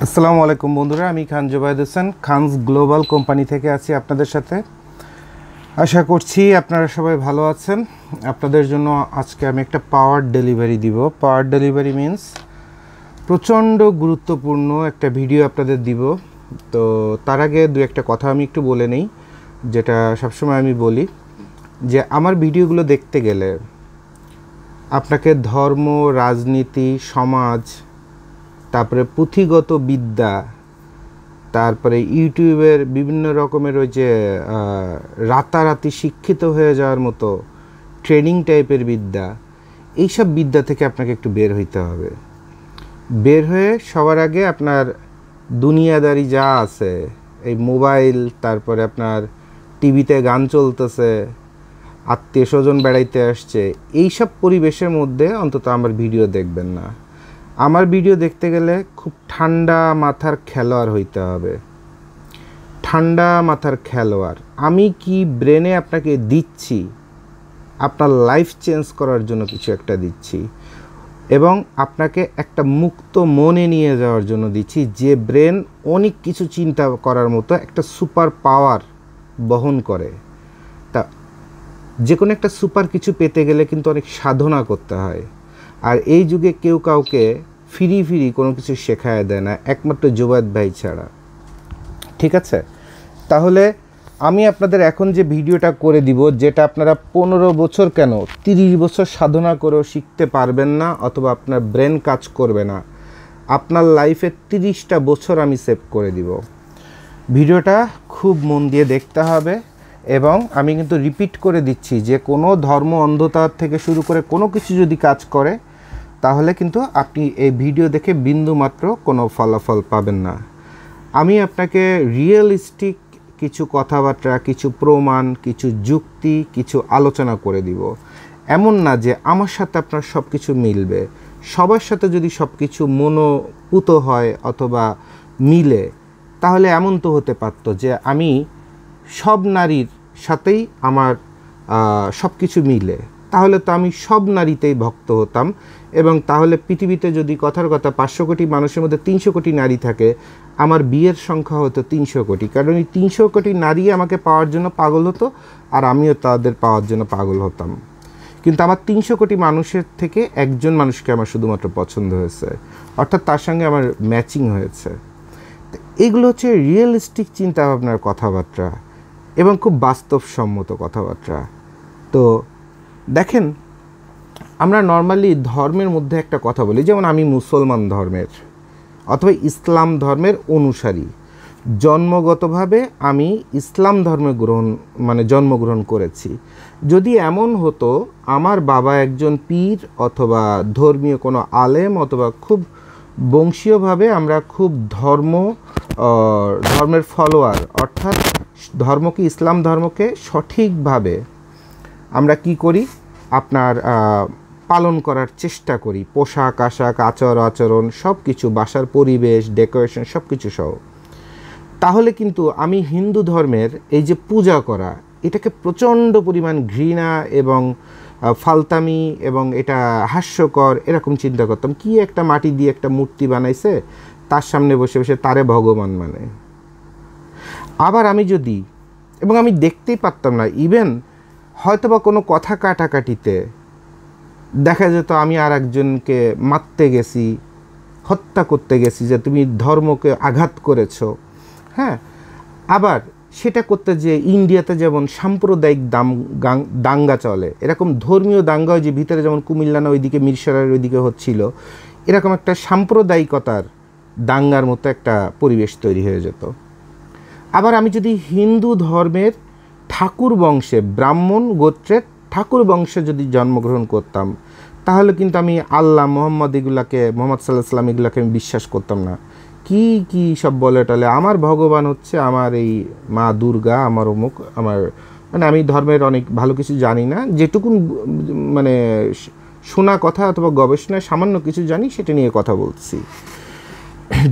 আসসালামু আলাইকুম বন্ধুরা, আমি খান জুবায়েদ হোসেন খানস গ্লোবাল কোম্পানি থেকে আছি আপনাদের সাথে। আশা করছি আপনারা সবাই ভালো আছেন। আপনাদের জন্য আজকে আমি একটা পাওয়ার ডেলিভারি দিব। পাওয়ার ডেলিভারি মিন্স প্রচণ্ড গুরুত্বপূর্ণ একটা ভিডিও আপনাদের দিব। তো তার আগে দু একটা কথা আমি একটু বলে নেই, যেটা সবসময় আমি বলি যে আমার ভিডিওগুলো দেখতে গেলে আপনাকে ধর্ম, রাজনীতি, সমাজ, তারপরে পুঁথিগত বিদ্যা, তারপরে ইউটিউবের বিভিন্ন রকমের ওই যে রাতারাতি শিক্ষিত হয়ে যাওয়ার মতো ট্রেনিং টাইপের বিদ্যা, এইসব বিদ্যা থেকে আপনাকে একটু বের হইতে হবে। বের হয়ে সবার আগে আপনার দুনিয়াদারি যা আছে, এই মোবাইল, তারপরে আপনার টিভিতে গান চলতেছে, আত্মীয় স্বজন বেড়াইতে আসছে, এইসব পরিবেশের মধ্যে অন্তত আমার ভিডিও দেখবেন না। আমার ভিডিও দেখতে গেলে খুব ঠান্ডা মাথার খেলোয়াড় হইতে হবে। ঠান্ডা মাথার খেলোয়াড়। আমি কি ব্রেনে আপনাকে দিচ্ছি, আপনার লাইফ চেঞ্জ করার জন্য কিছু একটা দিচ্ছি, এবং আপনাকে একটা মুক্ত মনে নিয়ে যাওয়ার জন্য দিচ্ছি, যে ব্রেন অনেক কিছু চিন্তা করার মতো একটা সুপার পাওয়ার বহন করে। তা যে কোনো একটা সুপার কিছু পেতে গেলে কিন্তু অনেক সাধনা করতে হয়। আর এই যুগে কেউ কাউকে ফিরি কোনো কিছু শেখায় দেয় না, একমাত্র জুবায়েদ ভাই ছাড়া। ঠিক আছে, তাহলে আমি আপনাদের এখন যে ভিডিওটা করে দিব, যেটা আপনারা 15 বছর কেন 30 বছর সাধনা করেও শিখতে পারবেন না, অথবা আপনার ব্রেন কাজ করবে না, আপনার লাইফে 30টা বছর আমি সেভ করে দিব। ভিডিওটা খুব মন দিয়ে দেখতে হবে। এবং আমি কিন্তু রিপিট করে দিচ্ছি যে কোনো ধর্ম অন্ধতার থেকে শুরু করে কোনো কিছু যদি কাজ করে, তাহলে কিন্তু আপনি এই ভিডিও দেখে বিন্দুমাত্র কোনো ফলাফল পাবেন না। আমি আপনাকে রিয়েলিস্টিক কিছু কথাবার্তা, কিছু প্রমাণ, কিছু যুক্তি, কিছু আলোচনা করে দিব। এমন না যে আমার সাথে আপনার সব কিছু মিলবে। সবার সাথে যদি সব কিছু মনোপুত হয় অথবা মিলে, তাহলে এমন তো হতে পারত যে আমি সব নারীর সাথেই আমার সব কিছু মিলে, তাহলে তো আমি সব নারীতেই ভক্ত হতাম। এবং তাহলে পৃথিবীতে যদি কথার কথা 500 কোটি মানুষের মধ্যে 300 কোটি নারী থাকে, আমার বিয়ের সংখ্যা হতো 300 কোটি। কারণ এই 300 কোটি নারী আমাকে পাওয়ার জন্য পাগল হতো, আর আমিও তাদের পাওয়ার জন্য পাগল হতাম। কিন্তু আমার 300 কোটি মানুষের থেকে একজন মানুষকে আমার শুধুমাত্র পছন্দ হয়েছে, অর্থাৎ তার সঙ্গে আমার ম্যাচিং হয়েছে। এগুলো হচ্ছে রিয়েলিস্টিক চিন্তাভাবনার কথাবার্তা এবং খুব বাস্তবসম্মত কথাবার্তা। তো দেখেন, আমরা নর্মালি ধর্মের মধ্যে একটা কথা বলি, যেমন আমি মুসলমান ধর্মের অথবা ইসলাম ধর্মের অনুসারী। জন্মগতভাবে আমি ইসলাম ধর্মে জন্মগ্রহণ করেছি। যদি এমন হতো আমার বাবা একজন পীর অথবা ধর্মীয় কোনো আলেম, অথবা খুব বংশীয়ভাবে আমরা খুব ধর্মের ফলোয়ার, অর্থাৎ ধর্মকে, ইসলাম ধর্মকে সঠিকভাবে আমরা কি করি, আপনার পালন করার চেষ্টা করি, পোশাক আশাক, আচরণ সব কিছু, বাসার পরিবেশ, ডেকোরেশন সব কিছু সহ। তাহলে কিন্তু আমি হিন্দু ধর্মের এই যে পূজা করা, এটাকে প্রচণ্ড পরিমাণ ঘৃণা এবং ফালতামি এবং এটা হাস্যকর এরকম চিন্তা করতাম। কি একটা মাটি দিয়ে একটা মূর্তি বানাইছে, তার সামনে বসে বসে তারে ভগবান মানে। আবার আমি দেখতেই পারতাম না, ইভেন হয়তোবা কোনো কথা কাটাকাটিতে দেখা যেত আমি আর একজনকে মারতে গেছি, হত্যা করতে গেছি, যে তুমি ধর্মকে আঘাত করেছো। হ্যাঁ, আবার সেটা করতে যে ইন্ডিয়াতে যেমন সাম্প্রদায়িক দাঙ্গা চলে, এরকম ধর্মীয় দাঙ্গাও যে ভিতরে, যেমন কুমিল্লানা ওইদিকে মিরসরাইয়ের ওইদিকে হচ্ছিল, এরকম একটা সাম্প্রদায়িকতার দাঙ্গার মতো একটা পরিবেশ তৈরি হয়ে যেত। আবার আমি যদি হিন্দু ধর্মের ঠাকুর বংশে, ব্রাহ্মণ গোত্রের ঠাকুর বংশে যদি জন্মগ্রহণ করতাম, তাহলে কিন্তু আমি আল্লাহ, মোহাম্মদ সাল্লাল্লাহু আলাইহি সাল্লাম এগুলাকে আমি বিশ্বাস করতাম না। কি সব বলে টলে, আমার ভগবান হচ্ছে আমার এই মা দুর্গা, আমার অমুক, আমার আমি ধর্মের অনেক ভালো কিছু জানি না, যেটুকুন শোনা কথা অথবা গবেষণায় সামান্য কিছু জানি সেটা নিয়ে কথা বলছি।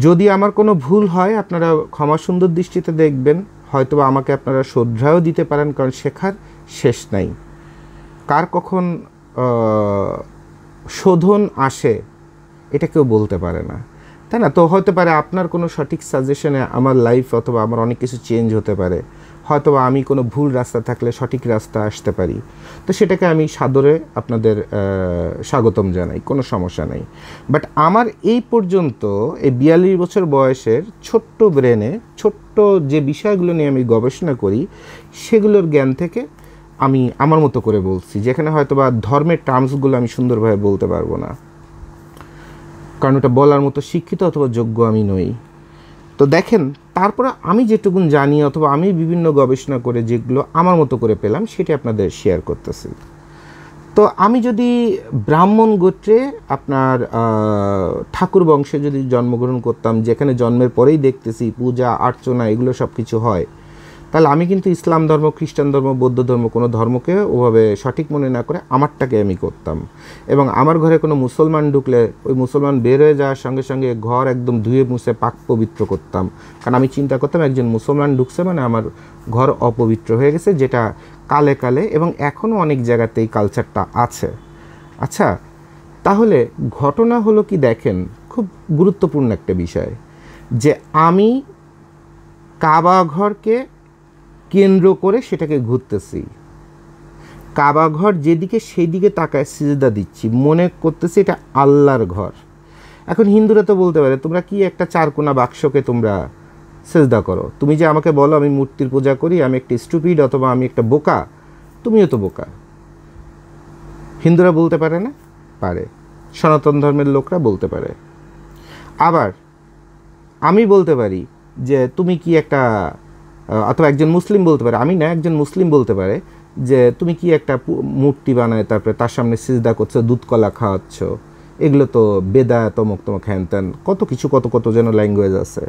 যদি আমার কোনো ভুল হয়, আপনারা ক্ষমা সুন্দর দৃষ্টিতে দেখবেন, হয়তোবা আমাকে আপনারা শ্রদ্ধাও দিতে পারেন, কারণ শেখার শেষ নাই। কার কখন শোধন আসে এটা কেউ বলতে পারে না। তাই না? তো হতে পারে আপনার কোনো সঠিক সাজেশনে আমার লাইফ অথবা আমার অনেক কিছু চেঞ্জ হতে পারে, হয়তো আমি কোনো ভুল রাস্তা থাকলে সঠিক রাস্তা আসতে পারি। তো সেটাকে আমি সাদরে আপনাদের স্বাগতম জানাই, কোনো সমস্যা নেই। বাট আমার এই পর্যন্ত এই 42 বছর বয়সের ছোট্ট ব্রেনে ছোট্ট যে বিষয়গুলো নিয়ে আমি গবেষণা করি সেগুলোর জ্ঞান থেকে আমি আমার মতো করে বলছি, যেখানে হয়তো বা ধর্মের টার্মসগুলো আমি সুন্দরভাবে বলতে পারবো না, কারণ ওটা বলার মতো শিক্ষিত অথবা যোগ্য আমি নই। তো দেখেন, তারপরে আমি যেটুকুন জানি অথবা আমি বিভিন্ন গবেষণা করে যেগুলো আমার মতো করে পেলাম সেটি আপনাদের শেয়ার করতেছি। তো আমি যদি ব্রাহ্মণ গোত্রে আপনার ঠাকুর বংশে যদি জন্মগ্রহণ করতাম, যেখানে জন্মের পরেই দেখতেছি পূজা অর্চনা এগুলো সব কিছু হয়, তাহলে আমি কিন্তু ইসলাম ধর্ম, খ্রিস্টান ধর্ম, বৌদ্ধ ধর্ম কোনো ধর্মকে ওভাবে সঠিক মনে না করে আমারটাকে আমি করতাম। এবং আমার ঘরে কোনো মুসলমান ঢুকলে ওই মুসলমান বের হয়ে যাওয়ার সঙ্গে সঙ্গে ঘর একদম ধুয়ে মুছে পাক পবিত্র করতাম, কারণ আমি চিন্তা করতাম একজন মুসলমান ঢুকছে মানে আমার ঘর অপবিত্র হয়ে গেছে, যেটা কালে কালে এবং এখনও অনেক জায়গাতে এই কালচারটা আছে। আচ্ছা, তাহলে ঘটনা হলো কি, দেখেন খুব গুরুত্বপূর্ণ একটা বিষয়, যে আমি কাবা ঘরকে কেন্দ্র করে সেটাকে ঘুরতেছি, কাবা ঘর যেদিকে সেই দিকে তাকায় সিজদা দিচ্ছি, মনে করতেছি এটা আল্লাহর ঘর। এখন হিন্দুরা তো বলতে পারে তোমরা কি একটা চারকোনা বাক্সকে তোমরা সিজদা করো, তুমি যে আমাকে বলো আমি মূর্তির পূজা করি, আমি একটা স্টুপিড অথবা আমি একটা বোকা, তুমিও তো বোকা। হিন্দুরা বলতে পারে না? পারে। সনাতন ধর্মের লোকরা বলতে পারে। আবার আমি বলতে পারি যে তুমি কি একটা, অথবা একজন মুসলিম বলতে পারে, আমি না, একজন মুসলিম বলতে পারে যে তুমি কি একটা মূর্তি বানায় তারপরে তার সামনে সিজদা করছো, দুধ কলা খাওয়াচ্ছ, এগুলো তো বেদা তমক তমক হ্যান ত্যান, কত কিছু কত কত যেন ল্যাঙ্গুয়েজ আছে।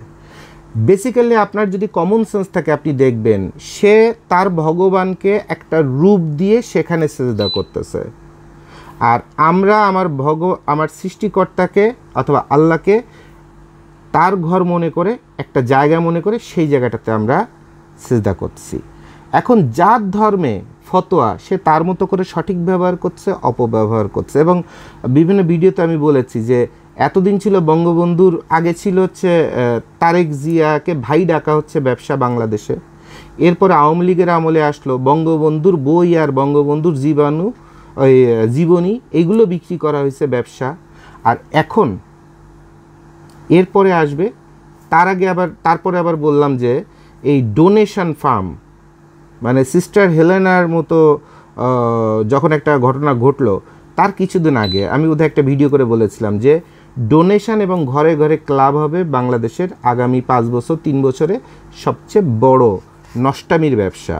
বেসিক্যালি আপনার যদি কমন সেন্স থাকে আপনি দেখবেন সে তার ভগবানকে একটা রূপ দিয়ে সেখানে সিজদা করতেছে, আর আমরা আমার সৃষ্টিকর্তাকে অথবা আল্লাহকে তার ঘর মনে করে, একটা জায়গা মনে করে সেই জায়গাটাতে আমরা সিজদা করছি। এখন যার ধর্মে ফতোয়া সে তার মতো করে সঠিক ব্যবহার করছে, অপব্যবহার করছে। এবং বিভিন্ন ভিডিওতে আমি বলেছি যে এতদিন ছিল বঙ্গবন্ধুর আগে ছিল হচ্ছে তারেক জিয়াকে ভাই ডাকা হচ্ছে ব্যবসা বাংলাদেশে, এরপরে আওয়ামী লীগের আমলে আসলো বঙ্গবন্ধুর বই আর বঙ্গবন্ধুর জীবনী এগুলো বিক্রি করা হয়েছে ব্যবসা। আর এখন এরপরে আসবে, তারপরে আবার বললাম যে এই ডোনেশন ফার্ম, মানে সিস্টার হেলেনার মতো যখন একটা ঘটনা ঘটলো তার কিছুদিন আগে আমি বোধহয় একটা ভিডিও করে বলেছিলাম যে ডোনেশন এবং ঘরে ঘরে ক্লাব হবে বাংলাদেশের আগামী 5 বছর 3 বছরে সবচেয়ে বড় নষ্টামির ব্যবসা।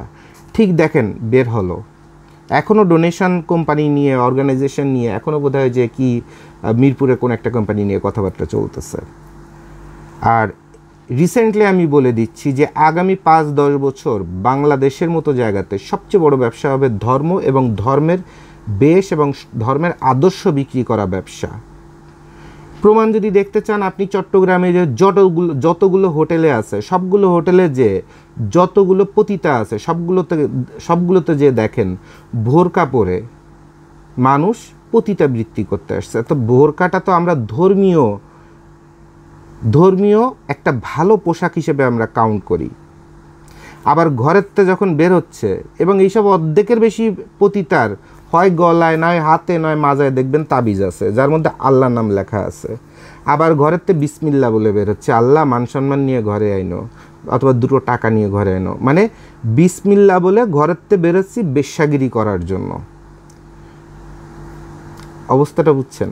ঠিক দেখেন বের হলো, এখনও ডোনেশন কোম্পানি নিয়ে, অর্গানাইজেশন নিয়ে এখনও বোধহয় যে কি মিরপুরে কোন একটা কোম্পানি নিয়ে কথাবার্তা চলতেছে। আর রিসেন্টলি আমি বলে দিচ্ছি যে আগামী 5-10 বছর বাংলাদেশের মতো জায়গাতে সবচেয়ে বড় ব্যবসা হবে ধর্ম এবং ধর্মের বেশ এবং ধর্মের আদর্শ বিক্রি করা ব্যবসা। প্রমাণ যদি দেখতে চান আপনি চট্টগ্রামে যে যতগুলো হোটেলে আছে, সবগুলো হোটেলে যে যতগুলো পতিতা আছে সবগুলোতে যে দেখেন বোরকা পরে মানুষ পতিতা বৃত্তি করতে আসছে। তো বোরকাটা তো আমরা ধর্মীয় একটা ভালো পোশাক হিসেবে আমরা কাউন্ট করি। আবার ঘরেরতে যখন বের হচ্ছে, এবং এইসব অর্ধেকের বেশি পতিতার হয় গলায় নয় হাতে নয় মাজায় দেখবেন তাবিজ আছে যার মধ্যে আল্লাহর নাম লেখা আছে। আবার ঘরেরতে বিসমিল্লা বলে বের হচ্ছে, আল্লাহ মান সম্মান নিয়ে ঘরে আইনো অথবা 2 টাকা নিয়ে ঘরে আইনো, মানে বিসমিল্লা বলে ঘরেরতে বেরোচ্ছি বেশ্যাগিরি করার জন্য। অবস্থাটা বুঝছেন?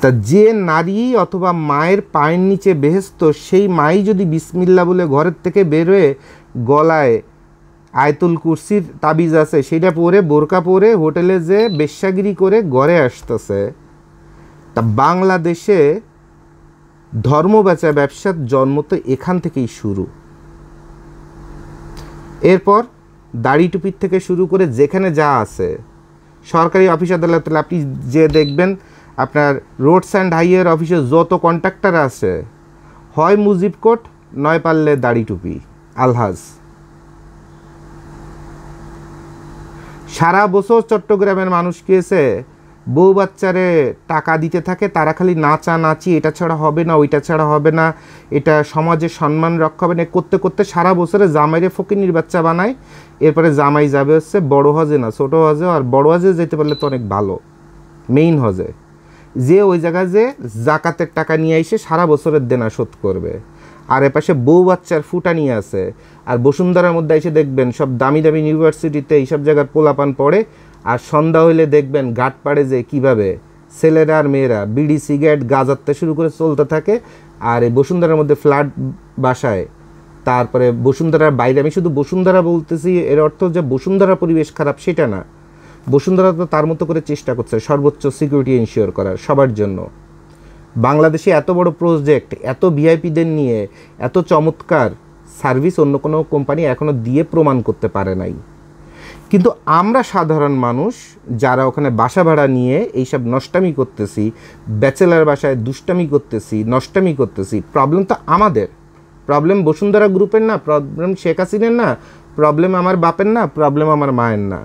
তা যে নারী অথবা মায়ের পায়ের নিচে বেহেস্ত, সেই মাই যদি বিসমিল্লা বলে ঘরের থেকে বেরোয় গলায় আয়তুল কুরসির তাবিজ আছে সেটা পরে বোরকা পরে হোটেলে যে বেশ্যাগিরি করে ঘরে আসতেছে, তা বাংলাদেশে ধর্ম বেচা ব্যবসার জন্ম তো এখান থেকেই শুরু। এরপর দাড়ি টুপির থেকে শুরু করে যেখানে যা আছে সরকারি অফিস আদালতে আপনি যে দেখবেন আপনার রোডস অ্যান্ড হাইওয়ের অফিসে যত কন্ট্রাক্টর আছে হয় মুজিব কোট নয় পারলে দাড়ি টুপি আলহাজ। সারা বছর চট্টগ্রামের মানুষ খেয়েছে বউ বাচ্চারে টাকা দিতে থাকে, তারা খালি নাচানাচি, এটা ছাড়া হবে না, ওইটা ছাড়া হবে না, এটা সমাজের সম্মান রক্ষা হবে না করতে করতে সারা বছরে জামাইরে ফকিনির বাচ্চা বানায়। এরপরে জামাই যাবে হচ্ছে বড় হজে না ছোটো হজে, আর বড় হজে যেতে পারলে তো অনেক ভালো, মেইন হজে, যে ওই জায়গায় যে জাকাতের টাকা নিয়ে এসে সারা বছরের দেনা শোধ করবে। আর এপাশে বউ বাচ্চার ফুটা নিয়ে আছে। আর বসুন্ধরার মধ্যে এসে দেখবেন সব দামি দামি ইউনিভার্সিটিতে এইসব জায়গার পোলাপান পড়ে, আর সন্ধ্যা হইলে দেখবেন ঘাট পাড়ে যে কীভাবে ছেলেরা আর মেয়েরা বিড়ি সিগারেট গাঁজাতে শুরু করে চলতে থাকে। আর এই বসুন্ধরার মধ্যে ফ্ল্যাট বাসায়, তারপরে বসুন্ধরার বাইরে, আমি শুধু বসুন্ধরা বলতেছি এর অর্থ যে বসুন্ধরা পরিবেশ খারাপ সেটা না, বসুন্ধরা তো তার মতো করে চেষ্টা করছে সর্বোচ্চ সিকিউরিটি এনশিওর করার সবার জন্য। বাংলাদেশে এত বড় প্রজেক্ট, এত ভিআইপিদের নিয়ে এত চমৎকার সার্ভিস অন্য কোনো কোম্পানি এখনও দিয়ে প্রমাণ করতে পারে নাই। কিন্তু আমরা সাধারণ মানুষ যারা ওখানে বাসা ভাড়া নিয়ে এইসব নষ্টামি করতেছি, ব্যাচেলার বাসায় দুষ্টামি করতেছি, নষ্টামি করতেছি, প্রবলেম তো আমাদের। প্রবলেম বসুন্ধরা গ্রুপের না, প্রবলেম শেখ হাসিনের না, প্রবলেম আমার বাপের না, প্রবলেম আমার মায়ের না,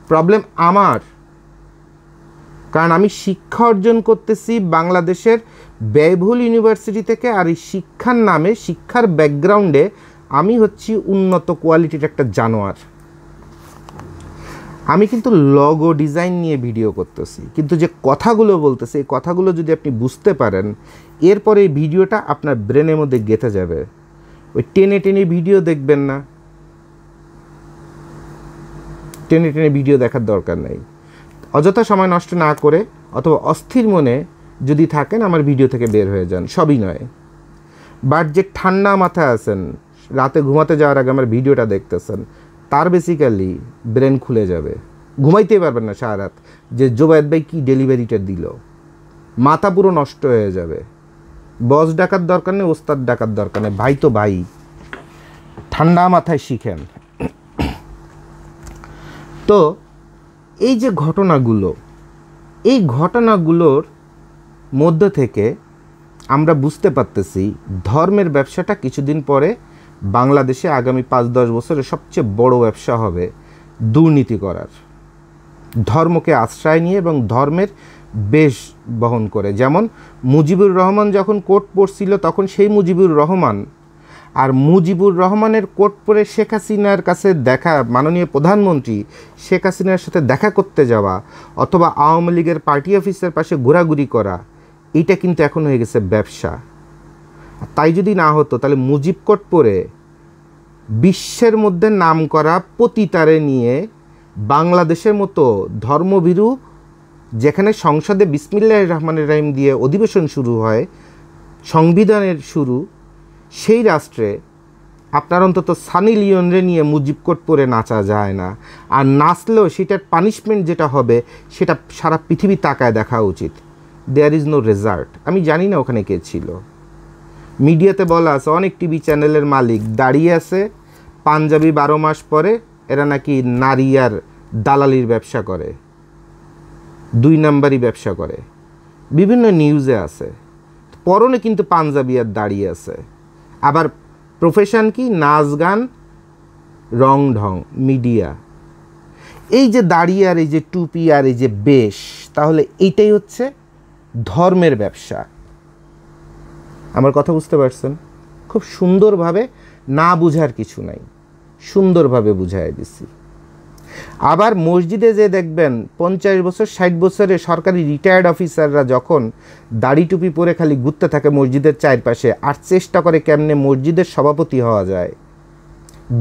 প্রবলেম আমার। কারণ আমি শিক্ষা অর্জন করতেছি বাংলাদেশের ব্যয়বহুল ইউনিভার্সিটি থেকে, আর এই শিক্ষার নামে, শিক্ষার ব্যাকগ্রাউন্ডে আমি হচ্ছি উন্নত কোয়ালিটির একটা জানোয়ার। আমি কিন্তু লগো ডিজাইন নিয়ে ভিডিও করতেছি, কিন্তু যে কথাগুলো বলতেছি এই কথাগুলো যদি আপনি বুঝতে পারেন, এরপরে এই ভিডিওটা আপনার ব্রেনের মধ্যে গেঁথে যাবে। ওই টেনে টেনে ভিডিও দেখবেন না, টেনে টেনে ভিডিও দেখার দরকার নেই। অযথা সময় নষ্ট না করে অথবা অস্থির মনে যদি থাকেন আমার ভিডিও থেকে বের হয়ে যান, সবই নয়। বাট যে ঠান্ডা মাথায় আছেন, রাতে ঘুমাতে যাওয়ার আগে আমার ভিডিওটা দেখতেছেন, তার বেসিক্যালি ব্রেন খুলে যাবে, ঘুমাইতেই পারবেন না সারা রাত, যে জোবায়েদ ভাই কী ডেলিভারিটা দিল, মাথা পুরো নষ্ট হয়ে যাবে। বস ডাকার দরকার নেই, ওস্তাদ ডাকার দরকার নেই, ভাই তো ভাই, ঠান্ডা মাথায় শিখেন। তো এই যে ঘটনাগুলো, এই ঘটনাগুলোর মধ্য থেকে আমরা বুঝতে পারতেছি ধর্মের ব্যবসাটা কিছুদিন পরে বাংলাদেশে আগামী 5-10 বছরে সবচেয়ে বড় ব্যবসা হবে দুর্নীতি করার, ধর্মকে আশ্রয় নিয়ে এবং ধর্মের বেশ বহন করে। যেমন মুজিবুর রহমান যখন কোট পরছিল তখন সেই মুজিবুর রহমান আর মুজিবুর রহমানের কোট পরে শেখ হাসিনার কাছে দেখা, মাননীয় প্রধানমন্ত্রী শেখ হাসিনার সাথে দেখা করতে যাওয়া অথবা আওয়ামী লীগের পার্টি অফিসের পাশে ঘোরাঘুরি করা, এইটা কিন্তু এখন হয়ে গেছে ব্যবসা। তাই যদি না হতো তাহলে মুজিব কোট পরে বিশ্বের মধ্যে নাম করা পতিতারে নিয়ে বাংলাদেশের মতো ধর্মভীরু, যেখানে সংসদে বিসমিল্লাহির রহমানির রহিম দিয়ে অধিবেশন শুরু হয়, সংবিধানের শুরু, সেই রাষ্ট্রে আপনার অন্তত সানি লিওনরে নিয়ে মুজিব কোট পরে নাচা যায় না। আর নাচলেও সেটার পানিশমেন্ট যেটা হবে সেটা সারা পৃথিবী তাকায় দেখা উচিত। There is no result. আমি জানি না ওখানে কে ছিল, মিডিয়াতে বলা আছে অনেক টিভি চ্যানেলের মালিক দাঁড়িয়ে আছে, পাঞ্জাবি 12 মাস পরে, এরা নাকি নারী আর দালালির ব্যবসা করে, 2 নাম্বারই ব্যবসা করে, বিভিন্ন নিউজে আছে, পরনে কিন্তু পাঞ্জাবি আর দাঁড়িয়ে আছে। আবার প্রফেশন কি? নাচ গান, রং ঢং, মিডিয়া। এই যে দাঁড়িয়ে আর এই যে টুপি আর এই যে বেশ, তাহলে এইটাই হচ্ছে ধর্মের ব্যবসা। আমার কথা বুঝতে পারছেন? খুব সুন্দরভাবে, না বুঝার কিছু নাই, সুন্দরভাবে বুঝাই দিছি। আবার মসজিদে যে দেখবেন 50 বছর 60 বছরের সরকারি রিটায়ার্ড অফিসাররা যখন দাড়ি টুপি পরে খালি ঘুরতে থাকে মসজিদের চারপাশে, আর চেষ্টা করে কেমনে মসজিদের সভাপতি হওয়া যায়,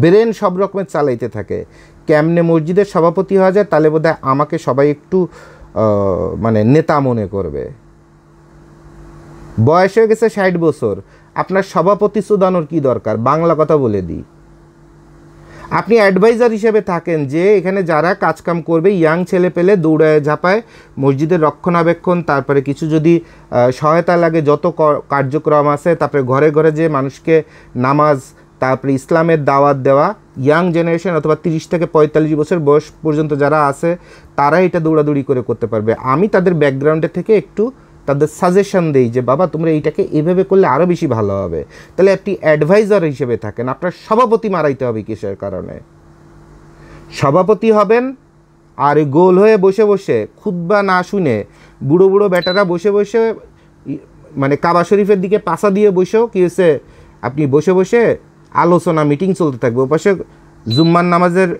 ব্রেন সব রকমের চালাইতে থাকে, কেমনে মসজিদের সভাপতি হওয়া যায়, তাহলে বোধহয় আমাকে সবাই একটু মানে নেতা মনে করবে। বয়স হয়ে গেছে 60 বছর, আপনার সভাপতি সুদানোর কি দরকার? বাংলা কথা বলে দিই, আপনি অ্যাডভাইজার হিসেবে থাকেন যে এখানে যারা কাজকাম করবে, ইয়াং ছেলে পেলে দৌড়ায় ঝাঁপায় মসজিদের রক্ষণাবেক্ষণ, তারপরে কিছু যদি সহায়তা লাগে, যত কার্যক্রম আছে, তারপরে ঘরে ঘরে যে মানুষকে নামাজ, তারপরে ইসলামের দাওয়াত দেওয়া, ইয়াং জেনারেশন অথবা 30 থেকে 45 বছর বয়স পর্যন্ত যারা আছে তারা এটা দৌড়াদৌড়ি করে করতে পারবে। আমি তাদের ব্যাকগ্রাউন্ডে থেকে একটু তাদের সাজেশন দেই যে বাবা তোমরা এইটাকে এভাবে করলে আরও বেশি ভালো হবে। তাহলে একটি অ্যাডভাইজার হিসেবে থাকেন। আপনার সভাপতি মারাইতে হবে কিসের কারণে? সভাপতি হবেন আর গোল হয়ে বসে বসে খুতবা না শুনে বুড়ো বুড়ো বেটারা বসে বসে মানে কাবা শরীফের দিকে পাশা দিয়ে বসেও কী হয়েছে, আপনি বসে বসে আলোচনা মিটিং চলতে থাকবে, ওপাশে জুম্মার নামাজের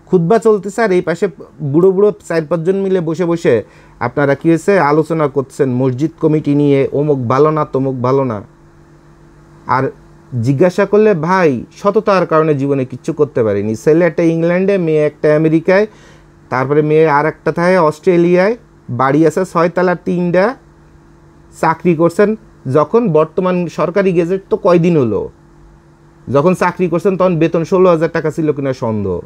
খুতবা চলতেছে আর এই পাশে বুড়ো বুড়ো 4-5 জন মিলে বসে বসে আপনারা কী হয়েছে আলোচনা করছেন মসজিদ কমিটি নিয়ে, অমুক ভালো না তমুক ভালো না। আর জিজ্ঞাসা করলে ভাই সততার কারণে জীবনে কিচ্ছু করতে পারিনি, ছেলে একটা ইংল্যান্ডে, মেয়ে একটা আমেরিকায়, তারপরে মেয়ে আর একটা থাকে অস্ট্রেলিয়ায়, বাড়ি আছে 6 তলার 3টা, চাকরি করছেন। যখন বর্তমান সরকারি গেজেট তো কয়দিন হলো, যখন চাকরি করছেন তখন বেতন 16,000 টাকা ছিল কিনা সন্দেহ।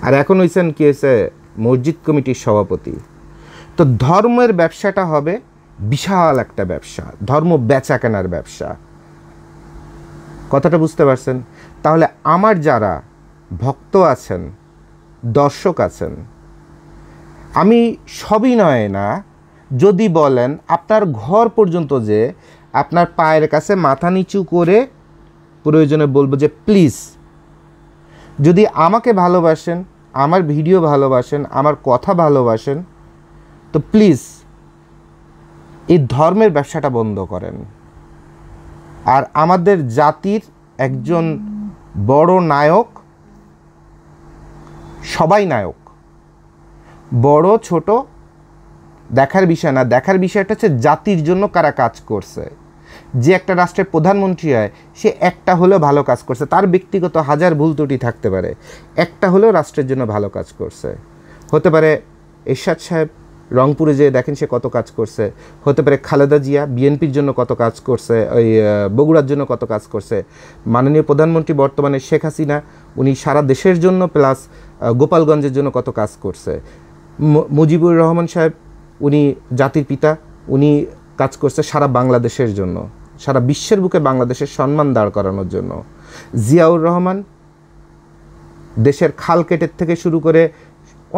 আর এখন হয়েছেন কি হয়েছে মসজিদ কমিটির সভাপতি। তো ধর্মের ব্যবসাটা হবে বিশাল একটা ব্যবসা, ধর্ম বেচা কেনার ব্যবসা। কথাটা বুঝতে পারছেন? তাহলে আমার যারা ভক্ত আছেন, দর্শক আছেন, আমি সবিনয়ে না, যদি বলেন আপনার ঘর পর্যন্ত যে আপনার পায়ের কাছে মাথা নিচু করে প্রয়োজনে বলবো যে প্লিজ, যদি আমাকে ভালোবাসেন, আমার ভিডিও ভালোবাসেন, আমার কথা ভালোবাসেন, তো প্লিজ এই ধর্মের ব্যবসাটা বন্ধ করেন। আর আমাদের জাতির একজন বড় নায়ক, সবাই নায়ক, বড় ছোট দেখার বিষয় না, দেখার বিষয়টা হচ্ছে জাতির জন্য কারা কাজ করছে। যে একটা রাষ্ট্রের প্রধানমন্ত্রী হয় সে একটা হলেও ভালো কাজ করছে, তার ব্যক্তিগত হাজার ভুল ত্রুটি থাকতে পারে, একটা হলেও রাষ্ট্রের জন্য ভালো কাজ করছে। হতে পারে এরশাদ সাহেব রংপুরে যেয়ে দেখেন সে কত কাজ করছে, হতে পারে খালেদা জিয়া বিএনপির জন্য কত কাজ করছে, ওই বগুড়ার জন্য কত কাজ করছে, মাননীয় প্রধানমন্ত্রী বর্তমানে শেখ হাসিনা উনি সারা দেশের জন্য প্লাস গোপালগঞ্জের জন্য কত কাজ করছে, মুজিবুর রহমান সাহেব উনি জাতির পিতা, উনি কাজ করছে সারা বাংলাদেশের জন্য, সারা বিশ্বের বুকে বাংলাদেশের সম্মান দাঁড় করানোর জন্য। জিয়াউর রহমান দেশের খাল কেটের থেকে শুরু করে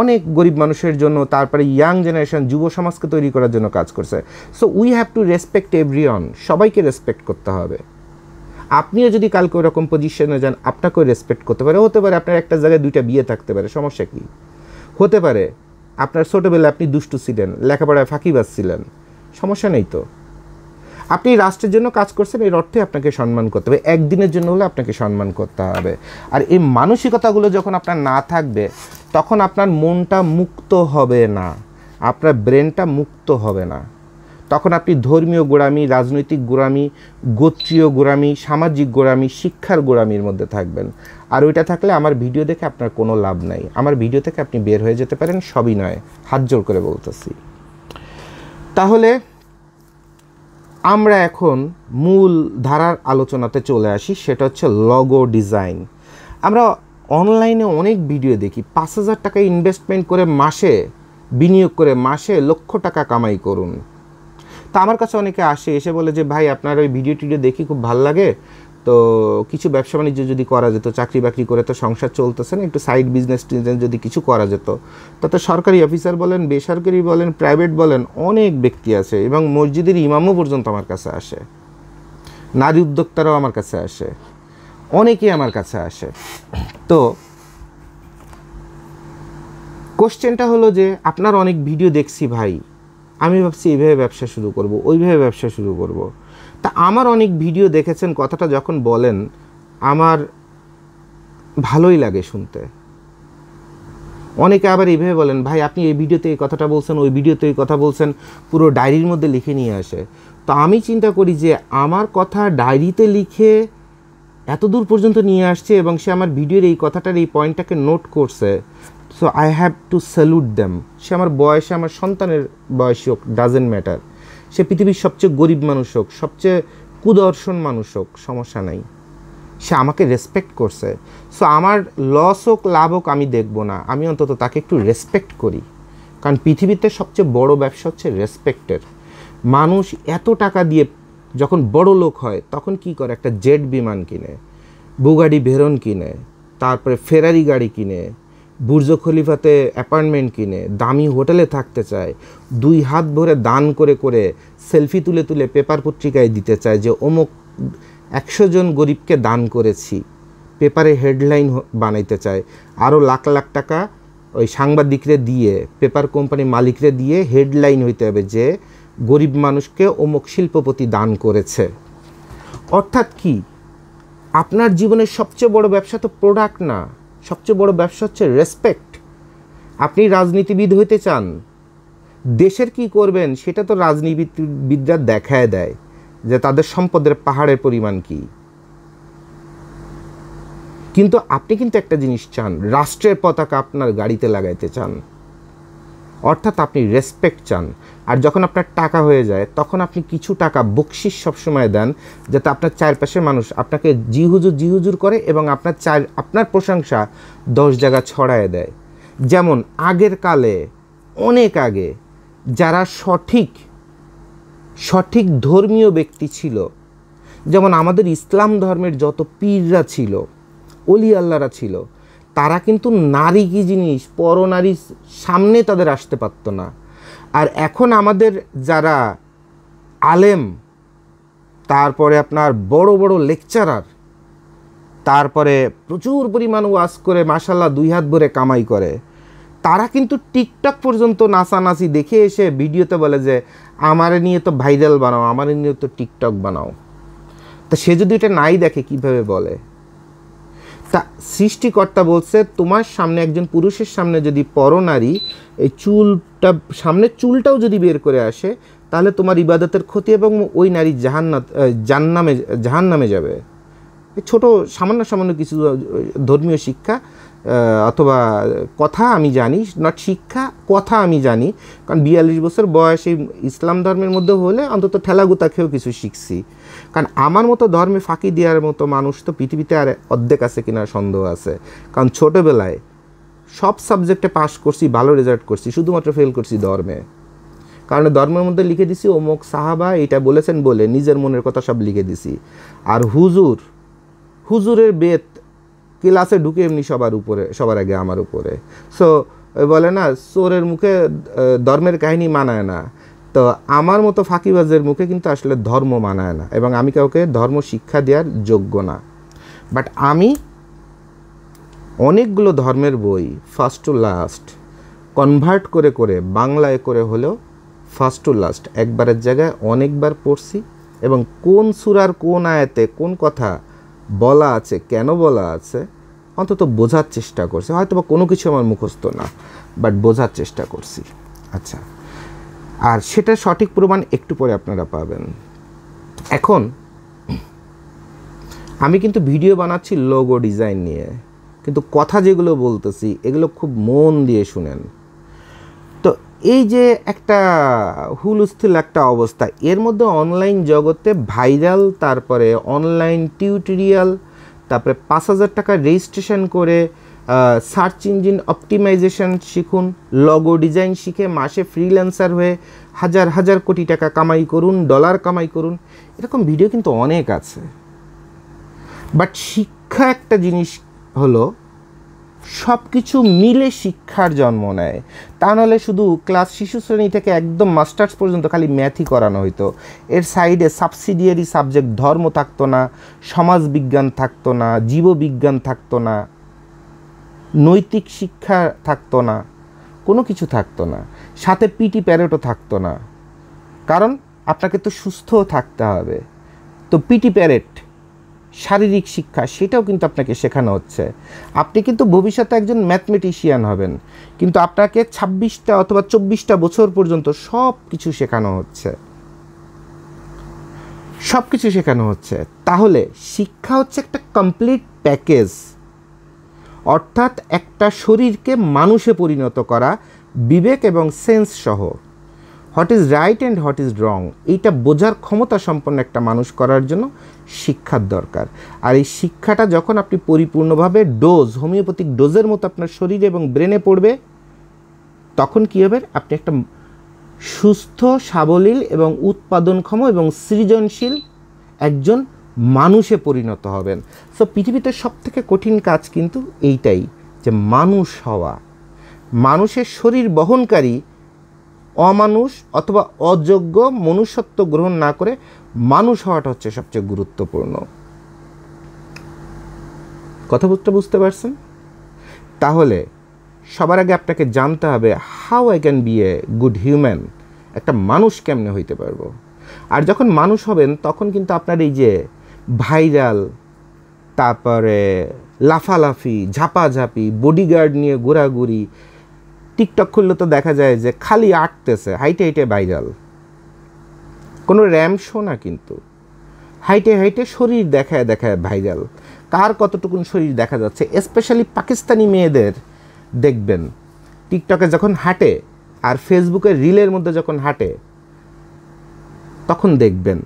অনেক গরিব মানুষের জন্য, তারপরে ইয়াং জেনারেশন যুব সমাজকে তৈরি করার জন্য কাজ করছে। So we have to respect everyone, সবাইকে রেসপেক্ট করতে হবে। আপনিও যদি কালকে ওরকম পজিশনে যান আপনাকেও রেসপেক্ট করতে পারে। হতে পারে আপনার একটা জায়গায় 2টা বিয়ে থাকতে পারে, সমস্যা কী? হতে পারে আপনার ছোটোবেলায় আপনি দুষ্টু ছিলেন, লেখাপড়ায় ফাঁকিবাজ ছিলেন, সমস্যা নেই তো। আপনি রাষ্ট্রের জন্য কাজ করছেন, এর অর্থে আপনাকে সম্মান করতে হবে, একদিনের জন্য হলে আপনাকে সম্মান করতে হবে। আর এই মানসিকতাগুলো যখন আপনার না থাকবে তখন আপনার মনটা মুক্ত হবে না, আপনার ব্রেনটা মুক্ত হবে না। তখন আপনি ধর্মীয় গোড়ামি, রাজনৈতিক গোড়ামি, গোত্রীয় গোড়ামি, সামাজিক গোড়ামি, শিক্ষার গোড়ামির মধ্যে থাকবেন। আর ওইটা থাকলে আমার ভিডিও দেখে আপনার কোনো লাভ নাই। আমার ভিডিও থেকে আপনি বের হয়ে যেতে পারেন, সবই নয়, হাত জোর করে বলতেছি। তাহলে আমরা এখন মূল ধারার আলোচনাতে চলে আসি, সেটা হচ্ছে লগো ডিজাইন। আমরা অনলাইনে অনেক ভিডিও দেখি, 5,000 টাকা ইনভেস্টমেন্ট করে মাসে বিনিয়োগ করে মাসে লক্ষ টাকা কামাই করুন। তা আমার কাছে অনেকে আসে, এসে বলে যে ভাই আপনার ওই ভিডিও টিডিও দেখি খুব ভালো লাগে, তো কিছু ব্যবসা বাণিজ্য যদি করা যেত, চাকরি বাকরি করে তো সংসার চলতেছে না, একটু সাইড বিজনেস যদি কিছু করা যেত। তাতে সরকারি অফিসার বলেন, বেসরকারি বলেন, প্রাইভেট বলেন, অনেক ব্যক্তি আছে এবং মসজিদের ইমামও পর্যন্ত আমার কাছে আসে, নারী উদ্যোক্তারাও আমার কাছে আসে, অনেকেই আমার কাছে আসে। তো কোশ্চেনটা হলো যে আপনার অনেক ভিডিও দেখছি ভাই, আমি ভাবছি এইভাবে ব্যবসা শুরু করব, ওইভাবে ব্যবসা শুরু করব। তা আমার অনেক ভিডিও দেখেছেন, কথাটা যখন বলেন আমার ভালোই লাগে শুনতে। অনেকে আবার এইভাবে বলেন ভাই আপনি এই ভিডিওতে এই কথাটা বলছেন, ওই ভিডিওতে এই কথা বলছেন, পুরো ডায়েরির মধ্যে লিখে নিয়ে আসে। তো আমি চিন্তা করি যে আমার কথা ডায়েরিতে লিখে এত দূর পর্যন্ত নিয়ে আসছে এবং সে আমার ভিডিওর এই কথাটার এই পয়েন্টটাকে নোট করছে, so I have to salute them. সে আমার বয়সে, আমার সন্তানের বয়সী হোক, ডাজেন্ট ম্যাটার, সে পৃথিবীর সবচেয়ে গরিব মানুষ হোক, সবচেয়ে কুদর্শন মানুষ হোক, সমস্যা নাই, সে আমাকে রেসপেক্ট করছে। সো আমার লস হোক লাভ হোক আমি দেখব না, আমি অন্তত তাকে একটু রেসপেক্ট করি। কারণ পৃথিবীতে সবচেয়ে বড় ব্যবসা হচ্ছে রেসপেক্টের। মানুষ এত টাকা দিয়ে যখন বড় লোক হয় তখন কি করে, একটা জেট বিমান কিনে, বুগাডি ভেরন কিনে, তারপরে ফেরারি গাড়ি কিনে, বুর্জ খলিফাতে অ্যাপার্টমেন্ট কিনে, দামি হোটেলে থাকতে চায়, 2 হাত ভরে দান করে করে সেলফি তুলে তুলে পেপার পত্রিকায় দিতে চায় যে অমুক 100 জন গরিবকে দান করেছি, পেপারে হেডলাইন বানাইতে চায়, আরও লাখ লাখ টাকা ওই সাংবাদিকরে দিয়ে, পেপার কোম্পানি মালিকরে দিয়ে হেডলাইন হইতে হবে যে গরিব মানুষকে অমুক শিল্পপতি দান করেছে। অর্থাৎ কি, আপনার জীবনের সবচেয়ে বড় ব্যবসা তো প্রোডাক্ট না, সবচেয়ে বড় ব্যবসা হচ্ছে রেসপেক্ট। আপনি রাজনীতিবিদ হইতে চান, দেশের কি করবেন সেটা তো রাজনীতিবিদরা দেখায় দেয় যে তাদের সম্পদের পাহাড়ের পরিমাণ কি। কিন্তু আপনি কিন্তু একটা জিনিস চান, রাষ্ট্রের পতাকা আপনার গাড়িতে লাগাইতে চান, অর্থাৎ আপনি রেসপেক্ট চান। আর যখন আপনার টাকা হয়ে যায় তখন আপনি কিছু টাকা বকশিস সবসময় দেন, যাতে আপনার চারপাশের মানুষ আপনাকে জি হুজুর করে এবং আপনার প্রশংসা 10 জায়গা ছড়ায় দেয়। যেমন আগের কালে, অনেক আগে যারা সঠিক ধর্মীয় ব্যক্তি ছিল, যেমন আমাদের ইসলাম ধর্মের যত পীররা ছিল, অলি আল্লাহরা ছিল, তারা কিন্তু নারী কি জিনিস, পরনারীর সামনে তাদের আসতে পারত না। আর এখন আমাদের যারা আলেম, তারপরে আপনার বড় বড় লেকচারার, তারপরে প্রচুর পরিমাণ ওয়াজ করে মাশাল্লাহ 2 হাত ভরে কামাই করে, তারা কিন্তু টিকটক পর্যন্ত নাচানাচি দেখে এসে ভিডিওতে বলে যে আমার নিয়ে তো ভাইরাল বানাও, আমার নিয়ে তো টিকটক বানাও। তা সে যদি এটা নাই দেখে কিভাবে বলে? তা সৃষ্টিকর্তা বলছে, তোমার সামনে একজন পুরুষের সামনে যদি পরনারী এই সামনের চুলটাও যদি বের করে আসে, তাহলে তোমার ইবাদতের ক্ষতি এবং ওই নারী জাহান্নামে যাবে। ছোট সামান্য কিছু ধর্মীয় শিক্ষা অথবা কথা আমি জানি, নট শিক্ষা, কথা আমি জানি, কারণ 42 বছর বয়সে ইসলাম ধর্মের মধ্যে হলে অন্তত ঠেলাগুতা খেয়েও কিছু শিখছি। কারণ আমার মতো ধর্মে ফাঁকি দেওয়ার মতো মানুষ তো পৃথিবীতে আর অর্ধেক আছে কিনা সন্দেহ আছে। কারণ ছোটোবেলায় সব সাবজেক্টে পাস করছি, ভালো রেজাল্ট করছি, শুধুমাত্র ফেল করছি ধর্মে। কারণ ধর্মের মধ্যে লিখে দিছি অমুক সাহাবা এটা বলেছেন বলে নিজের মনের কথা সব লিখে দিছি। আর হুজুরের বেত ক্লাসে ঢুকে এমনি সবার আগে আমার উপরে। সো বলে না, চোরের মুখে ধর্মের কাহিনী মানায় না, তো আমার মতো ফাঁকিবাজের মুখে কিন্তু আসলে ধর্ম মানায় না, এবং আমি কাউকে ধর্ম শিক্ষা দেওয়ার যোগ্য না। বাট আমি অনেকগুলো ধর্মের বই ফার্স্ট টু লাস্ট কনভার্ট করে বাংলায় করে হলেও ফার্স্ট টু লাস্ট একবারের জায়গায় অনেকবার পড়ছি, এবং কোন সূরার কোন আয়াতে কোন কথা বলা আছে, কেন বলা আছে, অন্তত বোঝার চেষ্টা করছি। হয়তো বা কোনো কিছু আমার মুখস্থ না, বাট বোঝার চেষ্টা করছি। আচ্ছা, আর সেটা সঠিক প্রমাণ একটু পরে আপনারা পাবেন। এখন আমি কিন্তু ভিডিও বানাচ্ছি লোগো ডিজাইন নিয়ে, কিন্তু কথা যেগুলো বলতেছি এগুলো খুব মন দিয়ে শুনেন। তো এই যে একটা হুলস্থুল একটা অবস্থা, এর মধ্যে অনলাইন জগতে ভাইরাল, তারপরে অনলাইন টিউটোরিয়াল, তারপরে 5,000 টাকা রেজিস্ট্রেশন করে সার্চ ইঞ্জিন অপটিমাইজেশন শিখুন, লগো ডিজাইন শিখে মাসে ফ্রিল্যান্সার হয়ে হাজার কোটি টাকা কামাই করুন, ডলার কামাই করুন, এরকম ভিডিও কিন্তু অনেক আছে। বাট শিক্ষা একটা জিনিস হলো সব কিছু মিলে শিক্ষার জন্ম নেয়। তা নাহলে শুধু ক্লাস শিশু শ্রেণী থেকে একদম মাস্টার্স পর্যন্ত খালি ম্যাথই করানো হইতো, এর সাইডে সাবসিডিয়ারি সাবজেক্ট ধর্ম থাকতো না, সমাজবিজ্ঞান থাকতো না, জীববিজ্ঞান থাকতো না, নৈতিক শিক্ষা থাকতো না, কোনো কিছু থাকতো না, সাথে পিটি প্যারেটও থাকতো না। কারণ আপনাকে তো সুস্থও থাকতে হবে, তো পিটি প্যারেট শারীরিক শিক্ষা সেটাও কিন্তু আপনাকে শেখানো হচ্ছে। আপনি কিন্তু ভবিষ্যতে একজন ম্যাথমেটিশিয়ান হবেন, কিন্তু আপনাকে 26টা অথবা 24টা বছর পর্যন্ত সব কিছু শেখানো হচ্ছে। তাহলে শিক্ষা হচ্ছে একটা কমপ্লিট প্যাকেজ, অর্থাৎ একটা শরীরকে মানুষে পরিণত করা, বিবেক এবং সেন্স সহ। What is right and what is wrong, এইটা বোঝার ক্ষমতা সম্পন্ন একটা মানুষ করার জন্য শিক্ষার দরকার। আর এই শিক্ষাটা যখন আপনি পরিপূর্ণভাবে হোমিওপ্যাথিক ডোজের মতো আপনার শরীরে এবং ব্রেনে পড়বে, তখন কী হবে, আপনি একটা সুস্থ, সাবলীল এবং উৎপাদনক্ষম এবং সৃজনশীল একজন মানুষে পরিণত হবেন। সো পৃথিবীতে সবথেকে কঠিন কাজ কিন্তু এইটাই, যে মানুষ হওয়া। মানুষের শরীর বহনকারী অমানুষ অথবা অযোগ্য মনুষ্যত্ব গ্রহণ না করে মানুষ হওয়াটা হচ্ছে সবচেয়ে গুরুত্বপূর্ণ। কথাবার্তা বুঝতে পারছেন? তাহলে সবার আগে আপনাকে জানতে হবে how I can B a good human, একটা মানুষ কেমনে হইতে পারবো। আর যখন মানুষ হবেন তখন কিন্তু আপনার এই যে ভাইরাল, তারপরে লাফালাফি, ঝাপাঝাপি, বডিগার্ড নিয়ে ঘোরাঘুরি, টিকটক খুললে তো দেখা যায় যে খালি আটতেছে, হাইটে হাইটে ভাইরাল, কোনো র্যাম শো না, কিন্তু হাইটে হাইটে শরীর দেখায় দেখায় ভাইরাল। কার কতটুকুন শরীর দেখা যাচ্ছে, স্পেশালি পাকিস্তানি মেয়েদের দেখবেন টিকটকে যখন হাঁটে আর ফেসবুকের রিলের মধ্যে যখন হাঁটে, তখন দেখবেন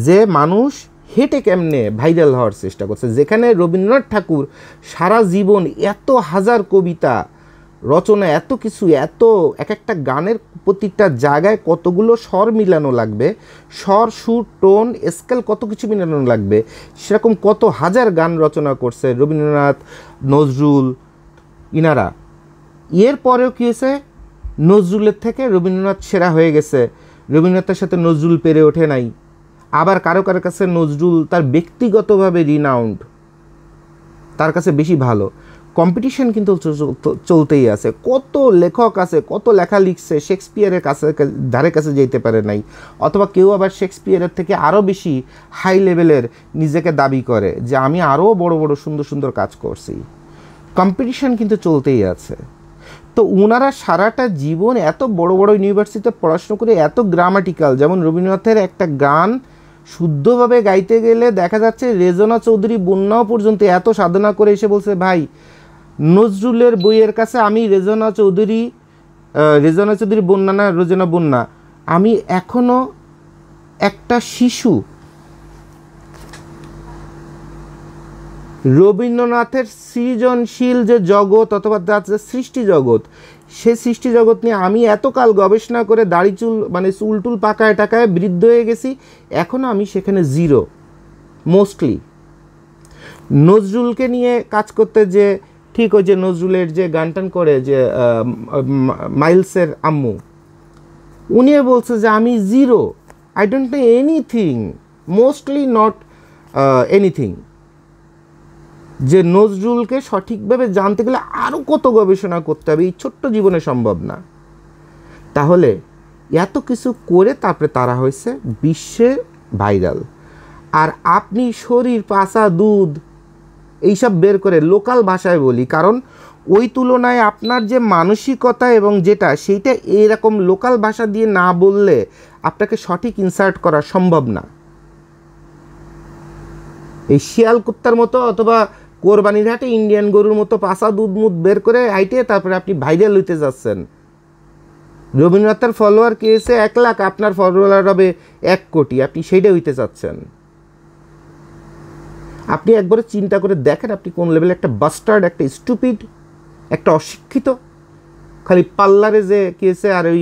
যে মানুষ হেঁটে কেমনে ভাইরাল হওয়ার চেষ্টা করছে। যেখানে রবীন্দ্রনাথ ঠাকুর সারা জীবন এত হাজার কবিতা রচনা, এত কিছু, এত এক একটা গানের প্রতিটা জায়গায় কতগুলো স্বর মিলানো লাগবে, স্বর, সুর, টোন, স্কেল, কত কিছু মিলানো লাগবে, সেরকম কত হাজার গান রচনা করছে রবীন্দ্রনাথ, নজরুল, ইনারা। এরপরেও কী হয়েছে, নজরুলের থেকে রবীন্দ্রনাথ সেরা হয়ে গেছে, রবীন্দ্রনাথের সাথে নজরুল পেরে ওঠে নাই। আবার কারো কারো কাছে নজরুল তার ব্যক্তিগতভাবে রিনাউন্ড, তার কাছে বেশি ভালো। কম্পিটিশন কিন্তু চলতেই আছে। কত লেখক আছে, কত লেখা লিখছে, শেক্সপিয়ারের কাছে ধারে কাছে যেতে পারে নাই, অথবা কেউ আবার শেক্সপিয়ারের থেকে আরও বেশি হাই লেভেলের নিজেকে দাবি করে যে আমি আরও বড় বড় সুন্দর সুন্দর কাজ করছি। কম্পিটিশন কিন্তু চলতেই আছে। তো ওনারা সারাটা জীবন এত বড় বড় ইউনিভার্সিটিতে পড়াশোনা করে এত গ্রামাটিক্যাল, যেমন রবীন্দ্রনাথের একটা গান শুদ্ধভাবে গাইতে গেলে দেখা যাচ্ছে রেজনা চৌধুরী বন্যাও পর্যন্ত এত সাধনা করে এসে বলছে, ভাই নজরুলের বইয়ের কাছে আমি রেজনা চৌধুরী বন্যা না, রেজনা বন্যা, আমি এখনো একটা শিশু। রবীন্দ্রনাথের সৃজনশীল যে জগৎ অথবা তার যে সৃষ্টি জগৎ, সে সৃষ্টি জগৎ নিয়ে আমি এতকাল গবেষণা করে দাড়ি চুল মানে চুল টুল পাকায় টাকায় বৃদ্ধ হয়ে গেছি, এখনও আমি সেখানে জিরো মোস্টলি। নজরুলকে নিয়ে কাজ করতে যে ঠিক ওই যে নজরুলের যে গান টান করে যে মাইলসের আম্মু, উনিও বলছে যে আমি zero, I don't know anything, mostly not anything. যে নজরুলকে সঠিকভাবে জানতে গেলে আরও কত গবেষণা করতে হবে, এই ছোট্ট জীবনে সম্ভব না। তাহলে এত কিছু করে তারপরে তারা হয়েছে বিশ্বে ভাইরাল। আর আপনি শরীর, পাছা, দুধ এইসব বের করে লোকাল ভাষায় বলি, কারণ ওই তুলনায় আপনার যে মানসিকতা এবং যেটা সেইটা এরকম লোকাল ভাষা দিয়ে না বললে আপনাকে সঠিক ইনসার্ট করা সম্ভব না। এই শিয়াল কুত্তার মতো অথবা কোরবানির হাটে ইন্ডিয়ান গরুর মতো পাছা দুধ মুধ বের করে হাইটে তারপরে আপনি ভাইরাল হইতে যাচ্ছেন। রবীন্দ্রনাথের ফলোয়ার কে এসে 1 লাখ, আপনার ফলোয়ার হবে 1 কোটি, আপনি সেইটা হইতে চাচ্ছেন। আপনি একবারে চিন্তা করে দেখেন আপনি কোন লেভেলে একটা বাস্টার্ড, একটা স্টুপিড, একটা অশিক্ষিত, খালি পার্লারে যে কেসে আর ওই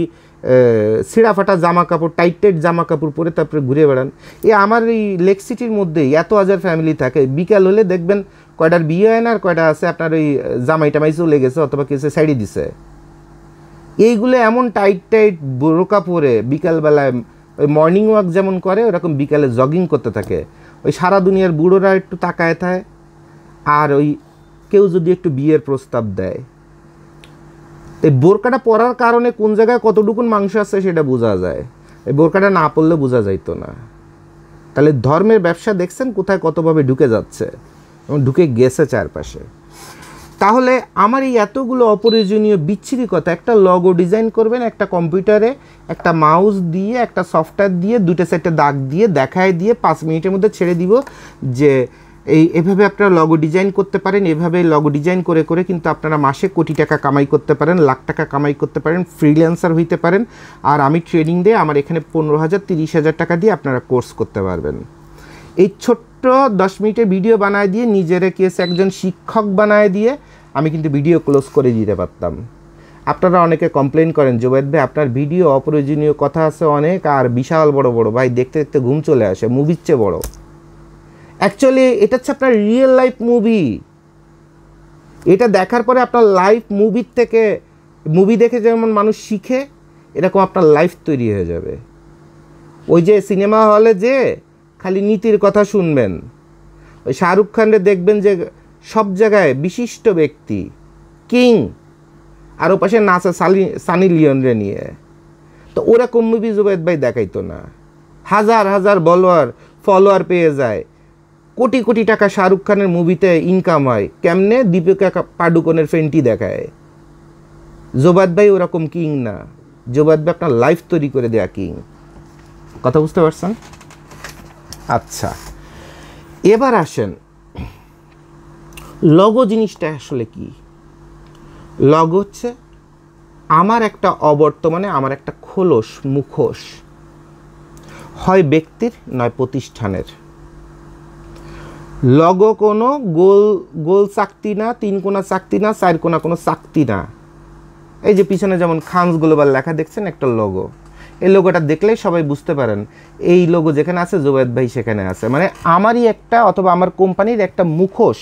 ছিঁড়া ফাটা জামা কাপড়, টাইট জামা কাপড় পরে তারপরে ঘুরে বেড়ান। আমার এই লেক সিটির মধ্যেই এত হাজার ফ্যামিলি থাকে, বিকাল হলে দেখবেন কয়টার বিয়ে হয় না আর কয়টা আছে আপনার ওই জামাই টামাই চলে গেছে অথবা কেসে সাইডে দিছে। এইগুলো এমন টাইট বোরকা পরে বিকালবেলায় ওই মর্নিং ওয়াক যেমন করে ওরকম বিকালে জগিং করতে থাকে। ওই সারা দুনিয়ার বুড়োরা একটু তাকায় থাকে, আর ওই কেউ যদি একটু বিয়ের প্রস্তাব দেয়, এই বোরকাটা পরার কারণে কোন জায়গায় কতটুকুন মাংস আছে সেটা বোঝা যায়। এই বোরকাটা না পরলে বোঝা যাইতো না। তাহলে ধর্মের ব্যবসা দেখছেন কোথায় কতভাবে ঢুকে যাচ্ছে এবং ঢুকে গেছে চারপাশে। তাহলে আমার এই এতগুলো অপ্রয়োজনীয় বিচ্ছিরি কথা, একটা লগো ডিজাইন করবেন একটা কম্পিউটারে, একটা মাউস দিয়ে একটা সফটওয়্যার দিয়ে 2টা সেটে দাগ দিয়ে দেখায় দিয়ে 5 মিনিটের মধ্যে ছেড়ে দিব যে এভাবে আপনারা লগো ডিজাইন করতে পারেন। এভাবে লগো ডিজাইন করে করে কিন্তু আপনারা মাসে কোটি টাকা কামাই করতে পারেন, লাখ টাকা কামাই করতে পারেন, ফ্রিল্যান্সার হইতে পারেন। আর আমি ট্রেনিং দিয়ে আমার এখানে 15,000 30,000 টাকা দিয়ে আপনারা কোর্স করতে পারবেন। এই ছোট্ট 10 মিনিটের ভিডিও বানায় দিয়ে নিজেরা কেস একজন শিক্ষক বানায় দিয়ে আমি কিন্তু ভিডিও ক্লোজ করে দিতে পারতাম। আপনারা অনেকে কমপ্লেন করেন জুবায়েদ ভাই আপনার ভিডিও অপ্রয়োজনীয় কথা আছে অনেক, আর বিশাল বড় বড়, ভাই দেখতে দেখতে ঘুম চলে আসে, মুভির চেয়ে বড়। অ্যাকচুয়ালি এটা হচ্ছে আপনার রিয়েল লাইফ মুভি। এটা দেখার পরে আপনার লাইফ মুভির থেকে, মুভি দেখে যেমন মানুষ শিখে, এরকম আপনার লাইফ তৈরি হয়ে যাবে। ওই যে সিনেমা হলে যে খালি নীতির কথা শুনবেন, ওই শাহরুখ খানরে দেখবেন যে সব জায়গায় বিশিষ্ট ব্যক্তি, কিং, আর ও পাশে নাচে সানি লিওনরে নিয়ে। তো ওরকম মুভি জুবায়েদ ভাই দেখাইতো না। হাজার হাজার ফলোয়ার পেয়ে যায়, কোটি কোটি টাকা শাহরুখ খানের মুভিতে ইনকাম হয়, কেমনে? দীপিকা পাডুকোনের ফেন্টি দেখায়। জুবায়েদ ভাই ওরকম কিং না, জুবায়েদ ভাই আপনার লাইফ তৈরি করে দেয়া কিং। কথা বুঝতে পারছেন? আচ্ছা, এবার আসেন লগো জিনিসটা আসলে কি। লগো হচ্ছে আমার একটা অবর্তমানে আমার একটা খোলস, মুখোশ, হয় ব্যক্তির নয় প্রতিষ্ঠানের। লগো কোনো গোল চাকতি না, 3 কোনা চাকতি না, 4 কোনা কোনো চাকতি না। এই যে পিছনে যেমন খানস গ্লোবাল লেখা দেখছেন, একটা লোগো। এই লোগোটা দেখলেই সবাই বুঝতে পারেন এই লোগো যেখানে আছে জুবায়েদ ভাই সেখানে আছে। মানে আমারই একটা, অথবা আমার কোম্পানির একটা মুখোশ,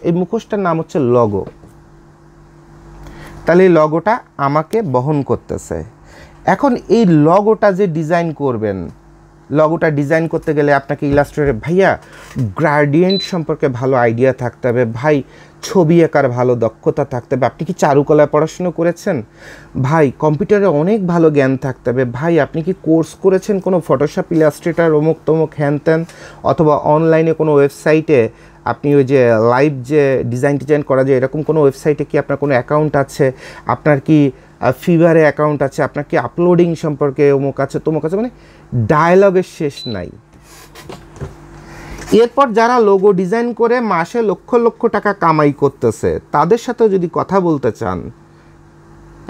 এই মুখোশটার নাম হচ্ছে লগো। তাহলে এই লগোটা আমাকে বহন করতেছে। এখন এই লগোটা যে ডিজাইন করবেন, লগোটা ডিজাইন করতে গেলে আপনাকে ইলাস্ট্রেটর ভাইয়া গ্রেডিয়েন্ট সম্পর্কে ভালো আইডিয়া থাকতে হবে, ভাই ছবি আঁকার ভালো দক্ষতা থাকতে হবে। আপনি কি চারুকলায় পড়াশুনো করেছেন? ভাই কম্পিউটারে অনেক ভালো জ্ঞান থাকতে হবে। ভাই আপনি কি কোর্স করেছেন কোনো ফটোশপ, ইলাস্ট্রেটর, অমুক তমুক হ্যান ত্যান, অথবা অনলাইনে কোনো ওয়েবসাইটে আপনি ওই যে লাইভ যে ডিজাইন করা যায় এরকম কোনো ওয়েবসাইটে কি আপনার কোনো অ্যাকাউন্ট আছে? আপনার কি ফিভারে অ্যাকাউন্ট আছে? আপনার কি আপলোডিং সম্পর্কে অমুক আছে তমুক আছে? মানে ডায়ালগের শেষ নাই। এরপর যারা লোগো ডিজাইন করে মাসে লক্ষ লক্ষ টাকা কামাই করতেছে, তাদের সাথেও যদি কথা বলতে চান,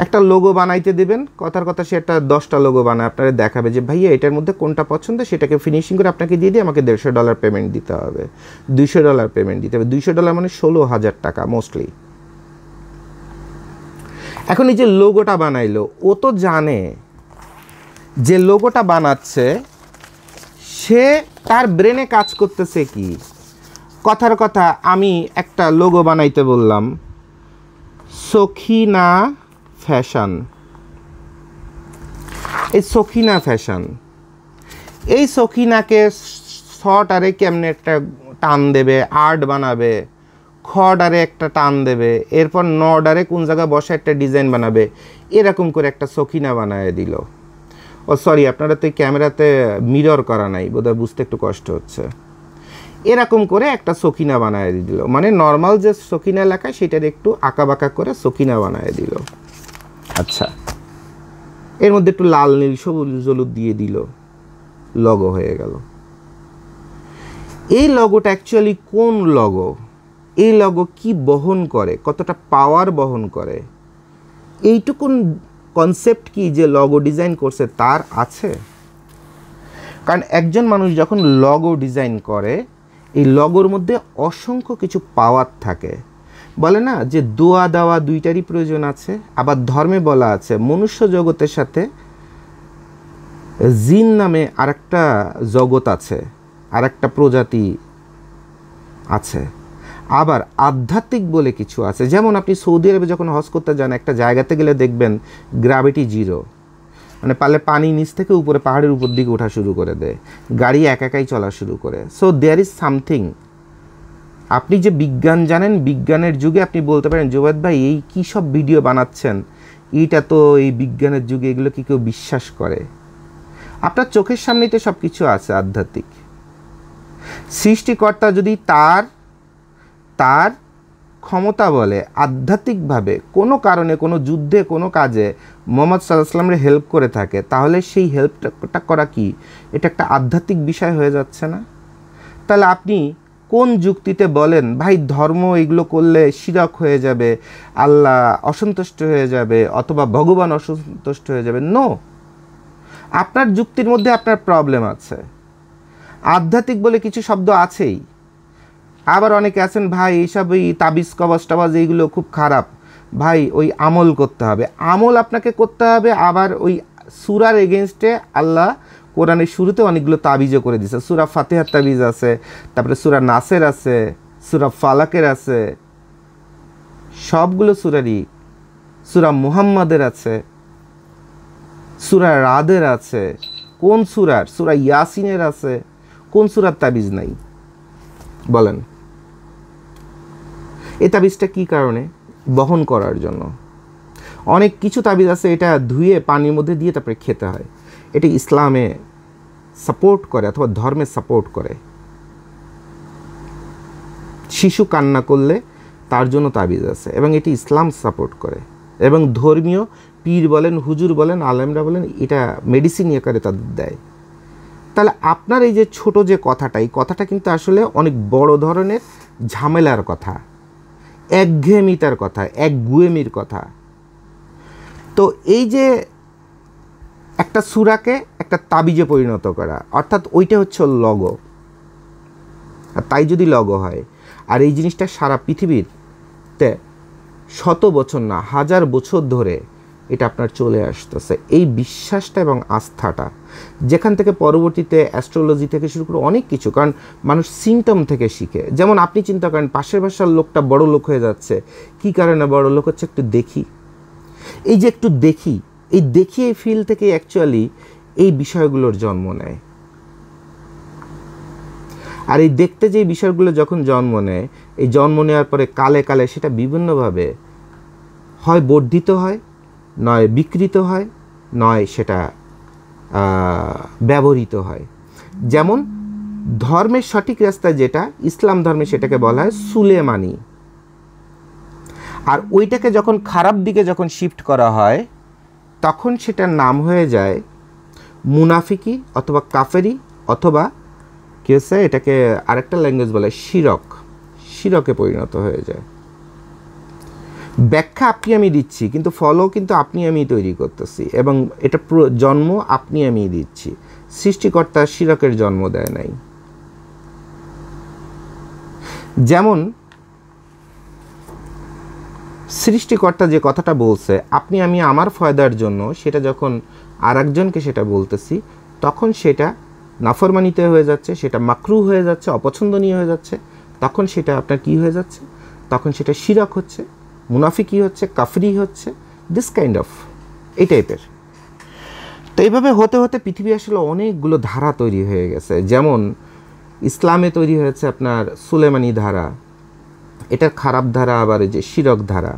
একটা লোগো বানাইতে দেবেন, কথার কথা সে একটা 10টা লোগো বানায় আপনারা দেখাবে যে ভাইয়া এটার মধ্যে কোনটা পছন্দ, সেটাকে ফিনিশিং করে আপনাকে দিয়ে দিয়ে আমাকে $150 পেমেন্ট দিতে হবে, $200 পেমেন্ট দিতে হবে। $200 মানে 16,000 টাকা মোস্টলি। এখন এই যে লোগোটা বানাইলো, ও তো জানে যে লোগোটা বানাচ্ছে সে, তার ব্রেনে কাজ করতেছে কি। কথার কথা আমি একটা লোগো বানাইতে বললাম, সখিনা ফ্যাশন। এই সখিনা ফ্যাশন, এই সখিনাকে শর্টারে কেমনে একটা টান দেবে, আর্ট বানাবে, খডারে একটা টান দেবে, এরপর নডারে কোন জায়গায় বসে একটা ডিজাইন বানাবে, এরকম করে একটা সখিনা বানায় দিল। ও সরি, আপনারা তো এই ক্যামেরাতে মিরর করা নাই বোধহয়, বুঝতে একটু কষ্ট হচ্ছে। এরকম করে একটা সখিনা বানায় দিল, মানে নর্মাল যে সখিনা লেখায় সেটার একটু আঁকা বাঁকা করে সখিনা বানায় দিল। আচ্ছা, এর মধ্যে একটু লাল নীল সবুজ হলুদ দিয়ে দিল, লগো হয়ে গেল। এই লগোটা অ্যাকচুয়ালি কোন লগো, এই লগো কি বহন করে, কতটা পাওয়ার বহন করে, এইটুকুন কনসেপ্ট কি যে লগো ডিজাইন করছে তার আছে? কারণ একজন মানুষ যখন লগো ডিজাইন করে, এই লগোর মধ্যে অসংখ্য কিছু পাওয়ার থাকে। বলে না যে দোয়া দেওয়া দুইটারই প্রয়োজন আছে। আবার ধর্মে বলা আছে মনুষ্য জগতের সাথে জিন নামে আরেকটা জগৎ আছে, আরেকটা প্রজাতি আছে। আবার আধ্যাত্মিক বলে কিছু আছে। যেমন আপনি সৌদি আরবে যখন হজ করতে যান, একটা জায়গাতে গেলে দেখবেন গ্র্যাভিটি জিরো, মানে পারলে পানি নিচ থেকে উপরে পাহাড়ের উপর দিকে ওঠা শুরু করে দেয়, গাড়ি একাই চলা শুরু করে। So there is something. আপনি যে বিজ্ঞান জানেন, বিজ্ঞানের যুগে আপনি বলতে পারেন জুবায়েদ ভাই এই কী সব ভিডিও বানাচ্ছেন, এইটা তো এই বিজ্ঞানের যুগে এগুলো কি কেউ বিশ্বাস করে? আপনার চোখের সামনেই তো সব কিছু আছে আধ্যাত্মিক। সৃষ্টিকর্তা যদি তার ক্ষমতা বলে আধ্যাত্মিকভাবে কোনো কারণে, কোনো যুদ্ধে, কোনো কাজে মোহাম্মদ সাল্লাল্লাহু আলাইহি ওয়াসাল্লামের হেল্প করে থাকে, তাহলে সেই হেল্পটা করা কি এটা একটা আধ্যাত্মিক বিষয় হয়ে যাচ্ছে না? তাহলে আপনি কোন যুক্তিতে বলেন ভাই ধর্ম এগুলো করলে শিরক হয়ে যাবে, আল্লাহ অসন্তুষ্ট হয়ে যাবে, অথবা ভগবান অসন্তুষ্ট হয়ে যাবে? নো, আপনার যুক্তির মধ্যে আপনার প্রবলেম আছে। আধ্যাত্মিক বলে কিছু শব্দ আছেই। আবার অনেকে আছেন ভাই এইসব ওই তাবিজ কবজ টাবাজ এইগুলো খুব খারাপ, ভাই ওই আমল করতে হবে। আমল আপনাকে করতে হবে, আবার ওই সূরার এগেনস্টে আল্লাহ কোরআনের শুরুতে অনেকগুলো তাবিজও করে দিয়েছে। সূরা ফাতিহার তাবিজ আছে, তারপরে সূরা নাসের আছে, সূরা ফালাকের আছে, সবগুলো সূরারই। সূরা মুহাম্মাদের আছে, সূরা রাদের আছে, কোন সূরার? সূরা ইয়াসিনের আছে, কোন সূরার তাবিজ নাই বলেন? এই তাবিজটা কী কারণে? বহন করার জন্য। অনেক কিছু তাবিজ আছে এটা ধুয়ে পানির মধ্যে দিয়ে তারপরে খেতে হয়, এটা ইসলামে সাপোর্ট করে অথবা ধর্মে সাপোর্ট করে। শিশু কান্না করলে তার জন্য তাবিজ আছে এবং এটি ইসলাম সাপোর্ট করে, এবং ধর্মীয় পীর বলেন, হুজুর বলেন, আলেমরা বলেন, এটা মেডিসিন আকারে তাদের দেয়। তাহলে আপনার এই যে ছোট যে কথাটা, এই কথাটা কিন্তু আসলে অনেক বড় ধরনের ঝামেলার কথা, একঘেয়েমিতার কথা, একগুয়েমির কথা। তো এই যে একটা সূরাকে একটা তাবিজে পরিণত করা, অর্থাৎ ওইটা হচ্ছে লগো। আর তাই যদি লগো হয়, আর এই জিনিসটা সারা পৃথিবীতে শত বছর না, হাজার বছর ধরে এটা আপনার চলে আসতেছে, এই বিশ্বাসটা এবং আস্থাটা, যেখান থেকে পরবর্তীতে অ্যাস্ট্রোলজি থেকে শুরু করে অনেক কিছু, কারণ মানুষ সিমটম থেকে শিখে। যেমন আপনি চিন্তা করেন পাশের বাসার লোকটা বড় লোক হয়ে যাচ্ছে, কী কারণে বড় লোক হচ্ছে? একটু দেখি, এই যে একটু দেখি, এই দেখি এই ফিল থেকে অ্যাকচুয়ালি এই বিষয়গুলোর জন্ম নেয়। আর এই দেখতে যে বিষয়গুলো যখন জন্ম নেয়, এই জন্ম নেওয়ার পরে কালে কালে সেটা বিভিন্নভাবে হয় বর্ধিত হয়, নয় বিকৃত হয়, নয় সেটা ব্যবহৃত হয়। যেমন ধর্মের সঠিক রাস্তায় যেটা, ইসলাম ধর্মে সেটাকে বলা হয় সুলেমানি। আর ওইটাকে যখন খারাপ দিকে যখন শিফট করা হয়, তখন সেটার নাম হয়ে যায় মুনাফিকি অথবা কাফেরি, অথবা কী হচ্ছে এটাকে আরেকটা ল্যাঙ্গুয়েজ বলে শিরক, শিরকে পরিণত হয়ে যায়। ব্যাখ্যা আপনি আমি দিচ্ছি, কিন্তু ফলও কিন্তু আপনি আমি তৈরি করতেছি, এবং এটা জন্ম আপনি আমি দিচ্ছি। সৃষ্টিকর্তা শিরকের জন্ম দেয় নাই। যেমন সৃষ্টিকর্তা যে কথাটা বলছে আপনি আমি আমার ফায়দার জন্য, সেটা যখন আর একজনকে সেটা বলতেছি, তখন সেটা নাফরমানিতে হয়ে যাচ্ছে, সেটা মাকরু হয়ে যাচ্ছে, অপছন্দনীয় হয়ে যাচ্ছে। তখন সেটা আপনার কি হয়ে যাচ্ছে? তখন সেটা শিরক হচ্ছে, মুনাফিকি হচ্ছে, কাফরি হচ্ছে, দিস কাইন্ড অফ এই টাইপের। তো এইভাবে হতে হতে পৃথিবী আসলে অনেকগুলো ধারা তৈরি হয়ে গেছে। যেমন ইসলামে তৈরি হয়েছে আপনার সুলেমানি ধারা, এটার খারাপ ধারা, আবার এই যে শিরক ধারা।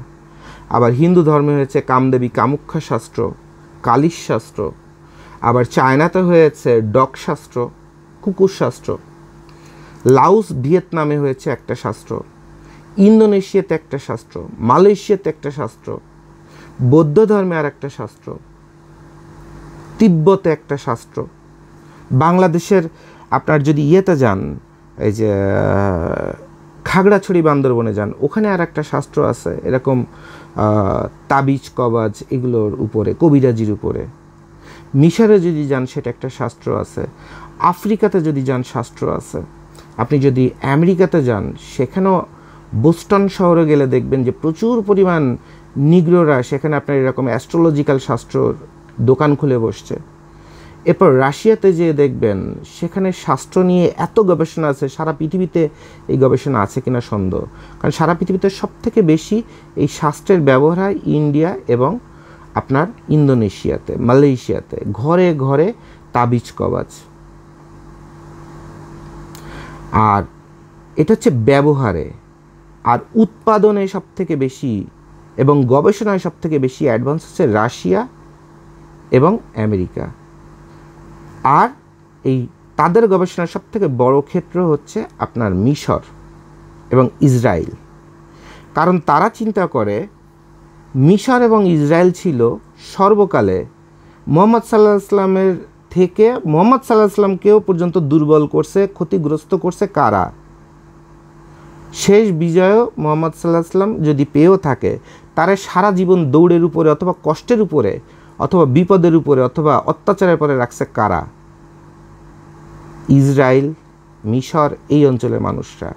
আবার হিন্দু ধর্মে হয়েছে কামদেবী কামুখ্যা শাস্ত্র, কালিশ শাস্ত্র। আবার চায়নাতে হয়েছে ডগ শাস্ত্র, কুকুর শাস্ত্র। লাওস ভিয়েতনামে হয়েছে একটা শাস্ত্র, ইন্দোনেশিয়াতে একটা শাস্ত্র, মালয়েশিয়াতে একটা শাস্ত্র, বৌদ্ধ ধর্মে আর একটা শাস্ত্র, তিব্বতে একটা শাস্ত্র। বাংলাদেশের আপনার যদি ইয়েতে যান, এই যে খাগড়াছড়ি বান্দরবনে যান, ওখানে আর একটা শাস্ত্র আছে এরকম তাবিজ কবাজ এগুলোর উপরে, কবিরাজির উপরে। মিশরে যদি যান সেটা একটা শাস্ত্র আছে, আফ্রিকাতে যদি যান শাস্ত্র আছে। আপনি যদি আমেরিকাতে যান, সেখানেও বোস্টন শহরে গেলে দেখবেন যে প্রচুর পরিমাণ নিগ্রোরা সেখানে আপনার এরকম অ্যাস্ট্রোলজিক্যাল শাস্ত্রর দোকান খুলে বসছে। এরপর রাশিয়াতে যেয়ে দেখবেন সেখানে শাস্ত্র নিয়ে এত গবেষণা আছে, সারা পৃথিবীতে এই গবেষণা আছে কিনা সন্দেহ। কারণ সারা পৃথিবীতে সবথেকে বেশি এই শাস্ত্রের ব্যবহার হয় ইন্ডিয়া এবং আপনার ইন্দোনেশিয়াতে, মালয়েশিয়াতে। ঘরে ঘরে তাবিজ কবাজ। আর এটা হচ্ছে ব্যবহারে। আর উৎপাদনে সবথেকে বেশি এবং গবেষণায় সবথেকে বেশি অ্যাডভান্স হচ্ছে রাশিয়া এবং আমেরিকা। আর এই তাদের গবেষণার সবথেকে বড় ক্ষেত্র হচ্ছে আপনার মিশর এবং ইসরায়েল। কারণ তারা চিন্তা করে মিশর এবং ইসরায়েল ছিল সর্বকালে মুহাম্মদ সাল্লাল্লাহু আলাইহি ওয়াসাল্লামের থেকে মুহাম্মদ সাল্লাল্লাহু আলাইহি ওয়াসাল্লামকেও পর্যন্ত দুর্বল করছে, ক্ষতিগ্রস্ত করছে কারা? শেষ বিজয়ও মুহাম্মদ সাল্লাল্লাহু আলাইহি ওয়াসাল্লাম যদি পেয়েও থাকে, তারা সারা জীবন দৌড়ের উপরে অথবা কষ্টের উপরে অথবা বিপদের উপরে অথবা অত্যাচারের পরে রাখছে কারা? ইসরায়েল, মিশর, এই অঞ্চলের মানুষরা।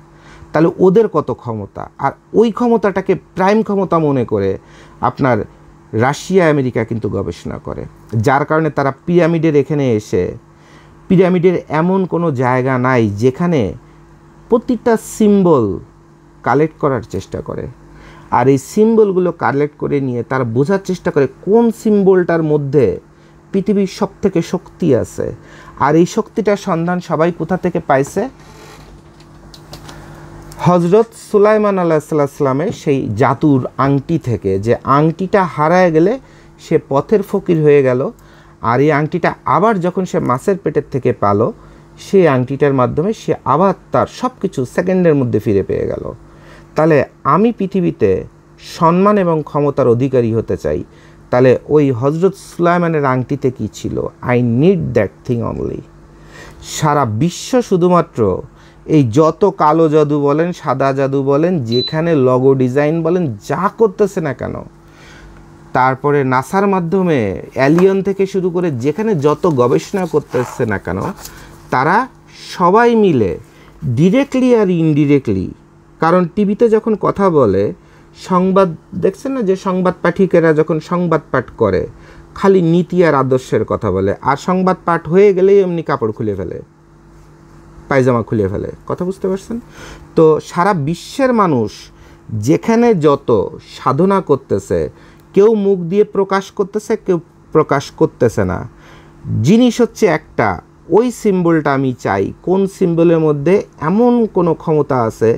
তাহলে ওদের কত ক্ষমতা, আর ওই ক্ষমতাটাকে প্রাইম ক্ষমতা মনে করে আপনার রাশিয়া আমেরিকা কিন্তু গবেষণা করে। যার কারণে তারা পিরামিডের এখানে এসে, পিরামিডের এমন কোনো জায়গা নাই যেখানে প্রতিটা সিম্বল কালেক্ট করার চেষ্টা করে। আর এই সিম্বলগুলো কালেক্ট করে নিয়ে তারা বোঝার চেষ্টা করে কোন সিম্বলটার মধ্যে পৃথিবীর সবথেকে শক্তি আছে। আর এই শক্তিটার সন্ধান সবাই কোথা থেকে পাইছে? হজরত সুলাইমান আলাইহিসসালামের সেই জাদুর আংটি থেকে, যে আংটিটা হারায় গেলে সে পথের ফকির হয়ে গেল, আর এই আংটিটা আবার যখন সে মাছের পেটের থেকে পেল, সেই আংটিটার মাধ্যমে সে আবার তার সব কিছু সেকেন্ডের মধ্যে ফিরে পেয়ে গেল। তাহলে আমি পৃথিবীতে সম্মান এবং ক্ষমতার অধিকারী হতে চাই, তাহলে ওই হজরত সুলাইমানের আংটিতে কী ছিল? I need that thing only. সারা বিশ্ব শুধুমাত্র এই যত কালো জাদু বলেন, সাদা জাদু বলেন, যেখানে লগো ডিজাইন বলেন, যা করতেছে না কেন, তারপরে নাসার মাধ্যমে অ্যালিয়ন থেকে শুরু করে যেখানে যত গবেষণা করতেছে না কেন, তারা সবাই মিলে ডিরেক্টলি আর ইনডিরেক্টলি, কারণ টিভিতে যখন কথা বলে, সংবাদ দেখছেন না, যে সংবাদ পাঠিকেরা যখন সংবাদ পাঠ করে খালি নীতি আর আদর্শের কথা বলে, আর সংবাদ পাঠ হয়ে গেলেই এমনি কাপড় খুলে ফেলে, পায়জামা খুলে ফেলে। কথা বুঝতে পারছেন? তো সারা বিশ্বের মানুষ যেখানে যত সাধনা করতেছে, কেউ মুখ দিয়ে প্রকাশ করতেছে, কেউ প্রকাশ করতেছে না, জিনিস হচ্ছে একটা, ওই সিম্বলটা আমি চাই। কোন সিম্বলের মধ্যে এমন কোনো ক্ষমতা আছে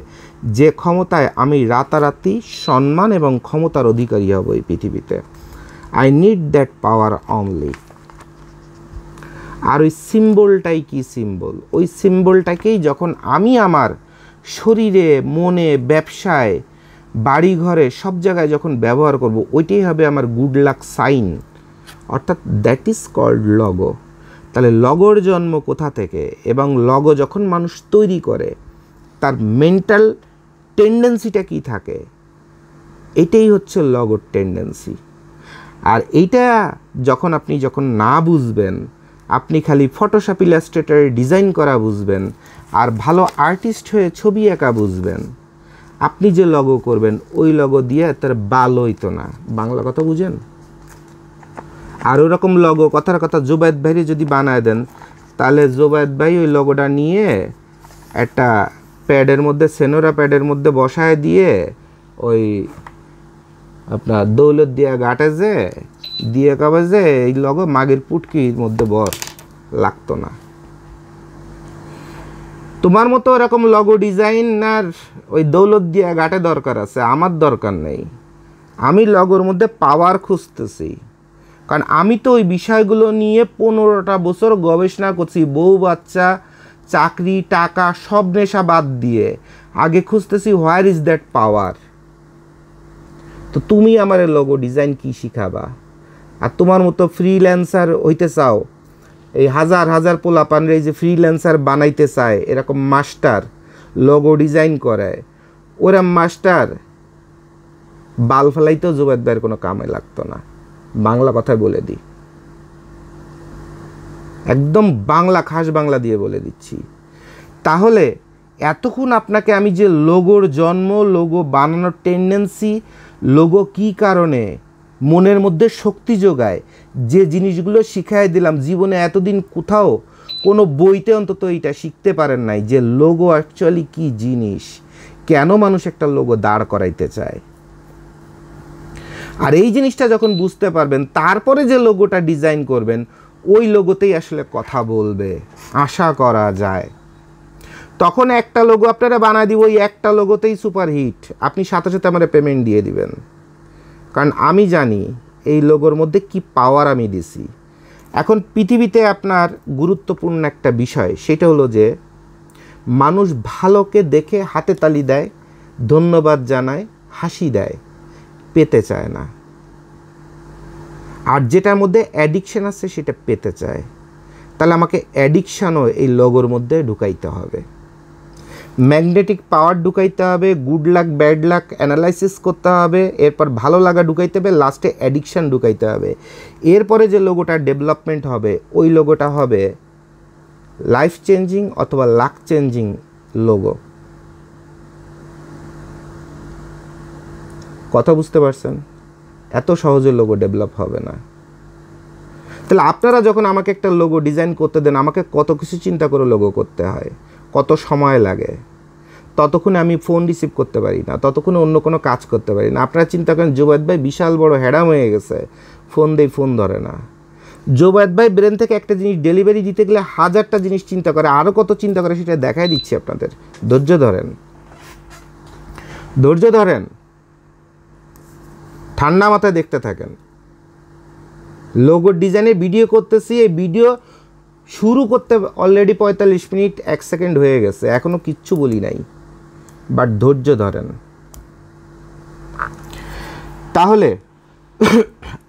যে ক্ষমতায় আমি রাতারাতি সম্মান এবং ক্ষমতার অধিকারী হব এই পৃথিবীতে। I need that power only. আর ওই সিম্বলটাই কি সিম্বল? ওই সিম্বলটাকেই যখন আমি আমার শরীরে, মনে, ব্যবসায়, বাড়িঘরে, সব জায়গায় যখন ব্যবহার করব, ওইটাই হবে আমার গুড লাক সাইন, অর্থাৎ দ্যাট ইজ কল্ড লগো। তাহলে লগোর জন্ম কোথা থেকে, এবং লগো যখন মানুষ তৈরি করে তার মেন্টাল টেন্ডেন্সিটা কি থাকে, এটাই হচ্ছে লগোর টেন্ডেন্সি। আর এইটা যখন আপনি না বুঝবেন, আপনি খালি ফটোশপ, ইলাস্ট্রেটরে ডিজাইন করা বুঝবেন, আর ভালো আর্টিস্ট হয়ে ছবি আঁকা বুঝবেন, আপনি যে লগো করবেন ওই লগো দিয়ে তার বাল হইতো না। বাংলা কথা বুঝেন? আর ওরকম লগো, কথার কথা জোবায়েদ ভাইরে যদি বানায় দেন, তাহলে জোবায়েদ ভাই ওই লগোটা নিয়ে একটা প্যাডের মধ্যে, সেনোরা প্যাডের মধ্যে বসায় দিয়ে ওই আপনার দৌলত দিয়া গাটে দিয়ে কবে যে এই লগো মাগের পুটকির মধ্যে বর লাগতো না। তোমার মতো এরকম লগো ডিজাইন আর ওই দৌলত দিয়া গাটে দরকার আছে, আমার দরকার নেই। আমি লগোর মধ্যে পাওয়ার খুঁজতেছি, কারণ আমি তো ওই বিষয়গুলো নিয়ে 15টা বছর গবেষণা করছি। বউ, বাচ্চা, চাকরি, টাকা সব নেশা বাদ দিয়ে আগে খুঁজতেছি হোয়ার ইজ দ্যাট পাওয়ার। তো তুমি আমার লগো ডিজাইন কি শিখাবা? আর তোমার মতো ফ্রিল্যান্সার হইতে চাও, এই হাজার হাজার পোলাপানরে এই যে ফ্রিল্যান্সার বানাইতে চায়, এরকম মাস্টার লগো ডিজাইন করে, ওরা মাস্টার বাল ফেলাইতেও জোবায়েদ ভাইয়ের কোনো কামে লাগতো না। বাংলা কথায় বলে দিই, একদম বাংলা, খাস বাংলা দিয়ে বলে দিচ্ছি। তাহলে এতক্ষণ আপনাকে আমি যে লোগোর জন্ম, লোগো বানানোর টেন্ডেন্সি, লোগো কি কারণে মনের মধ্যে শক্তি যোগায়, যে জিনিসগুলো শিখাই দিলাম, জীবনে এতদিন কোথাও কোনো বইতে অন্তত এটা শিখতে পারেন নাই, যে লোগো অ্যাকচুয়ালি কি জিনিস, কেন মানুষ একটা লোগো দাঁড় করাইতে চায়। আর এই জিনিসটা যখন বুঝতে পারবেন, তারপরে যে লোগোটা ডিজাইন করবেন, ওই লোগোতেই আসলে কথা বলবে, আশা করা যায়। তখন একটা লোগো আপনারা বানায় দিব, ওই একটা লোগোতেই সুপারহিট, আপনি সাথে সাথে আমার পেমেন্ট দিয়ে দিবেন, কারণ আমি জানি এই লোগোর মধ্যে কি পাওয়ার আমি দিছি। এখন পৃথিবীতে আপনার গুরুত্বপূর্ণ একটা বিষয়, সেটা হলো যে মানুষ ভালোকে দেখে হাতে তালি দেয়, ধন্যবাদ জানায়, হাসি দেয়, পেতে চায় না। আর যেটার মধ্যে অ্যাডিকশান আছে সেটা পেতে চায়। তাহলে আমাকে অ্যাডিকশানও এই লোগোর মধ্যে ঢুকাইতে হবে, ম্যাগনেটিক পাওয়ার ঢুকাইতে হবে, good luck bad luck analysis করতে হবে, এরপর ভালো লাগা ঢুকাইতে হবে, লাস্টে অ্যাডিকশান ঢুকাইতে হবে। এরপরে যে লোগোটা ডেভেলপমেন্ট হবে, ওই লোগোটা হবে লাইফ চেঞ্জিং অথবা লাক চেঞ্জিং লোগো। কথা বুঝতে পারছেন? এত সহজে লোগো ডেভেলপ হবে না। তাহলে আপনারা যখন আমাকে একটা লোগো ডিজাইন করতে দেন, আমাকে কত কিছু চিন্তা করে লোগো করতে হয়, কত সময় লাগে, ততক্ষণে আমি ফোন রিসিভ করতে পারি না, ততক্ষণে অন্য কোনো কাজ করতে পারি না। আপনারা চিন্তা করেন জোবায়েদ ভাই বিশাল বড় হ্যাডাম হয়ে গেছে, ফোন দেই, ফোন ধরে না। জোবায়েদ ভাই ব্রেন থেকে একটা জিনিস ডেলিভারি দিতে গেলে 1000টা জিনিস চিন্তা করে, আরও কত চিন্তা করে সেটা দেখাই দিচ্ছি আপনাদের, ধৈর্য ধরেন। ধৈর্য ধরেন, ঠান্ডা মাথায় দেখতে থাকেন। লোগো ডিজাইনের ভিডিও করতেছি, এই ভিডিও শুরু করতে অলরেডি 45 মিনিট 1 সেকেন্ড হয়ে গেছে, এখনও কিচ্ছু বলি নাই, বাট ধৈর্য ধরেন। তাহলে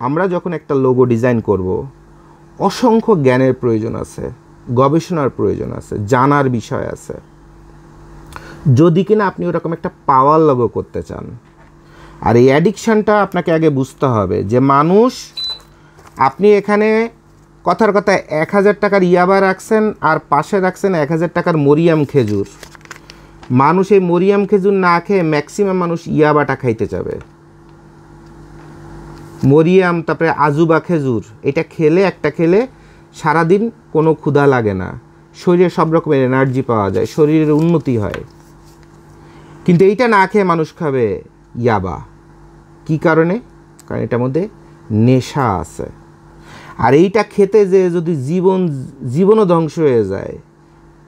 আমরা যখন একটা লোগো ডিজাইন করব, অসংখ্য জ্ঞানের প্রয়োজন আছে, গবেষণার প্রয়োজন আছে, জানার বিষয় আছে, যদি কিনা আপনি ওরকম একটা পাওয়ার লোগো করতে চান। আর এই অ্যাডিকশানটা আপনাকে আগে বুঝতে হবে যে মানুষ, আপনি এখানে কথার কথা 1000 টাকার ইয়াবা রাখছেন আর পাশে রাখছেন 1000 টাকার মরিয়াম খেজুর। মানুষ এই মরিয়াম খেজুর না খেয়ে ম্যাক্সিমাম মানুষ ইয়াবাটা খাইতে যাবে। মরিয়াম, তারপরে আজুবা খেজুর, এটা খেলে, একটা খেলে সারাদিন কোনো ক্ষুধা লাগে না, শরীরে সব রকমের এনার্জি পাওয়া যায়, শরীরের উন্নতি হয়। কিন্তু এইটা না খেয়ে মানুষ খাবে ইয়াবা। কি কারণে? কারণ এটার মধ্যে নেশা আছে। আর এইটা খেতে যে যদি জীবনও ধ্বংস হয়ে যায়,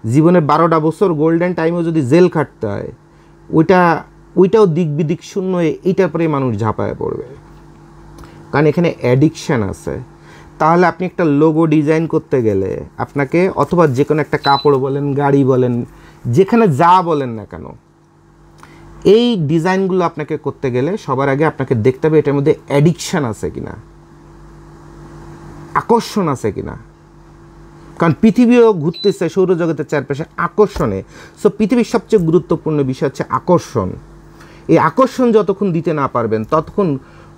জীবনের 12টা বছর গোল্ডেন টাইমেও যদি জেল খাটতে হয়, ওইটাও দিক বিদিক শূন্য হয়ে এইটার পরে মানুষ ঝাঁপায় পড়বে, কারণ এখানে অ্যাডিকশান আছে। তাহলে আপনি একটা লোগো ডিজাইন করতে গেলে আপনাকে, অথবা যে কোনো একটা কাপড় বলেন, গাড়ি বলেন, যেখানে যা বলেন না কেন, এই ডিজাইনগুলো আপনাকে করতে গেলে সবার আগে আপনাকে দেখতে হবে এটার মধ্যে অ্যাডিকশান আছে কিনা, আকর্ষণ আছে কিনা। কারণ পৃথিবীও ঘুরতেছে সৌরজগতের চারপাশে আকর্ষণে। সো পৃথিবীর সবচেয়ে গুরুত্বপূর্ণ বিষয় হচ্ছে আকর্ষণ। এই আকর্ষণ যতক্ষণ দিতে না পারবেন ততক্ষণ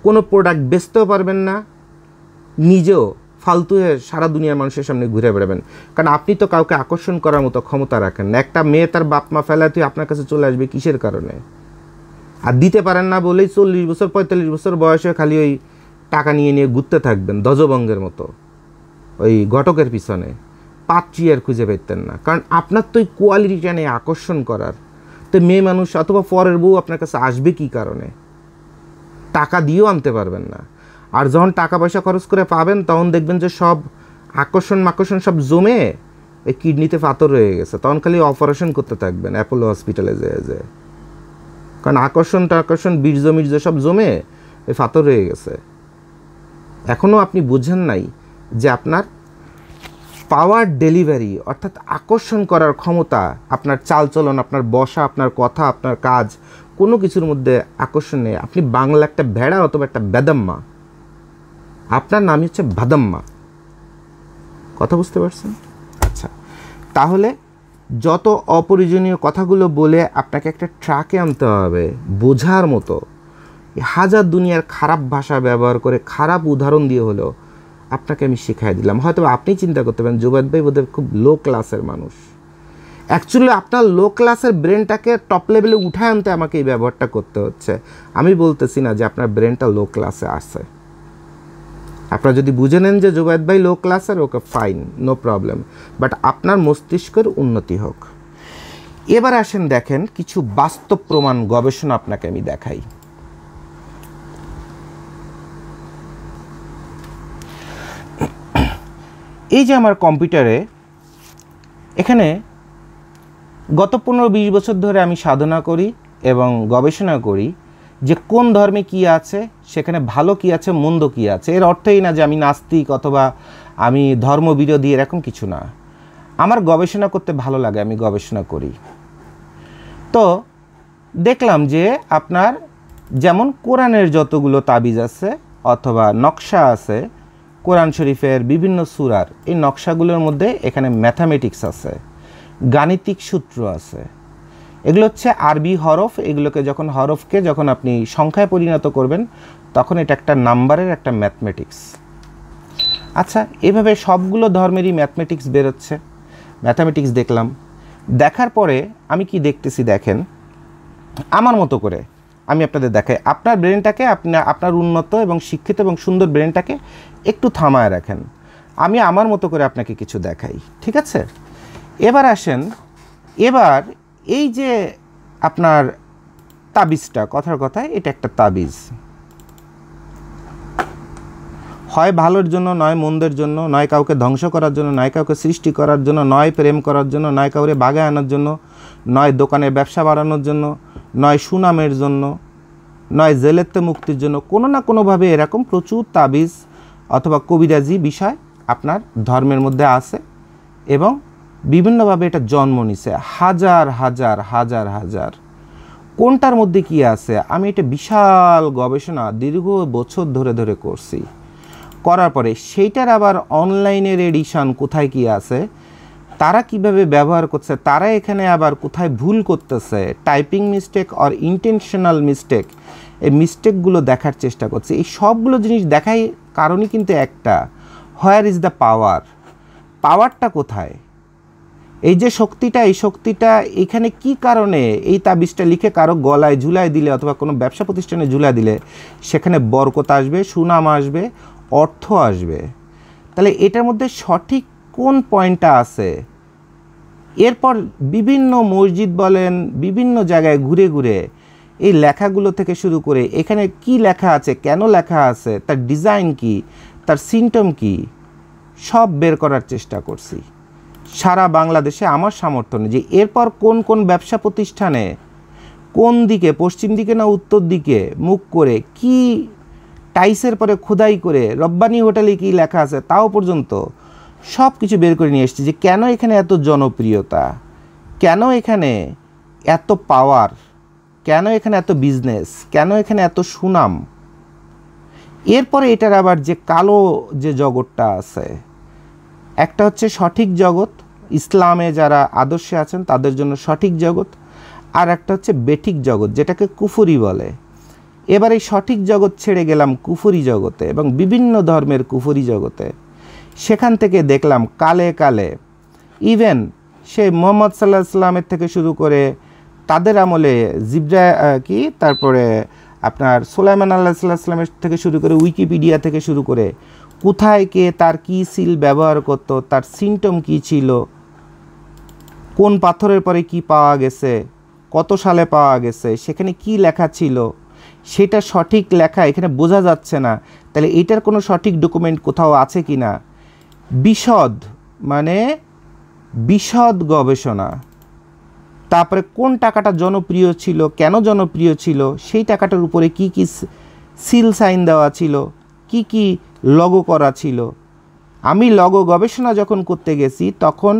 কোনো প্রোডাক্ট বেচতেও পারবেন না, নিজেও ফালতু হয়ে সারা দুনিয়ার মানুষের সামনে ঘুরে বেড়াবেন। কারণ আপনি তো কাউকে আকর্ষণ করার মতো ক্ষমতা রাখেন না। একটা মেয়ে তার বাপ মা ফেলায় তুই আপনার কাছে চলে আসবে কিসের কারণে? আর দিতে পারেন না বলেই 40 বছর 45 বছর বয়সে খালি ওই টাকা নিয়ে নিয়ে ঘুরতে থাকবেন ধ্বজভঙ্গের মতো ওই ঘটকের পিছনে, পাত্রী আর খুঁজে পেতেন না। কারণ আপনার তো ওই কোয়ালিটিটা নেই আকর্ষণ করার। তো মেয়ে মানুষ অথবা পরের বউ আপনার কাছে আসবে কী কারণে? টাকা দিয়েও আনতে পারবেন না। আর যখন টাকা পয়সা খরচ করে পাবেন তখন দেখবেন যে সব আকর্ষণ সব জমে এই কিডনিতে পাথর রয়ে গেছে, তখন খালি অপারেশন করতে থাকবেন অ্যাপোলো হসপিটালে যেয়ে। কারণ আকর্ষণ বীর্য সব জমে এই পাথর রয়ে গেছে। এখনও আপনি বুঝেন নাই যে আপনার পাওয়ার ডেলিভারি অর্থাৎ আকর্ষণ করার ক্ষমতা, আপনার চালচলন, আপনার বসা, আপনার কথা, আপনার কাজ, কোনো কিছুর মধ্যে আকর্ষণ নেই। আপনি বাংলা একটা ভেড়া অথবা একটা বেদাম্মা, আপনার নাম হচ্ছে বাদাম্মা। কথা বুঝতে পারছেন? আচ্ছা, তাহলে যত অপ্রয়োজনীয় কথাগুলো বলে আপনাকে একটা ট্রাকে আনতে হবে বোঝার মতো, হাজার দুনিয়ার খারাপ ভাষা ব্যবহার করে খারাপ উদাহরণ দিয়ে হলেও আপনাকে আমি শিখাই দিলাম। হয়তো আপনি চিন্তা করতে পারেন জুবায়েদ ভাই বোধহয় খুব লো ক্লাসের মানুষ। অ্যাকচুয়ালি আপনার লো ক্লাসের ব্রেনটাকে টপ লেভেলে উঠায় আনতে আমাকে এই ব্যবহারটা করতে হচ্ছে। আমি বলতেছি না যে আপনার ব্রেনটা লো ক্লাসে আসে। আপনারা যদি বুঝে নেন যে জুবায়েদ ভাই লো ক্লাসের, okay fine, no problem, but আপনার মস্তিষ্কের উন্নতি হোক। এবার আসেন দেখেন কিছু বাস্তব প্রমাণ গবেষণা আপনাকে আমি দেখাই। এই যে আমার কম্পিউটারে এখানে গত 15-20 বছর ধরে আমি সাধনা করি এবং গবেষণা করি যে কোন ধর্মে কি আছে, সেখানে ভালো কি আছে, মন্দ কি আছে। এর অর্থই না যে আমি নাস্তিক অথবা আমি ধর্মবিরোধী, এরকম কিছু না। আমার গবেষণা করতে ভালো লাগে, আমি গবেষণা করি। তো দেখলাম যে আপনার যেমন কোরআনের যতগুলো তাবিজ আছে অথবা নকশা আছে, কোরআন শরীফের বিভিন্ন সূরার এই নকশাগুলোর মধ্যে এখানে ম্যাথামেটিক্স আছে, গাণিতিক সূত্র আছে। এগুলো হচ্ছে আরবি হরফ। এগুলোকে হরফকে যখন আপনি সংখ্যায় পরিণত করবেন তখন এটা একটা নাম্বারের একটা ম্যাথমেটিক্স। আচ্ছা, এভাবে সবগুলো ধর্মেরই ম্যাথমেটিক্স বেরোচ্ছে। ম্যাথামেটিক্স দেখলাম, দেখার পরে আমি কি দেখতেছি দেখেন, আমার মতো করে আমি আপনাদের দেখাই। আপনার ব্রেনটাকে, আপনার উন্নত এবং শিক্ষিত এবং সুন্দর ব্রেনটাকে একটু থামায় রাখেন। আমি আমার মতো করে আপনাকে কিছু দেখাই, ঠিক আছে? এবার আসেন, এবার এই যে আপনার তাবিজটা, কথার কথায় এটা একটা তাবিজ। হয় ভালোর জন্য, নয় মন্দের জন্য, নয় কাউকে ধ্বংস করার জন্য, নয় কাউকে সৃষ্টি করার জন্য, নয় প্রেম করার জন্য, নয় কাউরে বাগে আনার জন্য, নয় দোকানে ব্যবসা বাড়ানোর জন্য, নয় সুনামের জন্য, নয় জেলেতে মুক্তির জন্য। কোনো না কোনোভাবে এরকম প্রচুর তাবিজ অথবা কবিরাজি বিষয় আপনার ধর্মের মধ্যে আছে এবং বিভিন্নভাবে এটা জন্ম নিছে। হাজার হাজার হাজার হাজার কোনটার মধ্যে কি আছে, আমি এটা বিশাল গবেষণা দীর্ঘ বছর ধরে ধরে করছি। করার পরে সেইটার আবার অনলাইনের এডিশন কোথায় কি আছে, তারা কিভাবে ব্যবহার করছে, তারা এখানে আবার কোথায় ভুল করতেছে, টাইপিং মিস্টেক আর ইন্টেনশনাল মিস্টেক, এই মিস্টেকগুলো দেখার চেষ্টা করছে। এই সবগুলো জিনিস দেখাই কারণই কিন্তু একটা, হোয়ার ইজ দ্য পাওয়ার, পাওয়ারটা কোথায়, এই যে শক্তিটা, এই শক্তিটা এখানে কি কারণে এই তাবিজটা লিখে কারো গলায় ঝুলাই দিলে অথবা কোনো ব্যবসা প্রতিষ্ঠানে ঝুলাই দিলে সেখানে বরকত আসবে, সুনাম আসবে, অর্থ আসবে। তাহলে এটার মধ্যে সঠিক কোন পয়েন্টটা আছে। এরপর বিভিন্ন মসজিদ বলেন, বিভিন্ন জায়গায় ঘুরে ঘুরে এই লেখাগুলো থেকে শুরু করে এখানে কি লেখা আছে, কেন লেখা আছে, তার ডিজাইন কি, তার সিমটম কি, সব বের করার চেষ্টা করছি। সারা বাংলাদেশে আমার সামর্থ্য নেই যে এরপর কোন কোন ব্যবসা প্রতিষ্ঠানে কোন দিকে, পশ্চিম দিকে না উত্তর দিকে মুখ করে, কি টাইসের পরে খোদাই করে রব্বানি হোটেলে কি লেখা আছে তাও পর্যন্ত সব কিছু বের করে নিয়ে এসেছি। যে কেন এখানে এত জনপ্রিয়তা, কেন এখানে এত পাওয়ার, কেন এখানে এত বিজনেস, কেন এখানে এত সুনাম। এরপরে এটার আবার যে কালো যে জগৎটা আছে, একটা হচ্ছে সঠিক জগৎ, ইসলামে যারা আদর্শে আছেন তাদের জন্য সঠিক জগৎ, আর একটা হচ্ছে বেঠিক জগৎ যেটাকে কুফরি বলে। এবার এই সঠিক জগৎ ছেড়ে গেলাম কুফরি জগতে এবং বিভিন্ন ধর্মের কুফরি জগতে। সেখান থেকে দেখলাম কালে কালে ইভেন সে মোহাম্মদ সাল্লাহ ইসলামের থেকে শুরু করে তাদের আমলে তারপরে আপনার সুলাইমান আল্লাহ সাল্লাহ ইসলামের থেকে শুরু করে উইকিপিডিয়া থেকে শুরু করে কোথায় কে তার কী সিল ব্যবহার করত, তার সিমটম কী ছিল, কোন পাথরের পরে কি পাওয়া গেছে, কত সালে পাওয়া গেছে, সেখানে কি লেখা ছিল, সেটা সঠিক লেখা এখানে বোঝা যাচ্ছে না। তাহলে এটার কোনো সঠিক ডকুমেন্ট কোথাও আছে কি না, বিশদ গবেষণা। তারপরে কোন টাকাটা জনপ্রিয় ছিল, কেন জনপ্রিয় ছিল, সেই টাকাটার উপরে কি কি সিল সাইন দেওয়া ছিল, কি কি লগো করা ছিল। আমি লগো গবেষণা যখন করতে গেছি তখন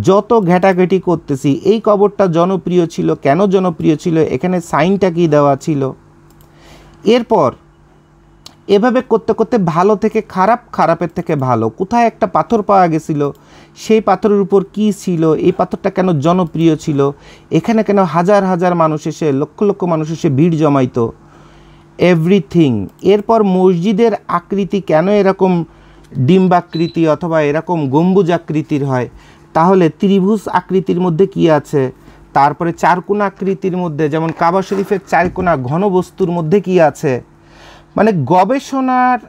যত ঘেটাঘেটি করতেছি এই কবরটা জনপ্রিয় ছিল, কেন জনপ্রিয় ছিল, এখানে সাইনটা কি দেওয়া ছিল। এরপর এভাবে করতে করতে ভালো থেকে খারাপ, খারাপের থেকে ভালো, কোথায় একটা পাথর পাওয়া গেছিল, সেই পাথরের উপর কি ছিল, এই পাথরটা কেন জনপ্রিয় ছিল, এখানে কেন হাজার হাজার মানুষ এসে, লক্ষ লক্ষ মানুষ এসে ভিড় জমাইতো, এভরিথিং। এরপর মসজিদের আকৃতি কেন এরকম ডিম্বাকৃতি অথবা এরকম গম্বুজ আকৃতির হয়, তাহলে ত্রিভুজ আকৃতির মধ্যে কি আছে, তারপরে চারকোনা আকৃতির মধ্যে যেমন কাবা শরীফের চারকোনা ঘনবস্তুর মধ্যে কি আছে। মানে গবেষণার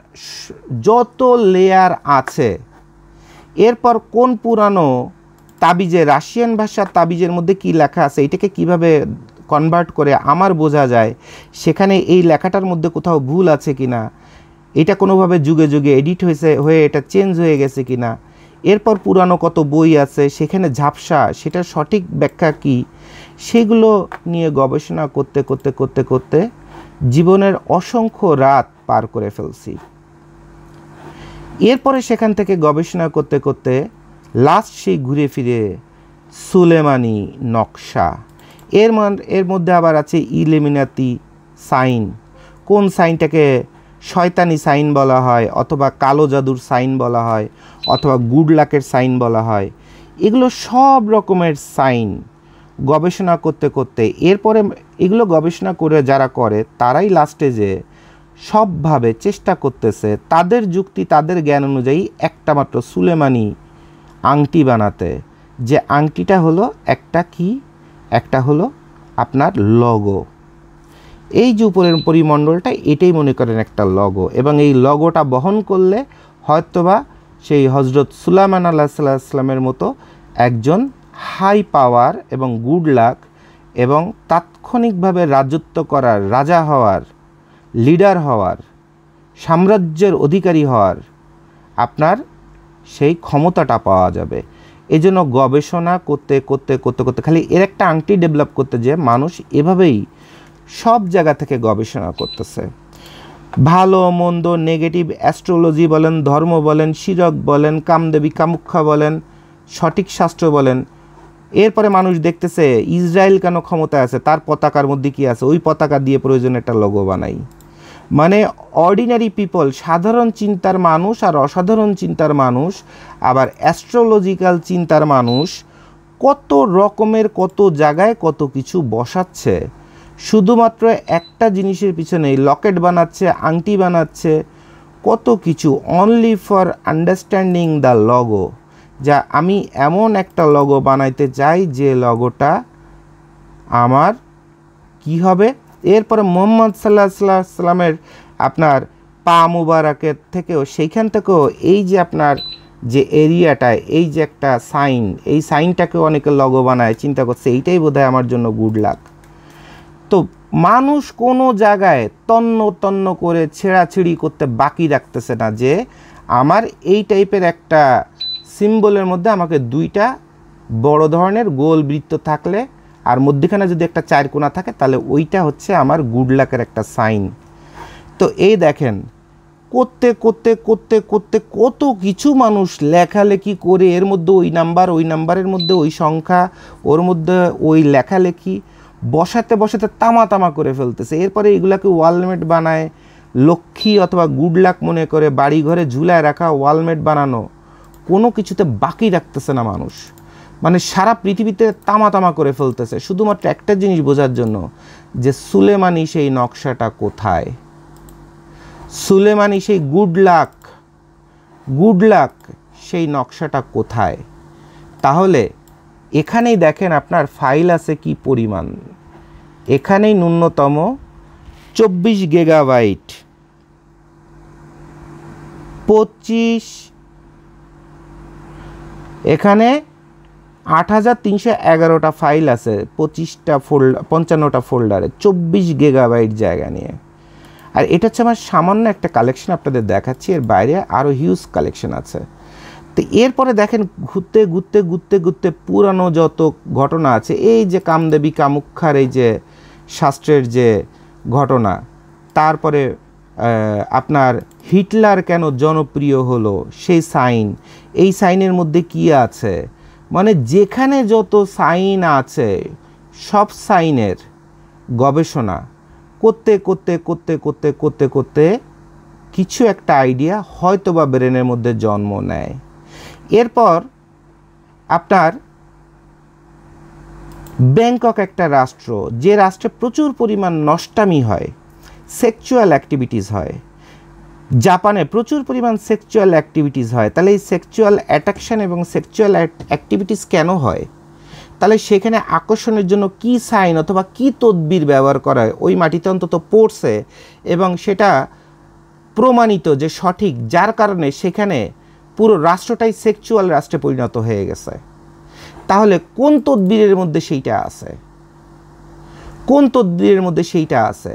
যত লেয়ার আছে। এরপর কোন পুরানো তাবিজে, রাশিয়ান ভাষার তাবিজের মধ্যে কি লেখা আছে, এটাকে কিভাবে কনভার্ট করে আমার বোঝা যায় সেখানে এই লেখাটার মধ্যে কোথাও ভুল আছে কিনা, এটা কোনোভাবে যুগে যুগে এডিট হয়ে এটা চেঞ্জ হয়ে গেছে কিনা। এরপর পুরানো কত বই আছে সেখানে ঝাপসা, সেটার সঠিক ব্যাখ্যা কি, সেগুলো নিয়ে গবেষণা করতে করতে করতে করতে জীবনের অসংখ্য রাত পার করে ফেলছি। এরপরে সেখান থেকে গবেষণা করতে করতে লাস্ট সেই ঘুরে ফিরে সুলেমানি নকশা, এর মধ্যে আবার আছে ইলুমিনাতি সাইন, কোন সাইনটাকে শয়তানি সাইন বলা হয় অথবা কালো জাদুর সাইন বলা হয় অথবা গুড লাকের সাইন বলা হয়। এগুলো সব রকমের সাইন গবেষণা করতে করতে এরপরে এগুলো গবেষণা করে যারা করে তারাই লাস্টে যে সবভাবে চেষ্টা করতেছে তাদের যুক্তি, তাদের জ্ঞান অনুযায়ী একটা মাত্র সুলেমানি আংটি বানাতে, যে আংটিটা হলো একটা হলো আপনার লগো। এই যে উপরের পরিমণ্ডলটা এটাই মনে করেন একটা লগো, এবং এই লগোটা বহন করলে হয়তোবা সেই হজরত সুলাইমান আলাইহিস সালামের মতো একজন হাই পাওয়ার এবং গুড লাক এবং তাৎক্ষণিকভাবে রাজত্ব করার, রাজা হওয়ার, লিডার হওয়ার সাম্রাজ্যের অধিকারী হওয়ার আপনার সেই ক্ষমতাটা পাওয়া যাবে। এই জন্য গবেষণা করতে করতে করতে করতে খালি এর একটা আংটি ডেভেলপ করতে যে মানুষ এভাবেই সব জায়গা থেকে গবেষণা করতেছে। ভালো মন্দ নেগেটিভ অ্যাস্ট্রোলজি বলেন, ধর্ম বলেন, শিরক বলেন, কামদেবী কামুখ্যা বলেন, সঠিক শাস্ত্র বলেন। এরপরে মানুষ দেখতেছে ইসরায়েল কেন ক্ষমতায় আছে, তার পতাকার মধ্যে কি আছে, ওই পতাকা দিয়ে প্রয়োজন একটা লোগো বানাই। মানে অর্ডিনারি পিপল, সাধারণ চিন্তার মানুষ আর অসাধারণ চিন্তার মানুষ, আবার অ্যাস্ট্রোলজিক্যাল চিন্তার মানুষ কত রকমের কত জায়গায় কত কিছু বসাচ্ছে শুধুমাত্র একটা জিনিসের পিছনে। লকেট বানাচ্ছে, আংটি বানাচ্ছে, কত কিছু only for understanding the logo. যা আমি এমন একটা লগো বানাইতে চাই যে লগোটা আমার কি হবে। এরপরে মোহাম্মদ সাল্লাল্লাহু আলাইহি সাল্লামের আপনার পা মুবারাকের থেকেও সেইখান থেকেও এই যে আপনার যে এরিয়াটায় এই যে একটা সাইন, এই সাইনটাকেও অনেকে লগো বানায়, চিন্তা করছে এইটাই বোধহয় আমার জন্য গুড লাক। তো মানুষ কোনো জায়গায় তন্ন তন্ন করে ছেঁড়াছিড়ি করতে বাকি রাখতেছে না যে আমার এই টাইপের একটা সিম্বলের মধ্যে আমাকে দুইটা বড় ধরনের গোল বৃত্ত থাকলে আর মধ্যখানে যদি একটা চারকোনা থাকে তাহলে ওইটা হচ্ছে আমার গুড লাকের একটা সাইন। তো এই দেখেন করতে করতে করতে করতে কত কিছু মানুষ লেখালেখি করে এর মধ্যে ওই নাম্বার, ওই নাম্বারের মধ্যে ওই সংখ্যা, ওর মধ্যে ওই লেখালেখি বসাতে বসাতে তামা তামা করে ফেলতেছে। এরপরে এগুলাকে ওয়ালমেট বানায়, লক্ষ্মী অথবা গুড লাক মনে করে বাড়ি ঘরে ঝুলায় রাখা ওয়ালমেট বানানো, কোনো কিছুতে বাকি রাখতেছে না মানুষ। মানে সারা পৃথিবীতে তামা তামা করে ফেলতেছে শুধুমাত্র একটা জিনিস বোঝার জন্য যে সুলেমানি সেই নকশাটা কোথায়, সুলেমানি সেই গুড লাক সেই নকশাটা কোথায়। তাহলে এখানেই দেখেন আপনার ফাইল আছে কি পরিমাণ, এখানেই ন্যূনতম 24 গিগাবাইট, 25, এখানে 8311টা ফাইল আছে, 55টা ফোল্ডারে 24 গিগাবাইট জায়গা নিয়ে। আর এটা হচ্ছে আমার সামান্য একটা কালেকশন আপনাদের দেখাচ্ছি, এর বাইরে আরও হিউজ কালেকশন আছে। তো এরপরে দেখেন ঘুরতে ঘুরতে ঘুরতে ঘুরতে পুরানো যত ঘটনা আছে, এই যে কামদেবী কামুখ্যার এই যে শাস্ত্রের যে ঘটনা, তারপরে আপনার হিটলার কেন জনপ্রিয় হলো সেই সাইন, এই সাইনের মধ্যে কি আছে, মানে যেখানে যত সাইন আছে সব সাইনের গবেষণা করতে করতে করতে করতে করতে করতে কিছু একটা আইডিয়া হয়তো বা ব্রেনের মধ্যে জন্ম নেয়। এরপর আপনার ব্যাংকক একটা রাষ্ট্র, যে রাষ্ট্রে প্রচুর পরিমাণ নষ্টামি হয়, সেক্সুয়াল অ্যাক্টিভিটিস হয়। জাপানে প্রচুর পরিমাণ সেক্সুয়াল অ্যাক্টিভিটিস হয়। তাহলে এই সেক্সুয়াল অ্যাট্রাকশন এবং সেক্সুয়াল অ্যাক্টিভিটিস কেন হয়? তাহলে সেখানে আকর্ষণের জন্য কি সাইন অথবা কি তদবির ব্যবহার করা হয় ওই মাটিতে অন্তত পড়ছে এবং সেটা প্রমাণিত যে সঠিক, যার কারণে সেখানে পুরো রাষ্ট্রটাই সেক্সুয়াল রাষ্ট্রে পরিণত হয়ে গেছে। তাহলে কোন তদবিরের মধ্যে সেইটা আছে, কোন তদবিরের মধ্যে সেইটা আছে?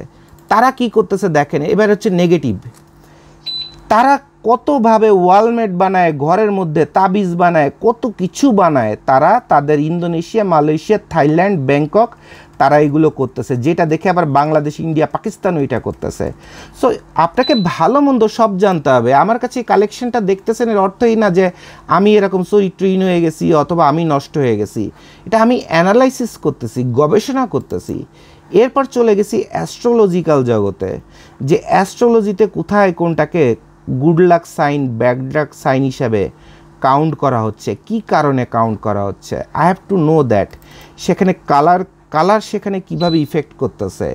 তারা কি করতেছে দেখেন, এবার হচ্ছে নেগেটিভ। তারা কতভাবে ওয়ালমেট বানায়, ঘরের মধ্যে তাবিজ বানায়, কত কিছু বানায় তারা তাদের ইন্দোনেশিয়া, মালয়েশিয়া, থাইল্যান্ড, ব্যাংকক, তারা এগুলো করতেছে, যেটা দেখে আবার বাংলাদেশ, ইন্ডিয়া, পাকিস্তানও এটা করতেছে। সো আপনাকে ভালো মন্দ সব জানতে হবে। আমার কাছে কালেকশনটা দেখতেছেন এর অর্থই না যে আমি এরকম চরিত্রহীন হয়ে গেছি অথবা আমি নষ্ট হয়ে গেছি। এটা আমি অ্যানালাইসিস করতেছি, গবেষণা করতেছি। এরপর চলে গেছি অ্যাস্ট্রোলজিক্যাল জগতে, যে অ্যাস্ট্রোলজিতে কোথায় কোনটাকে good luck sign, bad luck sign হিসাবে কাউন্ট করা হচ্ছে, কি কারণে কাউন্ট করা হচ্ছে, I have to know that. সেখানে কালার সেখানে কিভাবে ইফেক্ট করতেছে।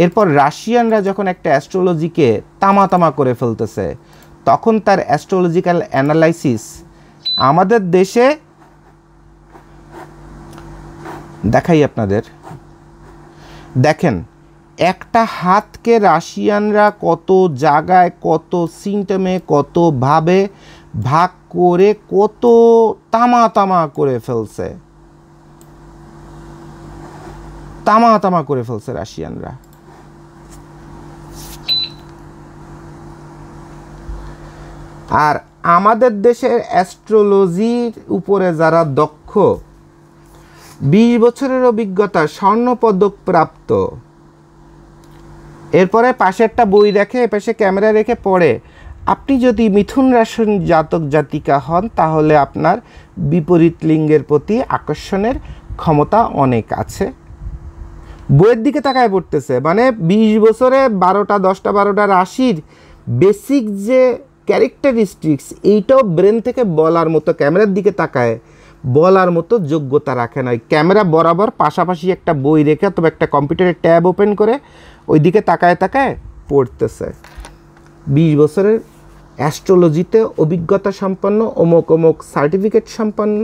এরপর রাশিয়ানরা যখন একটা অ্যাস্ট্রোলজিকে তামা করে ফেলতেছে, তখন তার অ্যাস্ট্রোলজিক্যাল অ্যানালাইসিস আমাদের দেশে দেখাই আপনাদের। দেখেন একটা হাতকে রাশিয়ানরা কত জায়গায়, কত সিমটমে, কতভাবে ভাগ করে কত তামা করে ফেলছে, তামা করে ফেলছে রাশিয়ানরা। আর আমাদের দেশের অ্যাস্ট্রোলজির উপরে যারা দক্ষ, 20 বছরের অভিজ্ঞতা, স্বর্ণপদক প্রাপ্ত, এরপরে পাশে একটা বই রেখে এপাশে ক্যামেরা রেখে পড়ে, আপনি যদি মিথুন রাশির জাতক জাতিকা হন তাহলে আপনার বিপরীত লিঙ্গের প্রতি আকর্ষণের ক্ষমতা অনেক আছে। বইয়ের দিকে তাকায় পড়তেছে, মানে 20 বছরে 10টা 12টা রাশির বেসিক যে ক্যারেক্টারিস্টিক্স, এইটাও ব্রেন থেকে বলার মতো, ক্যামেরার দিকে তাকায় বলার মতো যোগ্যতা রাখে না। ক্যামেরা বরাবর পাশাপাশি একটা বই রেখে অথবা একটা কম্পিউটারের ট্যাব ওপেন করে ওই দিকে তাকায় তাকায় পড়তেছে। 20 বছরের অ্যাস্ট্রোলজিতে অভিজ্ঞতা সম্পন্ন, অমুক অমুক সার্টিফিকেট সম্পন্ন,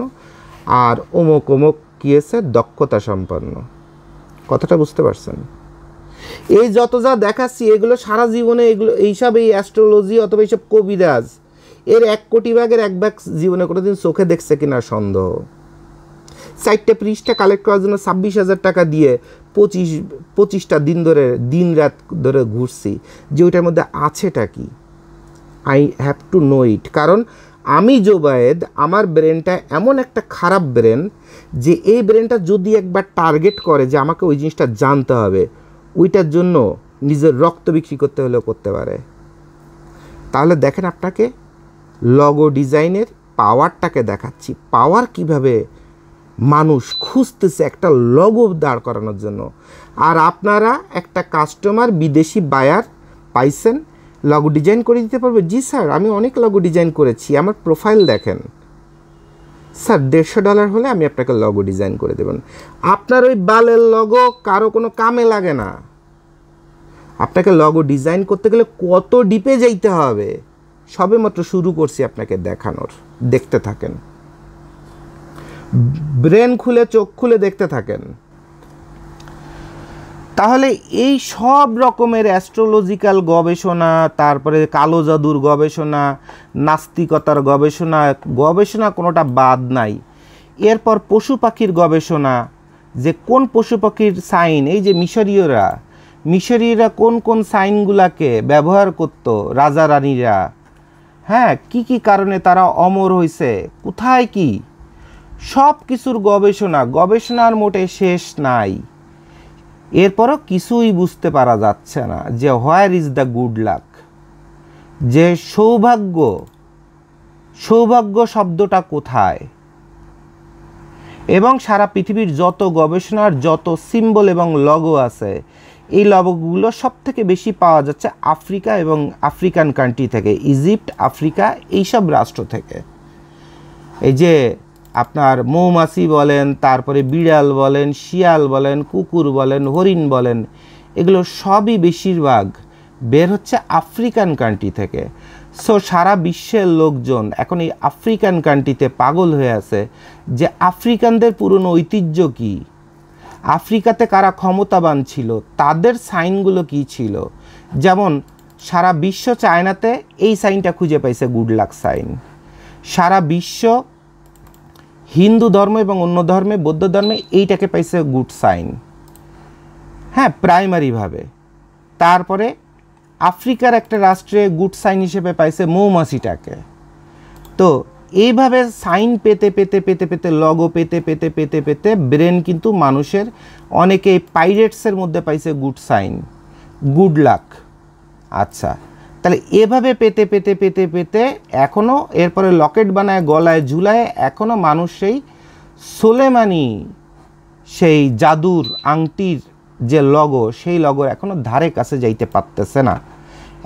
আর অমুক অমুক কিয়েছে দক্ষতা সম্পন্ন। কথাটা বুঝতে পারছেন? এই যত যা দেখাচ্ছি এগুলো সারা জীবনে, এগুলো এইসব এই অ্যাস্ট্রোলজি অথবা এইসব কবিরাজ, এর 1 কোটি ভাগের 1 ভাগ জীবনে কোনোদিন চোখে দেখছে কিনা সন্দেহ। 4টে পৃষ্ঠা কালেক্ট করার জন্য 26,000 টাকা দিয়ে 25টা দিন ধরে দিন রাত ধরে ঘুরছি, যে ওইটার মধ্যে আছেটা কি। আই হ্যাভ টু নো ইট। কারণ আমি জোবায়েদ, আমার ব্রেনটা এমন একটা খারাপ ব্রেন যে এই ব্রেনটা যদি একবার টার্গেট করে যে আমাকে ওই জিনিসটা জানতে হবে, ওইটার জন্য নিজের রক্ত বিক্রি করতে হলেও করতে পারে। তাহলে দেখেন, আপনাকে লগো ডিজাইনের পাওয়ারটাকে দেখাচ্ছি। পাওয়ার কিভাবে মানুষ খুঁজতেছে একটা লগো দাঁড় করানোর জন্য। আর আপনারা একটা কাস্টমার, বিদেশি বায়ার পাইছেন, লগো ডিজাইন করে দিতে পারবে? জি স্যার, আমি অনেক লগো ডিজাইন করেছি, আমার প্রোফাইল দেখেন। স্যার $150 হলে আমি আপনাকে লগো ডিজাইন করে দেবেন। আপনার ওই বালের লগো কারো কোনো কামে লাগে না। আপনাকে লগো ডিজাইন করতে গেলে কত ডিপে যাইতে হবে, সবে মাত্র শুরু করছি আপনাকে দেখানোর। দেখতে থাকেন, ব্রেন খুলে চোখ খুলে দেখতে থাকেন। তাহলে এই সব রকমের অ্যাস্ট্রোলজিক্যাল গবেষণা, তারপরে কালো জাদুর গবেষণা, নাস্তিকতার গবেষণা কোনোটা বাদ নাই। এরপর পশু পাখির গবেষণা, যে কোন পশু পাখির সাইন, এই যে মিশরীয়রা কোন কোন সাইনগুলাকে ব্যবহার করত, রাজা রানীরা, হ্যাঁ, কি কি কারণে তারা অমর হয়েছে, কোথায় কি, সব কিছুর গবেষণার মোটে শেষ নাই। এরপরও কিছুই বুঝতে পারা যাচ্ছে না যে where is the good luck, যে সৌভাগ্য শব্দটা কোথায়। এবং সারা পৃথিবীর যত গবেষণার যত সিম্বল এবং লগো আছে, এই লগোগুলো সব থেকে বেশি পাওয়া যাচ্ছে আফ্রিকা এবং আফ্রিকান কান্ট্রি থেকে, ইজিপ্ট, আফ্রিকা, এইসব রাষ্ট্র থেকে। এই যে আপনার মৌমাছি বলেন, তারপরে বিড়াল বলেন, শিয়াল বলেন, কুকুর বলেন, হরিণ বলেন, এগুলো সবই বেশিরভাগ বের হচ্ছে আফ্রিকান কান্ট্রি থেকে। সো সারা বিশ্বের লোকজন এখন এই আফ্রিকান কান্ট্রিতে পাগল হয়ে আছে যে আফ্রিকানদের পুরনো ঐতিহ্য কী, আফ্রিকাতে কারা ক্ষমতাবান ছিল, তাদের সাইনগুলো কি ছিল। যেমন সারা বিশ্ব চায়নাতে এই সাইনটা খুঁজে পাইছে, গুড লাক সাইন। সারা বিশ্ব হিন্দু ধর্ম এবং অন্য ধর্মে, বৌদ্ধ ধর্মে এইটাকে পাইছে গুড সাইন, হ্যাঁ, প্রাইমারিভাবে। তারপরে আফ্রিকার একটা রাষ্ট্রে গুড সাইন হিসেবে পাইছে মৌমাছিটাকে। তো এইভাবে সাইন পেতে পেতে পেতে পেতে লগো পেতে পেতে পেতে পেতে ব্রেন কিন্তু মানুষের অনেকে পাইরেটসের মধ্যে পাইছে গুড সাইন, গুড লাক। আচ্ছা, তাহলে এভাবে পেতে পেতে পেতে পেতে এখনও এরপরে লকেট বানায় গলায় ঝুলায়, এখনও মানুষ সেই সোলেমানি, সেই জাদুর আংটির যে লগো, সেই লগোর এখনও ধারে কাছে যাইতে পারতেছে না,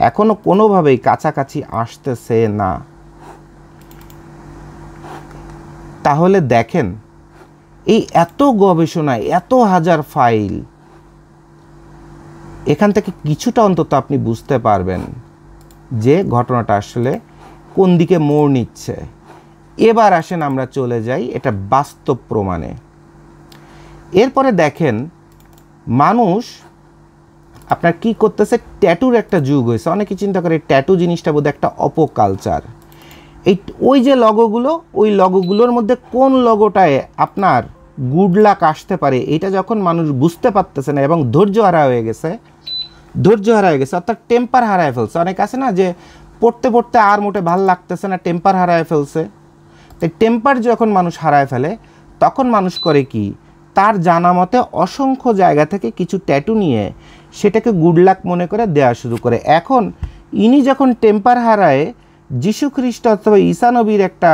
এখনও কোনোভাবেই কাছাকাছি আসতেছে না। তাহলে দেখেন, এই এত গবেষণা, এত হাজার ফাইল, এখান থেকে কিছুটা অন্তত আপনি বুঝতে পারবেন যে ঘটনাটা আসলে কোন দিকে মোড় নিচ্ছে। এবার আসেন আমরা চলে যাই এটা বাস্তব প্রমাণে। এরপরে দেখেন, মানুষ আপনার কি করতেছে, ট্যাটুর একটা যুগ হয়েছে। অনেকে চিন্তা করে ট্যাটু জিনিসটা বোধহয় একটা অপকালচার। ওই যে লগোগুলো, ওই লগোগুলোর মধ্যে কোন লগোটায় আপনার গুড লাক আসতে পারে, এটা যখন মানুষ বুঝতে পারতেছে না এবং ধৈর্য হারা হয়ে গেছে, অর্থাৎ টেম্পার হারায় ফেলছে। অনেক আছে না যে পড়তে পড়তে আর মোটে ভাল লাগতেছে না, টেম্পার হারায় ফেলছে। তাই টেম্পার যখন মানুষ হারায় ফেলে তখন মানুষ করে কি, তার জানা মতে অসংখ্য জায়গা থেকে কিছু ট্যাটু নিয়ে সেটাকে গুড লাক মনে করে দেওয়া শুরু করে। এখন ইনি যখন টেম্পার হারায় যীশু খ্রিস্ট অথবা ঈসা নবীর একটা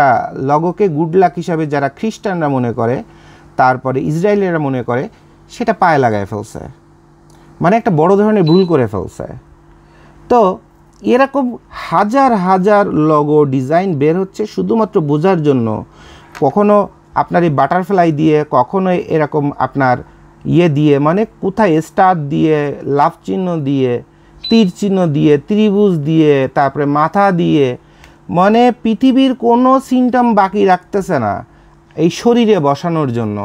লগোকে গুড লাক হিসাবে যারা খ্রিস্টানরা মনে করে, তারপরে ইসরায়েলিরা মনে করে, সেটা পায়ে লাগায় ফেলছে, মানে একটা বড় ধরনের ভুল করে ফেলছে। তো এরকম হাজার হাজার লগো ডিজাইন বের হচ্ছে শুধুমাত্র বোঝার জন্য। কখনো আপনার এই বাটারফ্লাই দিয়ে, কখনো এরকম আপনার ইয়ে দিয়ে, মানে কোথায় স্টার দিয়ে, লাভ চিহ্ন দিয়ে, তীর চিহ্ন দিয়ে, ত্রিভুজ দিয়ে, তারপরে মাথা দিয়ে, মানে পৃথিবীর কোনো সিমটম বাকি রাখতেছে না এই শরীরে বসানোর জন্য।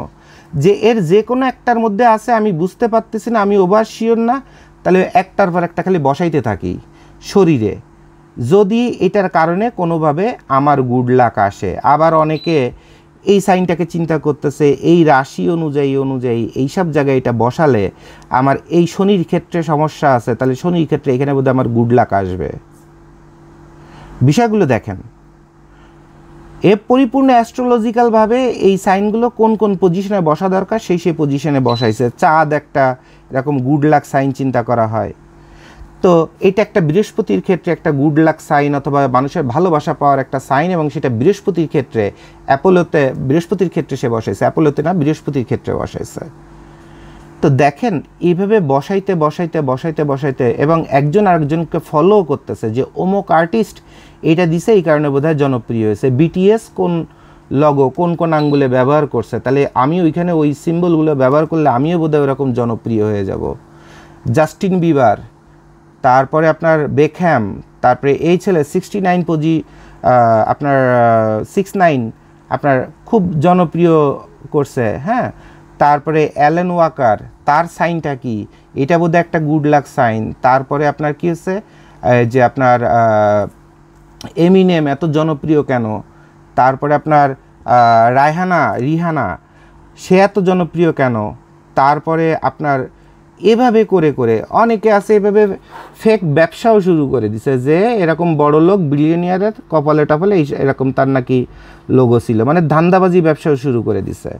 যে এর যে কোনো একটার মধ্যে আছে আমি বুঝতে পারতেছি না, আমি ওভার শিওর না, তাহলে একটার পর একটা খালি বসাইতে থাকি শরীরে, যদি এটার কারণে কোনোভাবে আমার গুড লাক আসে। আবার অনেকে এই সাইনটাকে চিন্তা করতেছে এই রাশি অনুযায়ী এইসব জায়গায় এটা বসালে আমার এই শনির ক্ষেত্রে সমস্যা আছে, তাহলে শনির ক্ষেত্রে এখানে বোধহয় আমার গুড লাক আসবে। বিষয়গুলো দেখেন, এ পরিপূর্ণ অ্যাস্ট্রোলজিক্যালভাবে এই সাইনগুলো কোন কোন পজিশনে বসা দরকার সেই পজিশনে বসাইছে। চাঁদ একটা এরকম গুড লাক সাইন চিন্তা করা হয়, তো এটা একটা বৃহস্পতির ক্ষেত্রে একটা গুড লাক সাইন অথবা মানুষের ভালোবাসা পাওয়ার একটা সাইন, এবং সেটা বৃহস্পতির ক্ষেত্রে অ্যাপোলোতে, বৃহস্পতির ক্ষেত্রে সে বসাইছে, অ্যাপোলোতে না বৃহস্পতির ক্ষেত্রে বসাইছে। তো দেখেন এইভাবে বসাইতে বসাইতে বসাইতে বসাইতে এবং একজন আরেকজনকে ফলো করতেছে যে অমুক আর্টিস্ট এটা দিছে এই কারণে বোধহয় জনপ্রিয় হয়েছে, বিটিএস কোন লগো কোন কোন আঙ্গুলে ব্যবহার করছে, তাহলে আমি ওইখানে ওই সিম্বলগুলো ব্যবহার করলে আমিও বোধহয় ওরকম জনপ্রিয় হয়ে যাব। জাস্টিন বিবার, তারপরে আপনার বেকহ্যাম, তারপরে এই ছেলে 69 আপনার 69 আপনার খুব জনপ্রিয় করছে, হ্যাঁ। তারপরে অ্যালেন ওয়াকার, তার সাইনটা কি, এটা বোধহয় একটা গুড লাক সাইন। তারপরে আপনার কি হচ্ছে যে আপনার এমিনেম এত জনপ্রিয় কেন, তারপরে আপনার রিহানা সে এত জনপ্রিয় কেন, তারপরে আপনার এভাবে করে করে অনেকে আছে এভাবে ফেক ব্যবসাও শুরু করে দিছে যে এরকম বড় লোক বিলিয়নিয়ারের কপালে টপালে এরকম তার নাকি লোগো ছিল, মানে ধান্দাবাজি ব্যবসাও শুরু করে দিছে।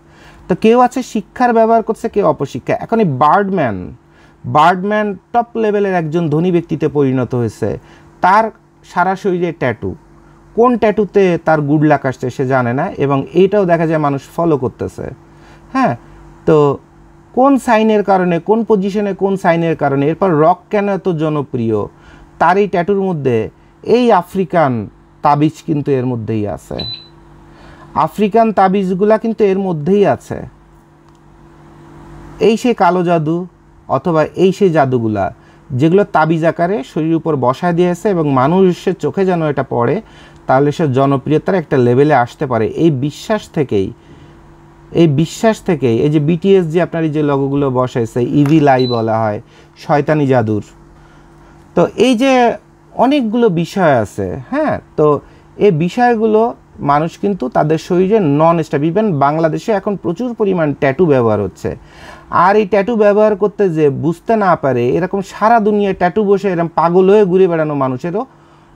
তো কেউ আছে শিক্ষার ব্যবহার করছে, কেউ অপশিক্ষা। এখন এই বার্ডম্যান টপ লেভেলের একজন ধনী ব্যক্তিতে পরিণত হয়েছে, তার সারা শরীরে ট্যাটু, কোন ট্যাটুতে তার গুড লাক আসছে সে জানে না, এবং এইটাও দেখা যায় মানুষ ফলো করতেছে, হ্যাঁ। তো কোন সাইনের কারণে, কোন পজিশনে কোন সাইনের কারণে, এরপর রক কেন এত জনপ্রিয়, তার এই ট্যাটুর মধ্যে এই আফ্রিকান তাবিজ কিন্তু এর মধ্যেই আছে, আফ্রিকান তাবিজগুলা কিন্তু এর মধ্যেই আছে। এই সেই কালো জাদু অথবা এই সেই জাদুগুলা যেগুলো তাবিজ আকারে শরীরের উপর বসায় দিয়েছে এবং মানুষের চোখে যেন এটা পড়ে, তাহলে সে জনপ্রিয়তার একটা লেভেলে আসতে পারে। এই বিশ্বাস থেকেই এই যে বিটিএস যে আপনার এই যে লগোগুলো বসাইছে, ইভিল আই বলা হয়, শয়তানি জাদুর, তো এই যে অনেকগুলো বিষয় আছে, হ্যাঁ। তো এই বিষয়গুলো মানুষ কিন্তু তাদের শরীরে নন স্টপ, ইভেন বাংলাদেশে এখন প্রচুর পরিমাণ ট্যাটু ব্যবহার হচ্ছে, আর এই ট্যাটু ব্যবহার করতে যে বুঝতে না পারে এরকম সারা দুনিয়ায় ট্যাটু বসে এরকম পাগল হয়ে ঘুরে বেড়ানো মানুষেরও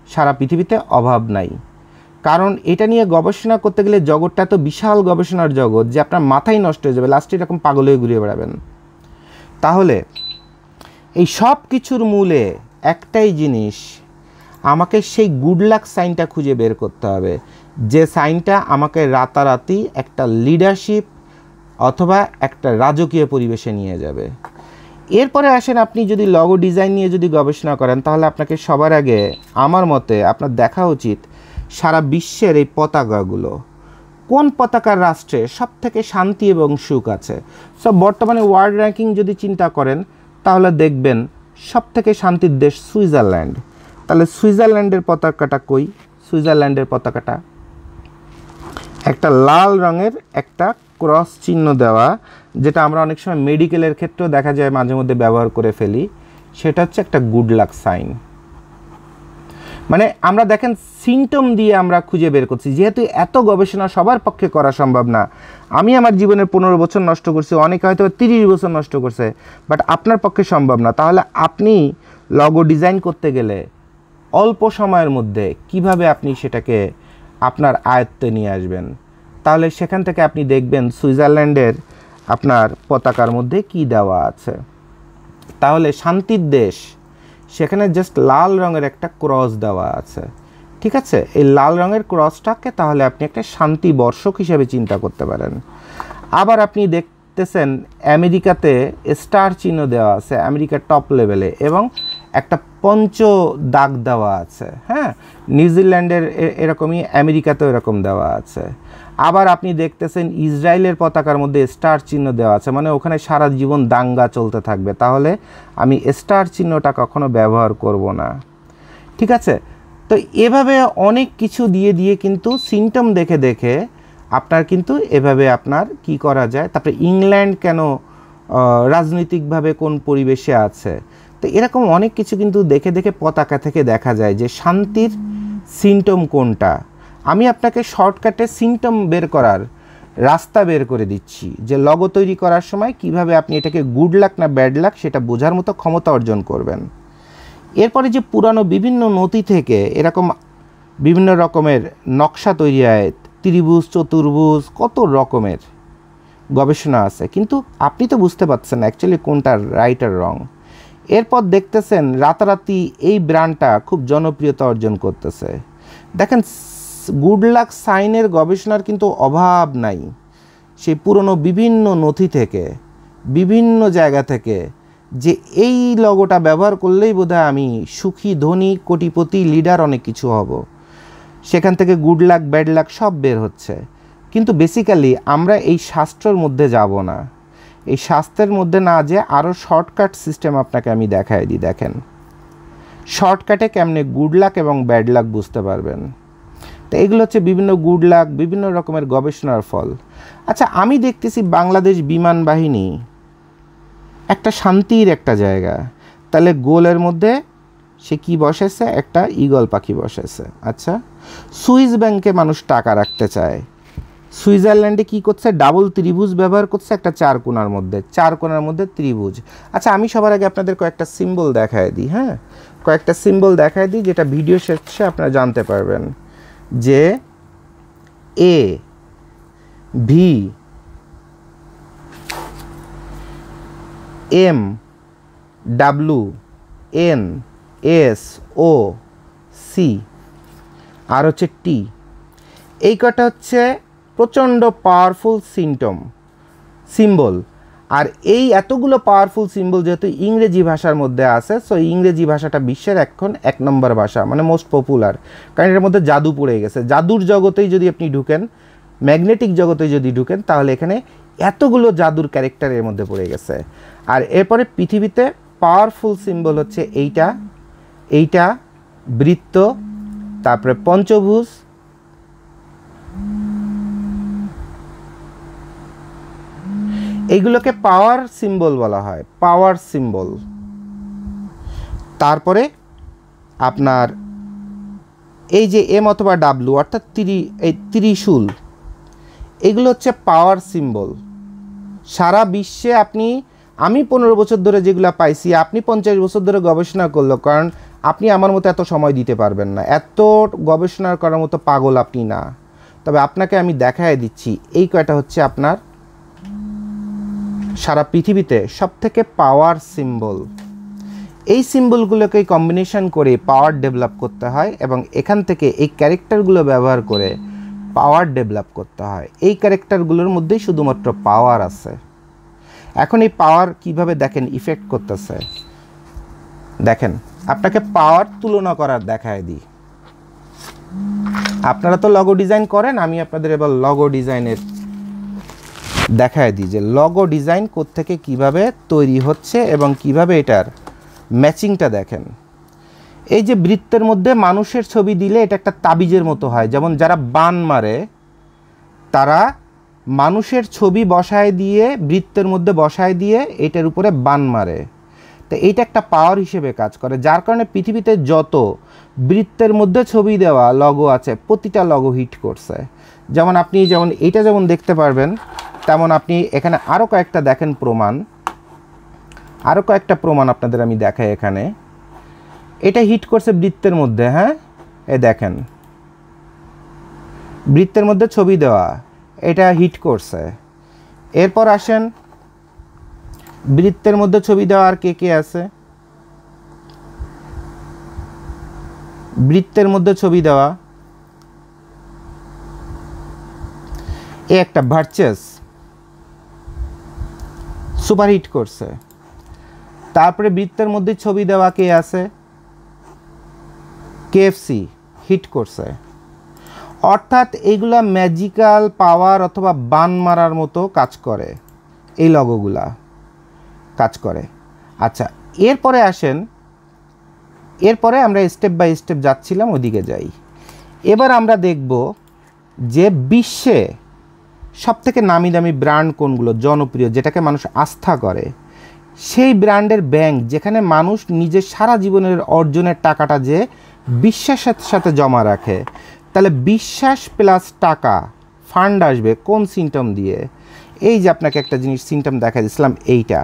সারা পৃথিবীতে অভাব নাই। কারণ এটা নিয়ে গবেষণা করতে গেলে জগৎটা তো বিশাল গবেষণার জগৎ যে আপনার মাথাই নষ্ট হয়ে যাবে, লাস্টে এরকম পাগল হয়ে ঘুরে বেড়াবেন। তাহলে এই সব কিছুর মূলে একটাই জিনিস, আমাকে সেই গুড লাক সাইনটা খুঁজে বের করতে হবে, যে সাইনটা আমাকে রাতারাতি একটা লিডারশিপ অথবা একটা রাজকীয় পরিবেশে নিয়ে যাবে। এরপরে আসেন, আপনি যদি লগো ডিজাইন নিয়ে যদি গবেষণা করেন তাহলে আপনাকে সবার আগে আমার মতে আপনার দেখা উচিত সারা বিশ্বের এই পতাকাগুলো, কোন পতাকার রাষ্ট্রে সব থেকে শান্তি এবং সুখ আছে। সব বর্তমানে ওয়ার্ল্ড র্যাঙ্কিং যদি চিন্তা করেন তাহলে দেখবেন সব থেকে শান্তির দেশ সুইজারল্যান্ড। তাহলে সুইজারল্যান্ডের পতাকাটা কই? সুইজারল্যান্ডের পতাকাটা একটা লাল রঙের একটা ক্রস চিহ্ন দেওয়া, যেটা আমরা অনেক সময় মেডিকেলের ক্ষেত্রেও দেখা যায় মাঝে মধ্যে ব্যবহার করে ফেলি, সেটা হচ্ছে একটা গুড লাক সাইন। মানে আমরা দেখেন সিমটম দিয়ে আমরা খুঁজে বের করছি, যেহেতু এত গবেষণা সবার পক্ষে করা সম্ভব না। আমি আমার জীবনের 15 বছর নষ্ট করছি, অনেকে হয়তো 30 বছর নষ্ট করছে, বাট আপনার পক্ষে সম্ভব না। তাহলে আপনি লগো ডিজাইন করতে গেলে অল্প সময়ের মধ্যে কিভাবে আপনি সেটাকে আপনার আয়ত্তে নিয়ে আসবেন। তাহলে সেখান থেকে আপনি দেখবেন সুইজারল্যান্ডের আপনার পতাকার মধ্যে কি দেওয়া আছে। তাহলে শান্তির দেশ, সেখানে জাস্ট লাল রঙের একটা ক্রস দেওয়া আছে, ঠিক আছে। এই লাল রঙের ক্রসটাকে তাহলে আপনি একটা শান্তি বর্ষক হিসেবে চিন্তা করতে পারেন। আবার আপনি দেখতেছেন আমেরিকাতে স্টার চিহ্ন দেওয়া আছে আমেরিকার টপ লেভেলে, এবং একটা পঞ্চ দাগ দেওয়া আছে। হ্যাঁ, নিউজিল্যান্ডের এরকমই, আমেরিকাতেও এরকম দেওয়া আছে। আবার আপনি দেখতেছেন ইসরায়েলের পতাকার মধ্যে স্টার চিহ্ন দেওয়া আছে, মানে ওখানে সারা জীবন দাঙ্গা চলতে থাকবে। তাহলে আমি স্টার চিহ্নটা কখনো ব্যবহার করব না, ঠিক আছে। তো এভাবে অনেক কিছু দিয়ে দিয়ে কিন্তু সিমটম দেখে দেখে আপনার কিন্তু এভাবে আপনার কি করা যায়। তারপরে ইংল্যান্ড কেন রাজনৈতিকভাবে কোন পরিবেশে আছে, তো এরকম অনেক কিছু কিন্তু দেখে দেখে পতাকা থেকে দেখা যায় যে শান্তির সিমটম কোনটা। আমি আপনাকে শর্টকাটে সিমটম বের করার রাস্তা বের করে দিচ্ছি, যে লগো তৈরি করার সময় কিভাবে আপনি এটাকে গুড লাক না ব্যাড লাক সেটা বোঝার মতো ক্ষমতা অর্জন করবেন। এরপরে যে পুরানো বিভিন্ন নথি থেকে এরকম বিভিন্ন রকমের নকশা তৈরি হয়, ত্রিভুজ, চতুর্ভুজ, কত রকমের গবেষণা আছে, কিন্তু আপনি তো বুঝতে পারছেন অ্যাকচুয়ালি কোনটা রাইট আর রং। এরপর দেখতেছেন রাতারাতি এই ব্র্যান্ডটা খুব জনপ্রিয়তা অর্জন করতেছে। দেখেন গুড লাক সাইনের গবেষণার কিন্তু অভাব নাই। সেই পুরনো বিভিন্ন নথি থেকে, বিভিন্ন জায়গা থেকে, যে এই লগোটা ব্যবহার করলেই বোধহয় আমি সুখী, ধনী, কোটিপতি, লিডার, অনেক কিছু হব। সেখান থেকে গুড লাক ব্যাড লাক সব বের হচ্ছে। কিন্তু বেসিক্যালি আমরা এই শাস্ত্রের মধ্যে যাব না। এই শাস্ত্রের মধ্যে না যে আরও শর্টকাট সিস্টেম আপনাকে আমি দেখাই দিই। দেখেন শর্টকাটে কেমনে গুড লাক এবং ব্যাড লাক বুঝতে পারবেন। তো এগুলো হচ্ছে বিভিন্ন গুড লাক, বিভিন্ন রকমের গবেষণার ফল। আচ্ছা, আমি দেখতেছি বাংলাদেশ বিমান বাহিনী একটা শান্তির একটা জায়গা, তাহলে গোলের মধ্যে সে কি বসেছে, একটা ঈগল পাখি বসেছে। আচ্ছা, সুইস ব্যাংকে মানুষ টাকা রাখতে চায়, সুইজারল্যান্ডে কি করছে, ডাবল ত্রিভুজ ব্যবহার করছে একটা চার কোণার মধ্যে ত্রিভুজ। আচ্ছা, আমি সবার আগে আপনাদের কয়েকটা সিম্বল দেখায় দিই। হ্যাঁ, কয়েকটা সিম্বল দেখায় দিই, যেটা ভিডিও শেষে আপনারা জানতে পারবেন যে A, V, M, W, N, S, O, C, আর হচ্ছে টি। এই কটা হচ্ছে প্রচণ্ড পাওয়ারফুল সিম্বল। আর এই এতগুলো পাওয়ারফুল সিম্বল যেহেতু ইংরেজি ভাষার মধ্যে আছে, সো ইংরেজি ভাষাটা বিশ্বের এখন 1 নম্বর ভাষা, মানে মোস্ট পপুলার। কারণ এর মধ্যে জাদু পড়ে গেছে। জাদুর জগতেই যদি আপনি ঢুকেন, ম্যাগনেটিক জগতে যদি ঢুকেন, তাহলে এখানে এতগুলো জাদুর ক্যারেক্টার এর মধ্যে পড়ে গেছে। আর এরপরে পৃথিবীতে পাওয়ারফুল সিম্বল হচ্ছে এইটা বৃত্ত, তারপরে পঞ্চভুজ, এইগুলোকে পাওয়ার সিম্বল বলা হয়, পাওয়ার সিম্বল। তারপরে আপনার এই যে এম অথবা ডাব্লু অর্থাৎ এই ত্রিশূল, এগুলো হচ্ছে পাওয়ার সিম্বল। সারা বিশ্বে আমি 15 বছর ধরে যেগুলো পাইছি, আপনি 50 বছর ধরে গবেষণা করলো, কারণ আপনি আমার মতো এত সময় দিতে পারবেন না, এত গবেষণা করার মতো পাগল আপনি না। তবে আপনাকে আমি দেখায় দিচ্ছি, এই কয়টা হচ্ছে আপনার সারা পৃথিবীতে সবথেকে পাওয়ার সিম্বল। এই সিম্বলগুলোকে কম্বিনেশন করে পাওয়ার ডেভেলপ করতে হয়, এবং এখান থেকে এই ক্যারেক্টারগুলো ব্যবহার করে পাওয়ার ডেভেলপ করতে হয়। এই ক্যারেক্টারগুলোর মধ্যেই শুধুমাত্র পাওয়ার আছে। এখন এই পাওয়ার কিভাবে দেখেন ইফেক্ট করতেছে, দেখেন আপনাকে পাওয়ার তুলনা করার দেখায় দিই। আপনারা তো লগো ডিজাইন করেন, আমি আপনাদের এবার লগো ডিজাইনের দেখায় দিই যে লগো ডিজাইন কোত্থেকে কিভাবে তৈরি হচ্ছে এবং কিভাবে এটার ম্যাচিংটা দেখেন। এই যে বৃত্তের মধ্যে মানুষের ছবি দিলে এটা একটা তাবিজের মতো হয়। যেমন যারা বান মারে তারা মানুষের ছবি বসায় দিয়ে, বৃত্তের মধ্যে বসায় দিয়ে এটার উপরে বান মারে। তো এইটা একটা পাওয়ার হিসেবে কাজ করে, যার কারণে পৃথিবীতে যত বৃত্তের মধ্যে ছবি দেওয়া লগো আছে প্রতিটা লগো হিট করছে। যেমন আপনি এইটা যেমন দেখতে পারবেন, তেমন আপনি এখানে আরও কয়েকটা দেখেন প্রমাণ, আরও কয়েকটা প্রমাণ আপনাদের আমি দেখাই। এখানে এটা হিট করছে বৃত্তের মধ্যে, হ্যাঁ এই দেখেন বৃত্তের মধ্যে ছবি দেওয়া, এটা হিট করছে। এরপর আসেন বৃত্তের মধ্যে ছবি দেওয়া আর কে কে আছে, বৃত্তের মধ্যে ছবি দেওয়া এ একটা ভার্চেস সুপারহিট করছে। তারপরে বৃত্তের মধ্যে ছবি দেওয়া কে আছে, কেএফসি হিট করছে। অর্থাৎ এইগুলা ম্যাজিক্যাল পাওয়ার অথবা বান মারার মতো কাজ করে, এই লগোগুলা কাজ করে। আচ্ছা এরপরে আসেন, এরপরে আমরা স্টেপ বাই স্টেপ যাচ্ছিলাম, ওদিকে যাই। এবার আমরা দেখব যে বিশ্বে সবথেকে নামি দামি ব্র্যান্ড কোনগুলো, জনপ্রিয়, যেটাকে মানুষ আস্থা করে, সেই ব্র্যান্ডের ব্যাংক যেখানে মানুষ নিজের সারা জীবনের অর্জনের টাকাটা যে বিশ্বাসের সাথে জমা রাখে। তাহলে বিশ্বাস প্লাস টাকা ফান্ড আসবে কোন সিমটম দিয়ে? এই যে আপনাকে একটা জিনিস সিমটম দেখা দিয়েছিলাম, এইটা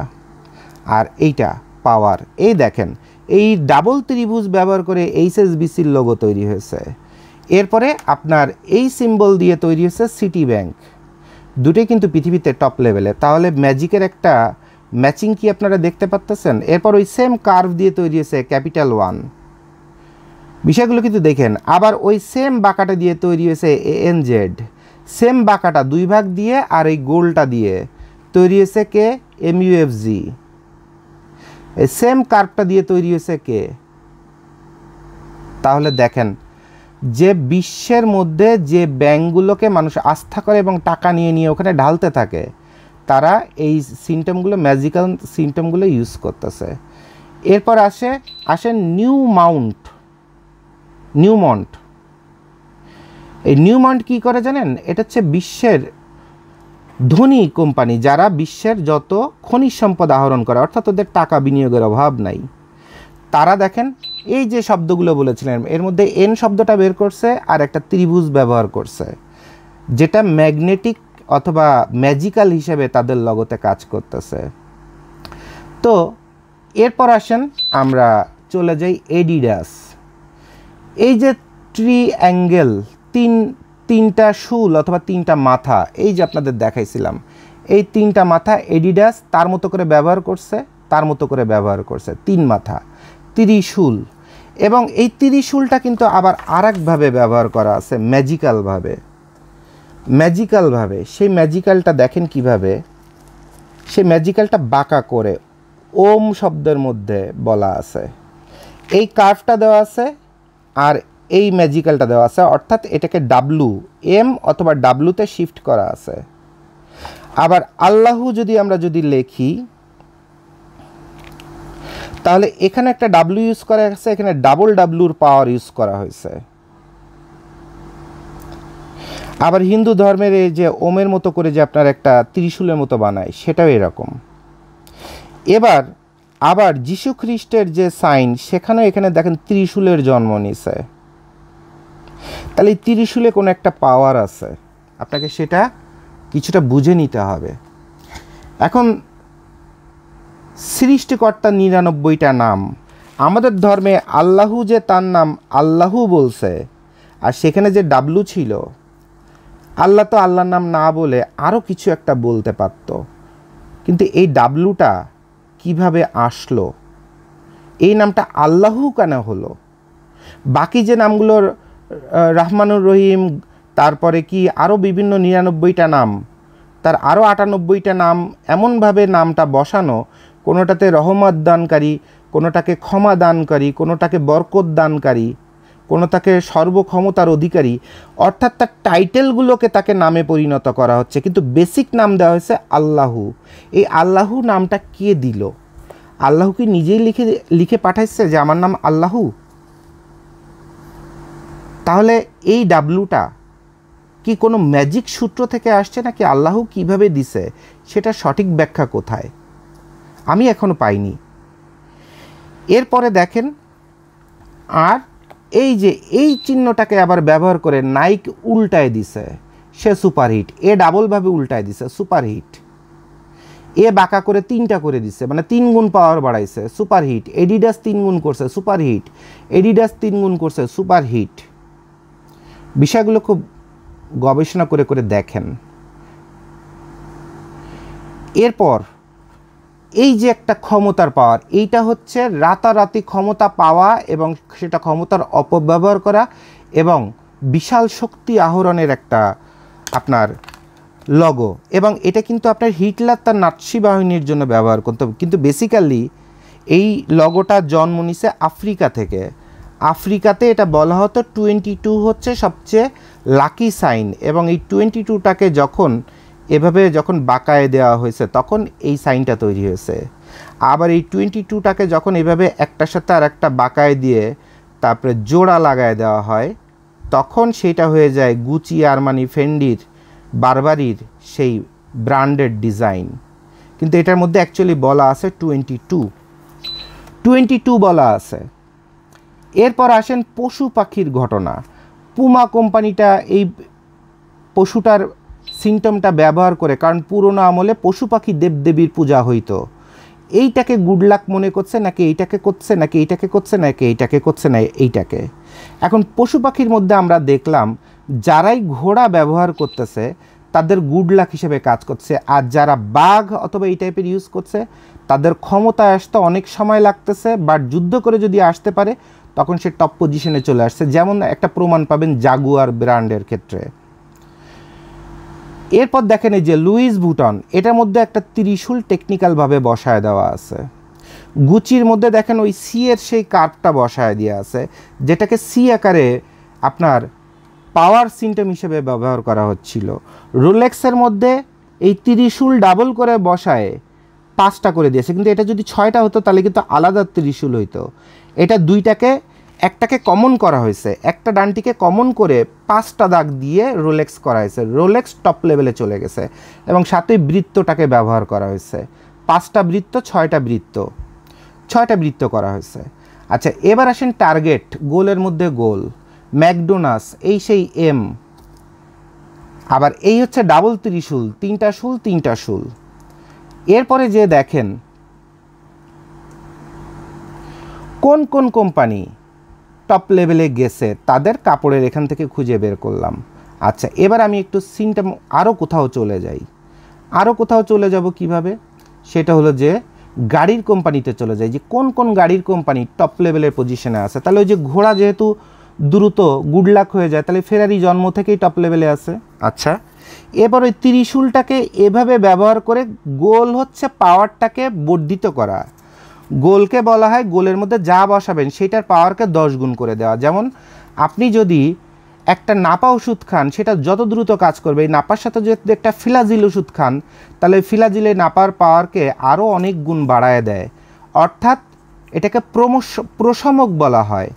আর এইটা পাওয়ার। এই দেখেন এই ডাবল ত্রিভুজ ব্যবহার করে এইচএসবিসির লোগো তৈরি হয়েছে। এরপরে আপনার এই সিম্বল দিয়ে তৈরি হয়েছে সিটি ব্যাংক, দুটোই কিন্তু পৃথিবীতে টপ লেভেলে। তাহলে ম্যাজিকের একটা ম্যাচিং কি আপনারা দেখতে পাচ্ছেন? এরপর ওই সেম কার্ভ দিয়ে তৈরি হয়েছে ক্যাপিটাল ওয়ান, বিষয়গুলো কিন্তু দেখেন। আবার ওই সেম বাঁকাটা দিয়ে তৈরি হয়েছে এএনজেড, সেম বাঁকাটা দুই ভাগ দিয়ে আর এই গোলটা দিয়ে তৈরি হয়েছে কে, এমইউএফজি। এই সেম কার্ভটা দিয়ে তৈরি হয়েছে কে? তাহলে দেখেন যে বিশ্বের মধ্যে যে ব্যাংকগুলোকে মানুষ আস্থা করে এবং টাকা নিয়ে নিয়ে ওখানে ঢালতে থাকে, তারা এই সিমটমগুলো, ম্যাজিক্যাল সিমটমগুলো ইউজ করতেছে। এরপর আসেন নিউমন্ট। এই নিউমন্ট কী করে জানেন? এটা হচ্ছে বিশ্বের ধনী কোম্পানি, যারা বিশ্বের যত খনিজ সম্পদ আহরণ করে, অর্থাৎ ওদের টাকা বিনিয়োগের অভাব নাই। তারা দেখেন এই যে শব্দগুলো বলেছিলেন, এর মধ্যে এন শব্দটা বের করছে আর একটা ত্রিভুজ ব্যবহার করছে, যেটা ম্যাগনেটিক অথবা ম্যাজিক্যাল হিসেবে তাদের লগতে কাজ করতেছে। তো এরপর আসেন আমরা চলে যাই এডিডাস। এই যে ট্রিঅ্যাঙ্গেল, তিনটা শুল অথবা তিনটা মাথা, এই যে আপনাদের দেখাইছিলাম, এই তিনটা মাথা এডিডাস তার মতো করে ব্যবহার করছে, তিন মাথা ত্রিশূল। এবং এই ত্রিশূলটা কিন্তু আবার আরেকভাবে ব্যবহার করা আছে ম্যাজিক্যালভাবে। সেই ম্যাজিক্যালটা দেখেন কিভাবে, সেই ম্যাজিক্যালটা বাঁকা করে ওম শব্দের মধ্যে বলা আছে, এই কার্ভটা দেওয়া আছে আর এই ম্যাজিক্যালটা দেওয়া আছে, অর্থাৎ এটাকে ডাব্লু এম অথবা ডাব্লুতে শিফট করা আছে। আবার আল্লাহু আমরা যদি লিখি, তাহলে এখানে একটা ডাব্লু ইউজ করা আছে, এখানে ডাবল ডাব্লুর পাওয়ার ইউজ করা হয়েছে। আবার হিন্দু ধর্মের এই যে ওমের মতো করে যে আপনার একটা ত্রিশূলের মতো বানায়, সেটাও এরকম। আবার যীশু খ্রিস্টের যে সাইন, সেখানেও এখানে দেখেন ত্রিশূলের জন্ম নিছে। তাহলে এই ত্রিশূলে কোনো একটা পাওয়ার আছে, আপনাকে সেটা কিছুটা বুঝে নিতে হবে। এখন সৃষ্টিকর্তার 99টা নাম, আমাদের ধর্মে আল্লাহু যে তার নাম আল্লাহু বলছে, আর সেখানে যে ডাব্লু ছিল, আল্লাহ তো আল্লাহর নাম না বলে আরও কিছু একটা বলতে পারত, কিন্তু এই ডাব্লুটা কিভাবে আসলো? এই নামটা আল্লাহু কেন হলো? বাকি যে নামগুলোর রহমানুর রহিম, তারপরে কি আরও বিভিন্ন 99টা নাম, তার আরও 98টা নাম, এমনভাবে নামটা বসানো, কোনোটাতে রহমত দানকারী, কোনোটাকে ক্ষমা দানকারী, কোনোটাকে বরকত দানকারী, কোনোটাকে সর্বক্ষমতার অধিকারী, অর্থাৎ তার টাইটেলগুলোকে তাকে নামে পরিণত করা হচ্ছে, কিন্তু বেসিক নাম দেওয়া হয়েছে আল্লাহু। এই আল্লাহু নামটা কে দিল? আল্লাহু কি নিজেই লিখে পাঠাইছে যে আমার নাম আল্লাহু? তাহলে এই ডাব্লুটা কি কোনো ম্যাজিক সূত্র থেকে আসছে, নাকি আল্লাহু কিভাবে দিছে সেটা সঠিক ব্যাখ্যা কোথায়? আমি এখনো পাইনি। এরপরে দেখেন, আর এই যে এই চিহ্নটাকে আবার ব্যবহার করে নাইক উল্টায় দিছে, সে সুপারহিট, এ ডাবলভাবে উল্টায় দিছে সুপারহিট। এ বাঁকা করে 3টা করে দিচ্ছে, মানে 3 গুণ পাওয়ার বাড়াইছে, সুপারহিট। এডিডাস 3 গুণ করছে, সুপারহিট। এডিডাস 3 গুণ করছে, সুপারহিট। বিষয়গুলো খুব গবেষণা করে করে দেখেন। এরপর এই যে একটা ক্ষমতার পাওয়ার, এইটা হচ্ছে রাতারাতি ক্ষমতা পাওয়া এবং সেটা ক্ষমতার অপব্যবহার করা এবং বিশাল শক্তি আহরণের একটা আপনার লগো। এবং এটা কিন্তু আপনার হিটলার তার নাৎসি বাহিনীর জন্য ব্যবহার করতে হবে, কিন্তু বেসিক্যালি এই লগোটা জন্ম নিছে আফ্রিকা থেকে। আফ্রিকাতে এটা বলা হতো 22 হচ্ছে সবচেয়ে লাকি সাইন, এবং এই 22টাকে যখন এভাবে যখন বাঁকায় দেওয়া হয়েছে তখন এই সাইনটা তৈরি হয়েছে। আবার এই 22টাকে যখন এভাবে একটার সাথে আর একটা বাঁকায় দিয়ে তারপরে জোড়া লাগায় দেওয়া হয় তখন সেটা হয়ে যায় গুচি, আরমানি, ফেন্ডির, বারবারির সেই ব্র্যান্ডেড ডিজাইন। কিন্তু এটার মধ্যে অ্যাকচুয়ালি বলা আছে 22 বলা আছে। এরপর আসেন পশু পাখির ঘটনা। পুমা কোম্পানিটা এই পশুটার সিমটমটা ব্যবহার করে, কারণ পুরোনো আমলে পশু পাখি দেবদেবীর পূজা হইতো। এইটাকে গুড লাক মনে করছে নাকি এইটাকে করছে, নাকি এইটাকে করছে, নাকি এইটাকে করছে, না এইটাকে। এখন পশু পাখির মধ্যে আমরা দেখলাম যারাই ঘোড়া ব্যবহার করতেছে তাদের গুড লাক হিসেবে কাজ করছে, আর যারা বাঘ অথবা এই টাইপের ইউজ করছে তাদের ক্ষমতায় আসতে অনেক সময় লাগতেছে, বাট যুদ্ধ করে যদি আসতে পারে তখন সে টপ পজিশনে চলে আসছে। যেমন একটা প্রমাণ পাবেন জাগুয়ার ব্র্যান্ডের ক্ষেত্রে। এরপর দেখেন এই যে লুইস ভুটন, এটার মধ্যে একটা ত্রিশূল টেকনিক্যালভাবে বসায় দেওয়া আছে। গুচির মধ্যে দেখেন ওই সি এর সেই কার্ভটা বসায় দেওয়া আছে, যেটাকে সি আকারে আপনার পাওয়ার সিমটম হিসেবে ব্যবহার করা হচ্ছিল। রোলেক্সের মধ্যে এই ত্রিশূল ডাবল করে বসায় 5টা করে দিয়েছে, কিন্তু এটা যদি 6টা হতো তাহলে কিন্তু আলাদা ত্রিশূল হইতো। এটা একটাকে কমন করা হয়েছে, একটা ডানটিকে কমন করে 5টা দাগ দিয়ে রোলেক্স করা হয়েছে। রোলেক্স টপ লেভেলে চলে গেছে এবং সাথে বৃত্তটাকে ব্যবহার করা হয়েছে। 5টা বৃত্ত, 6টা বৃত্ত করা হয়েছে। আচ্ছা, এবার আসেন টার্গেট, গোলের মধ্যে গোল। ম্যাকডোনাস এই সেই এম, আবার এই হচ্ছে ডাবল ত্রিশূল, 3টা শুল। এরপরে যে দেখেন কোন কোন কোম্পানি টপ লেভেলে গেছে তাদের কাপড়ের এখান থেকে খুঁজে বের করলাম। আচ্ছা, এবার আমি একটু সিনটা আরও কোথাও চলে যাব কিভাবে, সেটা হলো যে গাড়ির কোম্পানিতে চলে যায়, যে কোন কোন গাড়ির কোম্পানি টপ লেভেলের পজিশনে আছে। তাহলে ওই যে ঘোড়া যেহেতু দ্রুত গুড লাক হয়ে যায়, তাহলে ফেরারি জন্ম থেকেই টপ লেভেলে আছে। আচ্ছা, এবার ওই ত্রিশূলটাকে এভাবে ব্যবহার করে গোল হচ্ছে পাওয়ারটাকে বর্ধিত করা। গোলকে বলা হয় গোলের মধ্যে যা বসাবেন সেটার পাওয়ারকে 10 গুণ করে দেওয়া। যেমন আপনি যদি একটা নাপা ওষুধ খান, সেটা যত দ্রুত কাজ করবে, এই নাপার সাথে যদি একটা ফিলাজিল ওষুধ খান তাহলে ফিলাজিলে নাপার পাওয়ারকে আরও অনেক গুণ বাড়ায় দেয়, অর্থাৎ এটাকে প্রশমক বলা হয়।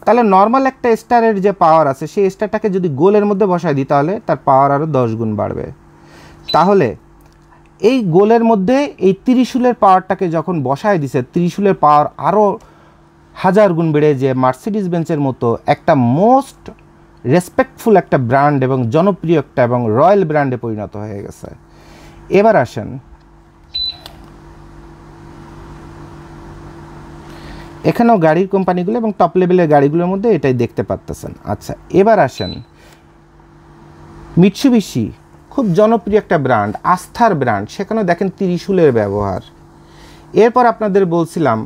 তাহলে নর্মাল একটা স্টারের যে পাওয়ার আছে সেই স্টারটাকে যদি গোলের মধ্যে বসায় দিই তাহলে তার পাওয়ার আরও 10 গুণ বাড়বে। তাহলে এই গোলের মধ্যে এই ত্রিশূলের পাওয়ারটাকে যখন বসায় দিছে, ত্রিশূলের পাওয়ার আরও 1000 গুণ বেড়ে যে মার্সিডিজ বেঞ্চের মতো একটা মোস্ট রেসপেক্টফুল একটা ব্র্যান্ড এবং জনপ্রিয় একটা এবং রয়্যাল ব্র্যান্ডে পরিণত হয়ে গেছে। এবার আসেন এখানেও গাড়ির কোম্পানিগুলো এবং টপ লেভেলের গাড়িগুলোর মধ্যে এটাই দেখতে পাচ্ছেন। আচ্ছা, এবার আসেন মিৎসুবিশি, খুব জনপ্রিয় একটা ব্র্যান্ড, আস্থার ব্র্যান্ড, সেখানে দেখেন ত্রিশূলের ব্যবহার। এরপর আপনাদের বলছিলাম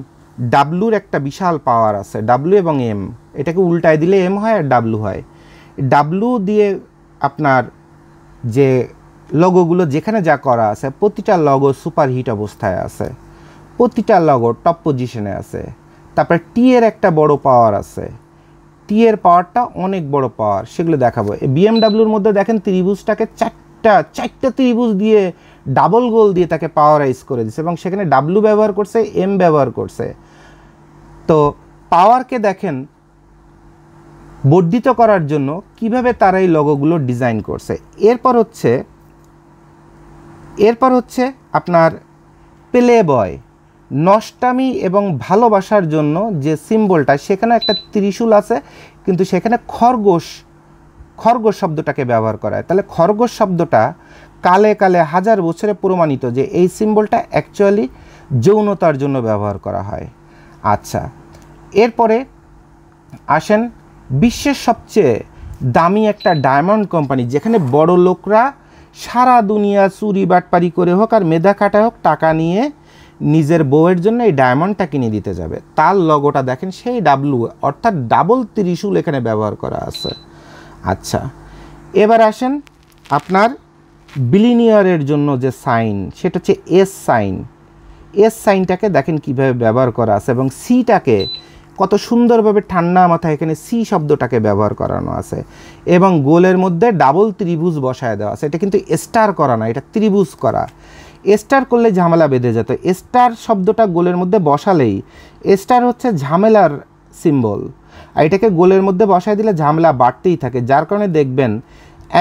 ডাব্লুর একটা বিশাল পাওয়ার আছে, ডাব্লু এবং এম, এটাকে উল্টায় দিলে এম হয় আর ডাব্লু হয়। ডাব্লু দিয়ে আপনার যে লগোগুলো যেখানে যা করা আছে প্রতিটা লগো সুপারহিট অবস্থায় আছে, প্রতিটা লগো টপ পজিশনে আছে। তারপরে টি এর একটা বড় পাওয়ার আছে, টি এর পাওয়ারটা অনেক বড় পাওয়ার, সেগুলো দেখাবো। বিএমডাব্লিউর মধ্যে দেখেন ত্রিভুজটাকে চারটা ত্রিভুজ দিয়ে ডাবল গোল দিয়ে তাকে পাওয়ারাইজ করে দিচ্ছে এবং সেখানে ডাব্লু ব্যবহার করছে, এম ব্যবহার করছে। তো পাওয়ারকে দেখেন বর্ধিত করার জন্য কিভাবে তারা এই লগোগুলো ডিজাইন করছে। এরপর হচ্ছে আপনার প্লে বয়, নষ্টামি এবং ভালোবাসার জন্য যে সিম্বলটা, সেখানে একটা ত্রিশূল আছে কিন্তু সেখানে খরগোশ শব্দটাকে ব্যবহার করা হয়। তাহলে খরগোশ শব্দটা কালে কালে হাজার বছরে প্রমাণিত যে এই সিম্বলটা অ্যাকচুয়ালি যৌনতার জন্য ব্যবহার করা হয়। আচ্ছা, এরপরে আসেন বিশ্বের সবচেয়ে দামি একটা ডায়মন্ড কোম্পানি, যেখানে বড় লোকরা সারা দুনিয়া চুরি বাটপারি করে হোক আর মেধা খাটা হোক টাকা নিয়ে নিজের বউয়ের জন্য এই ডায়মন্ডটা কিনে দিতে যাবে, তার লগোটা দেখেন সেই ডাব্লু, অর্থাৎ ডাবল ত্রিশূল এখানে ব্যবহার করা আছে। আচ্ছা, এবার আসেন আপনার বিলিনিয়ারের জন্য যে সাইন, সেটা হচ্ছে এস সাইন। এস সাইনটাকে দেখেন কিভাবে ব্যবহার করা আছে, এবং সিটাকে কত সুন্দরভাবে ঠান্ডা মাথায় এখানে সি শব্দটাকে ব্যবহার করানো আছে, এবং গোলের মধ্যে ডাবল ত্রিভুজ বসায় দেওয়া আছে। এটা কিন্তু স্টার করা না, এটা ত্রিভুজ করা। স্টার করলে ঝামেলা বেঁধে যেত, স্টার শব্দটা গোলের মধ্যে বসালেই, স্টার হচ্ছে ঝামেলার সিম্বল, আর এটাকে গোলের মধ্যে বসায় দিলে ঝামেলা বাড়তেই থাকে। যার কারণে দেখবেন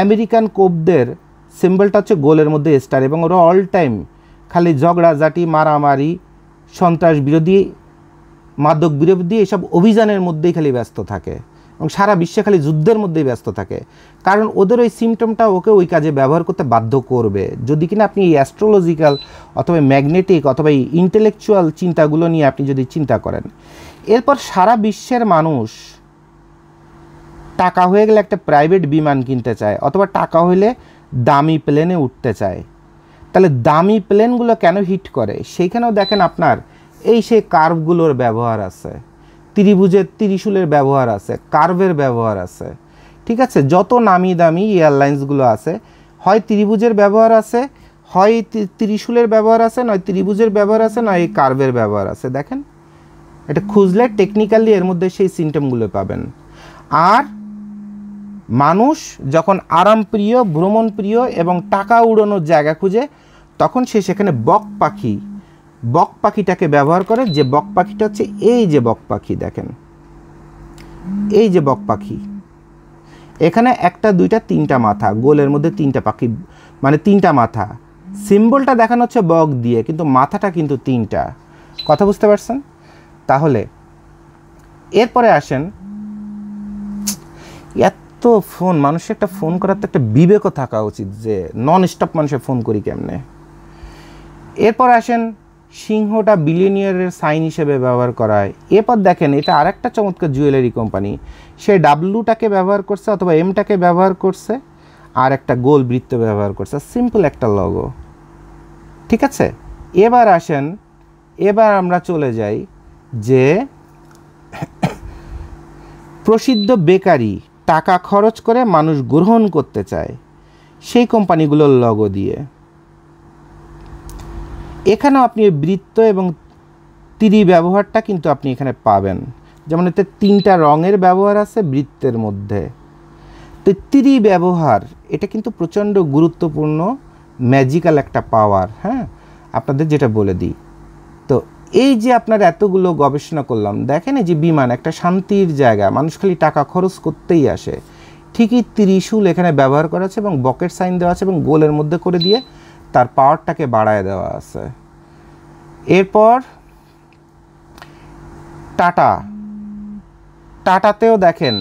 আমেরিকান কোপদের সিম্বলটা হচ্ছে গোলের মধ্যে স্টার, এবং ওরা অল টাইম খালি ঝগড়াঝাটি, মারামারি, সন্ত্রাস বিরোধী, মাদক বিরোধী এসব অভিযানের মধ্যেই খালি ব্যস্ত থাকে, এবং সারা বিশ্বে খালি যুদ্ধের মধ্যেই ব্যস্ত থাকে। কারণ ওদের ওই সিমটমটা ওকে ওই কাজে ব্যবহার করতে বাধ্য করবে, যদি কিনা আপনি এই অ্যাস্ট্রোলজিক্যাল অথবা ম্যাগনেটিক অথবা এই ইন্টেলেকচুয়াল চিন্তাগুলো নিয়ে আপনি যদি চিন্তা করেন। এরপর সারা বিশ্বের মানুষ টাকা হয়ে গেলে একটা প্রাইভেট বিমান কিনতে চায়, অথবা টাকা হইলে দামি প্লেনে উঠতে চায়। তাহলে দামি প্লেনগুলো কেন হিট করে, সেইখানেও দেখেন আপনার এই সেই কার্ভগুলোর ব্যবহার আছে, ত্রিভুজের ত্রিশূলের ব্যবহার আছে, কার্ভের ব্যবহার আছে। ঠিক আছে, যত নামি দামি এয়ারলাইন্সগুলো আছে, হয় ত্রিভুজের ব্যবহার আছে, হয় ত্রিশূলের ব্যবহার আছে, নয় ত্রিভুজের ব্যবহার আছে, নয় এই কার্ভের ব্যবহার আছে। দেখেন এটা খুঁজলে টেকনিক্যালি এর মধ্যে সেই সিমটমগুলো পাবেন। আর মানুষ যখন আরামপ্রিয়, ভ্রমণপ্রিয় এবং টাকা উড়ানোর জায়গা খুঁজে, তখন সে সেখানে বক পাখিটাকে ব্যবহার করে। যে বক পাখিটা হচ্ছে এই যে বক পাখি, দেখেন এই যে বক পাখি, এখানে একটা দুইটা তিনটা মাথা, গোলের মধ্যে তিনটা পাখি, মানে তিনটা মাথা। সিম্বলটা দেখানো হচ্ছে বক দিয়ে, কিন্তু মাথাটা কিন্তু তিনটা। কথা বুঝতে পারছেন? তাহলে এরপরে আসেন, এত ফোন, মানুষের একটা ফোন করার তো একটা বিবেকও থাকা উচিত, যে নন স্টপ মানুষের ফোন করি কেমনে। এরপর আসেন সিংহটা বিলিয়নিয়ারের সাইন হিসেবে ব্যবহার করা হয়। এরপর দেখেন এটা আরেকটা চমৎকার জুয়েলারি কোম্পানি, সে ডাব্লুটাকে ব্যবহার করছে অথবা এমটাকে ব্যবহার করছে, আর একটা গোল বৃত্ত ব্যবহার করছে, সিম্পল একটা লগো। ঠিক আছে, এবার আসেন, এবার আমরা চলে যাই যে প্রসিদ্ধ বেকারি, টাকা খরচ করে মানুষ গ্রহণ করতে চায় সেই কোম্পানিগুলোর লগো দিয়ে। এখানেও আপনি বৃত্ত এবং তীরি ব্যবহারটা কিন্তু আপনি এখানে পাবেন, যেমন এতে তিনটা রঙের ব্যবহার আছে বৃত্তের মধ্যে। তো তীরি ব্যবহার এটা কিন্তু প্রচণ্ড গুরুত্বপূর্ণ, ম্যাজিক্যাল একটা পাওয়ার। হ্যাঁ, আপনাদের যেটা বলে দিই, তো এই যে আপনার এতগুলো গবেষণা করলাম, দেখেন এই যে বিমান একটা শান্তির জায়গা, মানুষ খালি টাকা খরচ করতেই আসে, ঠিকই ত্রিশূল এখানে ব্যবহার করা আছে এবং বকেট সাইন দেওয়া আছে এবং গোলের মধ্যে করে দিয়ে তার পাওয়ারটাকে বাড়ায় দেওয়া আছে। এরপর টাটাতেও দেখেন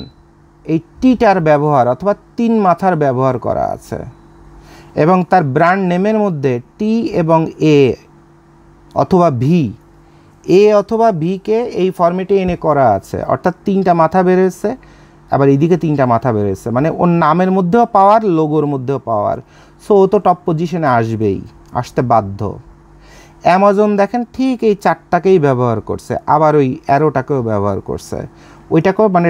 এই টিটার ব্যবহার অথবা তিন মাথার ব্যবহার করা আছে, এবং তার ব্র্যান্ড নেমের মধ্যে টি এবং এ অথবা ভিকে এই ফরম্যাটে এনে করা আছে, অর্থাৎ তিনটা মাথা বেরোচ্ছে, আবার এইদিকে তিনটা মাথা বেরোচ্ছে, মানে ওর নামের মধ্যেও পাওয়ার, লোগোর মধ্যেও পাওয়ার। সো ও তো টপ পজিশনে আসতে বাধ্য। অ্যামাজন দেখেন ঠিক এই চারটাকেই ব্যবহার করছে, আবার ওই অ্যারোটাকেও ব্যবহার করছে, ওইটাকেও মানে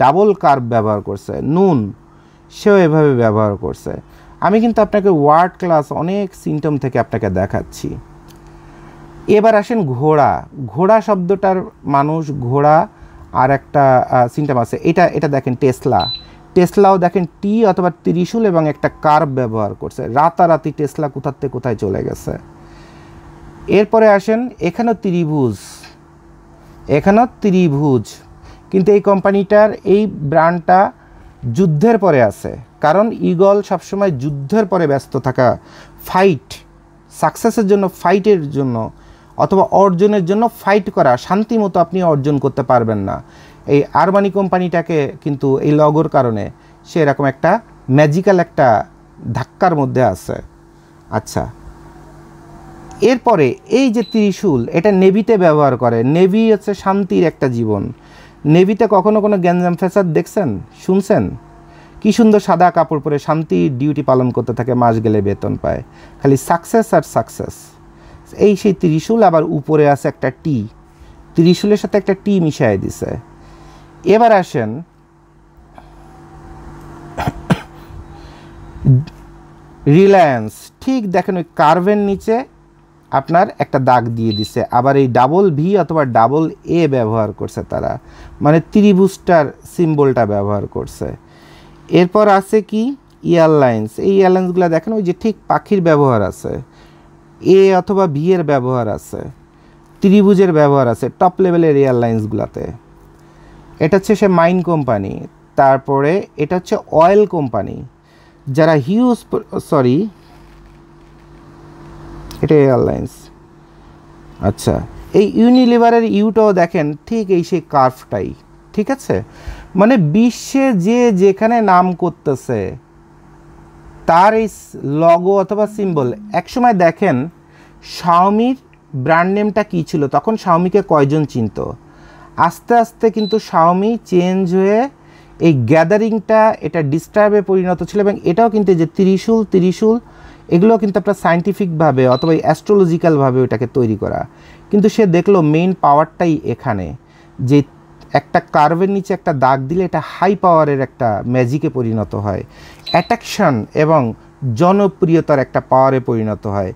ডাবল কার্ভ ব্যবহার করছে। নুন সেও এভাবে ব্যবহার করছে। আমি কিন্তু আপনাকে ওয়ার্ড ক্লাস অনেক সিমটম থেকে আপনাকে দেখাচ্ছি। এবার আসেন ঘোড়া শব্দটার মানুষ, ঘোড়া আর একটা সিমটম আছে, এটা দেখেন টেসলাও দেখেন টি অথবা ত্রিশূল এবং একটা কার্ভ ব্যবহার করছে। রাতারাতি টেসলা কোথার থেকে কোথায় চলে গেছে। এরপরে আসেন এখানেও ত্রিভুজ, কিন্তু এই কোম্পানিটার এই ব্র্যান্ডটা যুদ্ধের পরে আছে, কারণ ঈগল সবসময় যুদ্ধের পরে ব্যস্ত থাকা, সাকসেসের জন্য, ফাইটের জন্য অথবা অর্জনের জন্য ফাইট করা, শান্তি মতো আপনি অর্জন করতে পারবেন না। এই আরমানি কোম্পানিটাকে কিন্তু এই লগোর কারণে সে এরকম একটা ম্যাজিক্যাল একটা ধাক্কার মধ্যে আছে। আচ্ছা, এরপরে এই যে ত্রিশূল, এটা নেভিতে ব্যবহার করে। নেভি হচ্ছে শান্তির একটা জীবন। নেভিতে কখনো কোনো গ্যাঞ্জাম ফ্যাসাদ দেখছেন, শুনছেন? কি সুন্দর সাদা কাপড় পরে শান্তি ডিউটি পালন করতে থাকে, মাস গেলে বেতন পায়, খালি সাকসেস আর সাকসেস। এই সেই ত্রিশূল, আবার উপরে আছে একটা টি, ত্রিশূলের সাথে একটা টি মিশাই দিছে। এবার আসেন রিলায়েন্স, ঠিক দেখেন ওই কার্ভের নিচে আপনার একটা দাগ দিয়ে দিছে, আবার এই ডাবল ভি অথবা ডাবল এ ব্যবহার করছে তারা, মানে ত্রিভুজটার সিম্বলটা ব্যবহার করছে। এরপর আছে কি এয়ারলাইন্স, এই এয়ারলাইন্সগুলো দেখেন ওই যে ঠিক পাখির ব্যবহার আছে, এ অথবা ভি এর ব্যবহার আছে, ত্রিভুজের ব্যবহার আছে টপ লেভেলের এয়ারলাইন্সগুলোতে। এটা হচ্ছে সে মাইন কোম্পানি। তারপরে এটা হচ্ছে অয়েল কোম্পানি, যারা হিউজ, সরি এটা এয়ারলাইন্স। আচ্ছা, এই ইউনিলিভারের ইউটাও দেখেন ঠিক এই সেই কার্ভটাই, ঠিক আছে? মানে বিশ্বে যে যেখানে নাম করতেছে তার এই লগো অথবা সিম্বল। একসময় দেখেন শাওমির ব্র্যান্ড নেমটা কী ছিল, তখন শাওমিকে কয়জন চিনত? আস্তে আস্তে কিন্তু শাওমি চেঞ্জ হয়ে এই গ্যাদারিংটা এটা ডিস্টার্বে পরিণত ছিল, এবং এটাও কিন্তু যে ত্রিশূল এগুলো কিন্তু আপনার সায়েন্টিফিকভাবে অথবা অ্যাস্ট্রোলজিক্যালভাবে ওটাকে তৈরি করা। কিন্তু সে দেখলো মেইন পাওয়ারটাই এখানে, যে একটা কার্ভের নিচে একটা দাগ দিলে এটা হাই পাওয়ারের একটা ম্যাজিকে পরিণত হয়, অ্যাট্রাকশন এবং জনপ্রিয়তার একটা পাওয়ারে পরিণত হয়,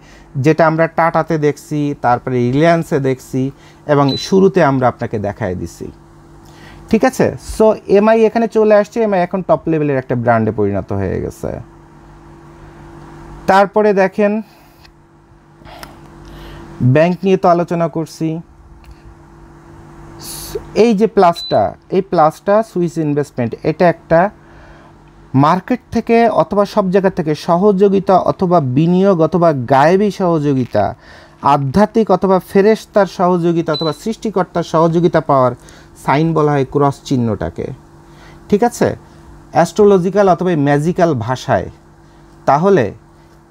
যেটা আমরা টাটাতে দেখছি, তারপরে রিলায়েন্সে দেখছি, এবং শুরুতে আমরা আপনাকে দেখায় দিছি। ঠিক আছে, সো এমআই এখানে চলে আসছে, এমআই এখন টপ লেভেলের একটা ব্র্যান্ডে পরিণত হয়ে গেছে। তারপরে দেখেন ব্যাংক নিয়ে তো আলোচনা করছি। এই যে প্লাসটা, এই প্লাসটা সুইস ইনভেস্টমেন্ট, এটা একটা মার্কেট থেকে অথবা সব জায়গা থেকে সহযোগিতা অথবা বিনিয়োগ অথবা গায়েবী সহযোগিতা, আধ্যাত্মিক অথবা ফেরেশতার সহযোগিতা অথবা সৃষ্টিকর্তার সহযোগিতা পাওয়ার সাইন বলা হয় ক্রস চিহ্নটাকে। ঠিক আছে, অ্যাস্ট্রোলজিক্যাল অথবা ম্যাজিক্যাল ভাষায়। তাহলে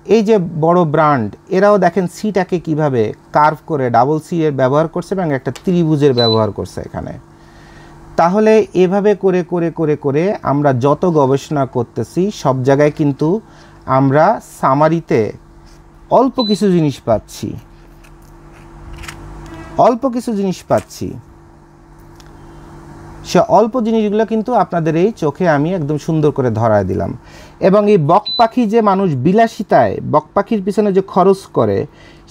এই যে বড় ব্র্যান্ড, এরাও দেখেন সিটাকে কিভাবে কার্ভ করে ডাবল সি এর ব্যবহার করছে এবং একটা ত্রিভুজের ব্যবহার করছে এখানে। তাহলে এভাবে করে করে করে করে আমরা যত গবেষণা করতেছি সব জায়গায় কিন্তু আমরা সামারিতে অল্প কিছু জিনিস পাচ্ছি, সে অল্প জিনিসগুলো কিন্তু আপনাদের এই চোখে আমি একদম সুন্দর করে ধরায় দিলাম। এবং এই বক পাখি যে মানুষ বিলাসিতায় বক পাখির পিছনে যে খরচ করে,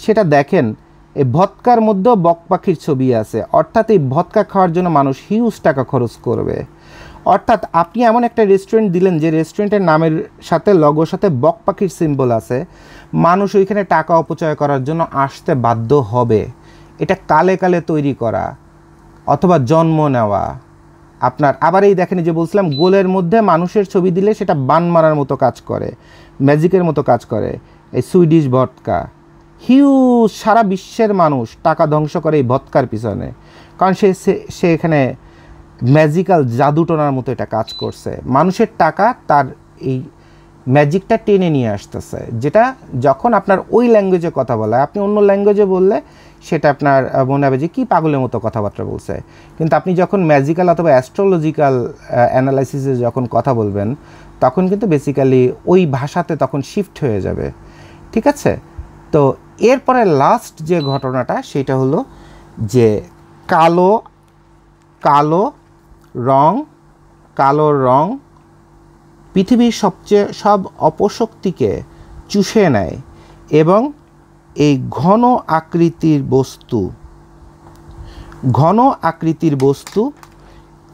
সেটা দেখেন এই ভদকার মধ্যেও বক পাখির ছবি আছে, অর্থাৎ এই ভদকা খাওয়ার জন্য মানুষ হিউজ টাকা খরচ করবে। অর্থাৎ আপনি এমন একটা রেস্টুরেন্ট দিলেন যে রেস্টুরেন্টের নামের সাথে লগোর সাথে বক পাখির সিম্বল আছে, মানুষ ওইখানে টাকা অপচয় করার জন্য আসতে বাধ্য হবে। এটা কালে কালে তৈরি করা অথবা জন্ম নেওয়া আপনার। আবার এই দেখেন যে বলছিলাম গোলের মধ্যে মানুষের ছবি দিলে সেটা বান মারার মতো কাজ করে, ম্যাজিকের মতো কাজ করে। এই সুইডিশ ভদকা হিউজ, সারা বিশ্বের মানুষ টাকা ধ্বংস করে এই ভদকার পিছনে, কারণ সে এখানে ম্যাজিক্যাল জাদুটোনার মতো এটা কাজ করছে। মানুষের টাকা তার এই ম্যাজিকটা টেনে নিয়ে আসতেছে, যেটা যখন আপনার ওই ল্যাঙ্গুয়েজে কথা বলা, আপনি অন্য ল্যাঙ্গুয়েজে বললে সেটা আপনার মনে হবে যে কী পাগলের মতো কথাবার্তা বলছে। কিন্তু আপনি যখন ম্যাজিক্যাল অথবা অ্যাস্ট্রোলজিক্যাল অ্যানালাইসিসে যখন কথা বলবেন, তখন কিন্তু বেসিক্যালি ওই ভাষাতে তখন শিফট হয়ে যাবে। ঠিক আছে, তো এরপরে লাস্ট যে ঘটনাটা সেটা হলো যে কালো রং পৃথিবীর সব অপশক্তিকে চুষে নেয়, এবং এই ঘন আকৃতির বস্তু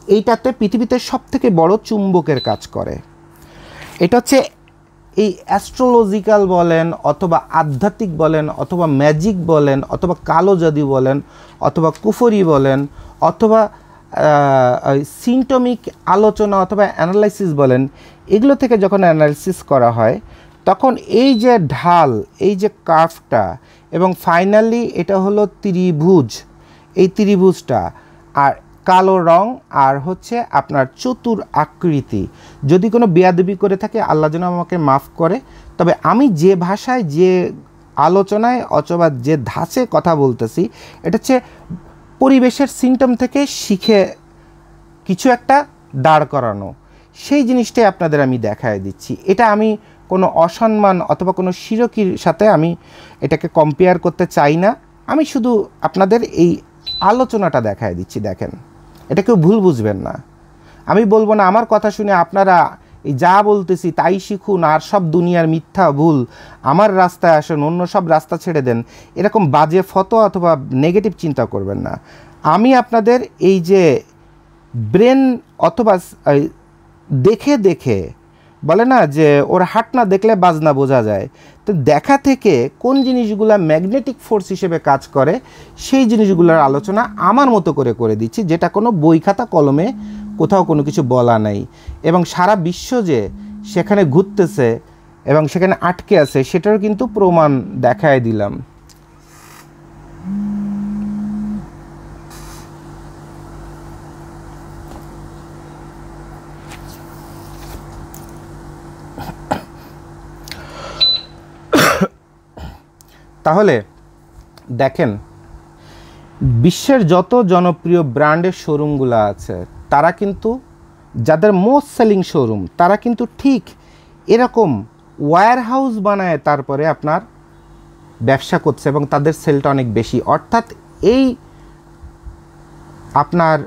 এইটাতে পৃথিবীতে সবথেকে বড় চুম্বকের কাজ করে। এটা হচ্ছে এই অ্যাস্ট্রোলজিক্যাল বলেন অথবা আধ্যাত্মিক বলেন অথবা ম্যাজিক বলেন অথবা কালো জাদু বলেন অথবা কুফরি বলেন অথবা সিমটমিক আলোচনা অথবা অ্যানালাইসিস বলেন, এগুলো থেকে যখন অ্যানালাইসিস করা হয় তখন এই যে ঢাল, এই যে কার্ভটা, এবং ফাইনালি এটা হলো ত্রিভুজ, এই ত্রিভুজটা, আর কালো রং আর হচ্ছে আপনার চতুর আকৃতি। যদি কোনো বেয়াদবি করে থাকে আল্লাহ যেন আমাকে মাফ করে, তবে আমি যে ভাষায়, যে আলোচনায় অথবা যে ধাঁচে কথা বলতেছি, এটা হচ্ছে পরিবেশের সিমটম থেকে শিখে কিছু একটা দাঁড় করানো, সেই জিনিসটাই আপনাদের আমি দেখায় দিচ্ছি। এটা আমি কোনো অসম্মান অথবা কোনো শিরকির সাথে আমি এটাকে কম্পেয়ার করতে চাই না, আমি শুধু আপনাদের এই আলোচনাটা দেখায় দিচ্ছি। দেখেন, এটা কেউ ভুল বুঝবেন না। আমি বলবো না আমার কথা শুনে আপনারা এই যা বলতেছি তাই শিখুন আর সব দুনিয়ার মিথ্যা ভুল, আমার রাস্তায় আসুন, অন্য সব রাস্তা ছেড়ে দেন, এরকম বাজে ফতোয়া অথবা নেগেটিভ চিন্তা করবেন না। আমি আপনাদের এই যে ব্রেন অথবা দেখে দেখে বলে না যে ওর হাট না দেখলে বাজনা বোঝা যায়, তো দেখা থেকে কোন জিনিসগুলো ম্যাগনেটিক ফোর্স হিসেবে কাজ করে সেই জিনিসগুলোর আলোচনা আমার মতো করে করে দিচ্ছি, যেটা কোনো বই খাতা কলমে কোথাও কোনো কিছু বলা নাই। এবং সারা বিশ্ব যে সেখানে ঘুরতেছে এবং সেখানে আটকে আছে সেটারও কিন্তু প্রমাণ দেখায় দিলাম। তাহলে দেখেন, বিশ্বের যত জনপ্রিয় ব্র্যান্ডের শোরুমগুলো আছে তারা কিন্তু, যাদের মোস্ট সেলিং শোরুম, তারা কিন্তু ঠিক এরকম ওয়্যার হাউস বানায় তারপরে আপনার ব্যবসা করছে এবং তাদের সেলটা অনেক বেশি। অর্থাৎ এই আপনার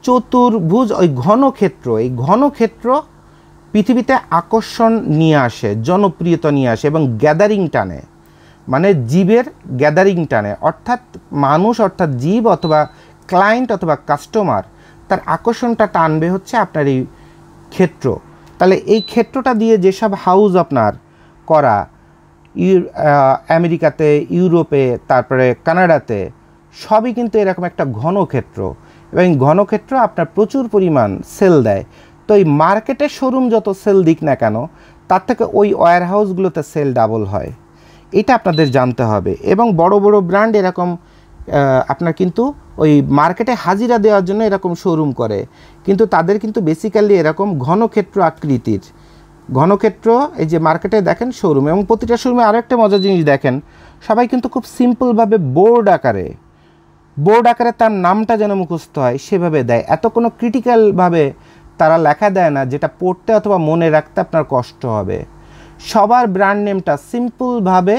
চতুর্ভুজ ওই ঘনক্ষেত্র, এই ঘনক্ষেত্র পৃথিবীতে আকর্ষণ নিয়ে আসে, জনপ্রিয়তা নিয়ে আসে এবং গ্যাদারিং টানে, মানে জীবের গ্যাদারিং টানে। অর্থাৎ মানুষ, অর্থাৎ জীব অথবা ক্লায়েন্ট অথবা কাস্টমার, তার আকর্ষণটা টানবে হচ্ছে আপনার এই ক্ষেত্র। তাহলে এই ক্ষেত্রটা দিয়ে যেসব হাউস আপনার করা আমেরিকাতে, ইউরোপে, তারপরে কানাডাতে, সবই কিন্তু এরকম একটা ঘনক্ষেত্র এবং ঘনক্ষেত্র আপনার প্রচুর পরিমাণ সেল দেয়। তো এই মার্কেটের শোরুম যত সেল দিক না কেন, তার থেকে ওই ওয়্যার হাউসগুলোতে সেল ডাবল হয়, এটা আপনাদের জানতে হবে। এবং বড় বড় ব্র্যান্ড এরকম আপনার কিন্তু ওই মার্কেটে হাজিরা দেওয়ার জন্য এরকম শোরুম করে, কিন্তু তাদের কিন্তু বেসিক্যালি এরকম ঘনক্ষেত্র আকৃতির ঘনক্ষেত্র, এই যে মার্কেটে দেখেন শোরুম, এবং প্রতিটা শোরুমে আরও একটা মজার জিনিস দেখেন, সবাই কিন্তু খুব সিম্পলভাবে বোর্ড আকারে তার নামটা যেন মুখস্থ হয় সেভাবে দেয়। এত কোনো ক্রিটিক্যালভাবে তারা লেখা দেয় না যেটা পড়তে অথবা মনে রাখতে আপনার কষ্ট হবে। সবার ব্র্যান্ড নেমটা সিম্পলভাবে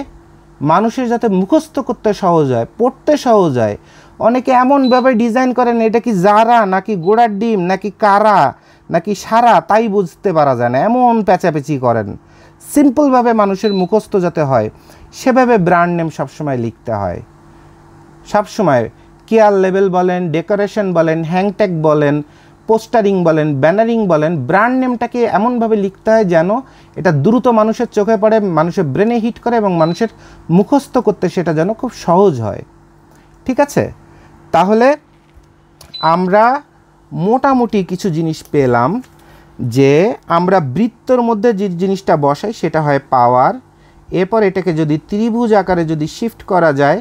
মানুষের যাতে মুখস্থ করতে সহজ হয়, পড়তে সহজ হয়। অনেকে এমনভাবে ডিজাইন করেন, এটা কি জারা নাকি গোড়ার ডিম নাকি কারা নাকি সারা তাই বুঝতে পারা যায় না, এমন প্যাচাপেচি করেন। সিম্পলভাবে মানুষের মুখস্থ যাতে হয় সেভাবে ব্র্যান্ড নেম সবসময় লিখতে হয়। সবসময় কেয়ার লেবেল বলেন, ডেকোরেশন বলেন, হ্যাংট্যাগ বলেন, পোস্টারিং বলেন, ব্যানারিং বলেন, ব্র্যান্ড নেমটাকে এমনভাবে লিখতে হয় যেন এটা দ্রুত মানুষের চোখে পড়ে, মানুষের ব্রেনে হিট করে এবং মানুষের মুখস্থ করতে সেটা যেন খুব সহজ হয়। ঠিক আছে, তাহলে আমরা মোটামুটি কিছু জিনিস পেলাম যে আমরা বৃত্তর মধ্যে যে জিনিসটা বসাই সেটা হয় পাওয়ার। এরপর এটাকে যদি ত্রিভুজ আকারে যদি শিফট করা যায়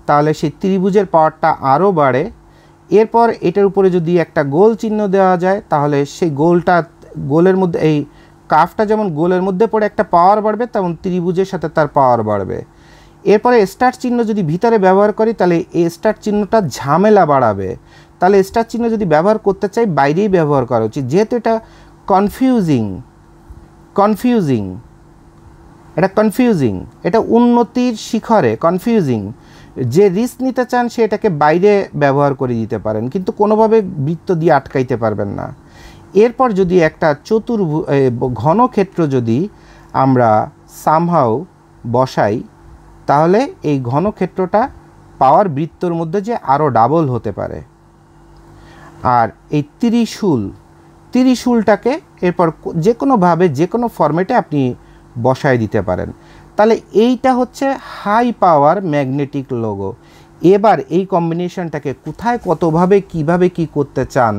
তাহলে সেই ত্রিভুজের পাওয়ারটা আরও বাড়ে। এরপর এটার উপরে যদি একটা গোল চিহ্ন দেওয়া যায় তাহলে সেই গোলের মধ্যে, এই কার্ভটা যেমন গোলের মধ্যে পড়ে একটা পাওয়ার বাড়বে, তেমন ত্রিভুজের সাথে তার পাওয়ার বাড়বে। এরপরে স্টার চিহ্ন যদি ভিতরে ব্যবহার করি তাহলে এই স্টার চিহ্নটা ঝামেলা বাড়াবে, তাহলে স্টার চিহ্ন যদি ব্যবহার করতে চাই বাইরেই ব্যবহার করা উচিত, যেহেতু এটা কনফিউজিং, এটা উন্নতির শিখরে কনফিউজিং। যে রিস্ক নিতে চান সে এটাকে বাইরে ব্যবহার করে দিতে পারেন, কিন্তু কোনোভাবে বৃত্ত দিয়ে আটকাইতে পারবেন না। এরপর যদি একটা ঘনক্ষেত্র যদি আমরা সামহাউ বসাই তাহলে এই ঘনক্ষেত্রটা পাওয়ার বৃত্তর মধ্যে যে আরও ডাবল হতে পারে। আর এই ত্রিশূলটাকে এরপর যে কোনোভাবে যে কোনো ফরম্যাটে আপনি বসায় দিতে পারেন। তাহলে এইটা হচ্ছে হাই পাওয়ার ম্যাগনেটিক লোগো। এবার এই কম্বিনেশনটাকে কোথায় কতভাবে কিভাবে কি করতে চান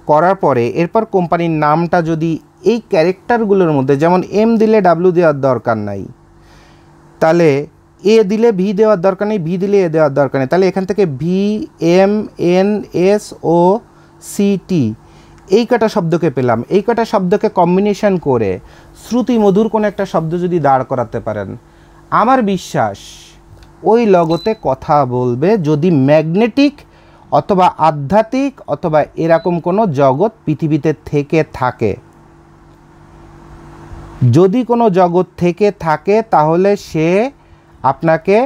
করার পরে এরপর কোম্পানির নামটা যদি এই ক্যারেক্টারগুলোর মধ্যে, যেমন এম দিলে ডাব্লিউ দেওয়ার দরকার নাই, তাহলে এ দিলে ভি দেওয়ার দরকার নেই, ভি দিলে এ দেওয়ার দরকার নেই। তাহলে এখান থেকে V M N S O C T এই কটা শব্দকে পেলাম। এই কটা শব্দকে কম্বিনেশন করে শ্রুতি মধুর কোনো একটা শব্দ যদি দাঁড় করাতে পারেন, আমার বিশ্বাস ওই লগতে কথা বলবে, যদি ম্যাগনেটিক অথবা আধ্যাত্মিক অথবা এরকম কোনো জগৎ পৃথিবীতে থেকে থাকে। যদি কোনো জগৎ থেকে থাকে তাহলে সে আপনাকে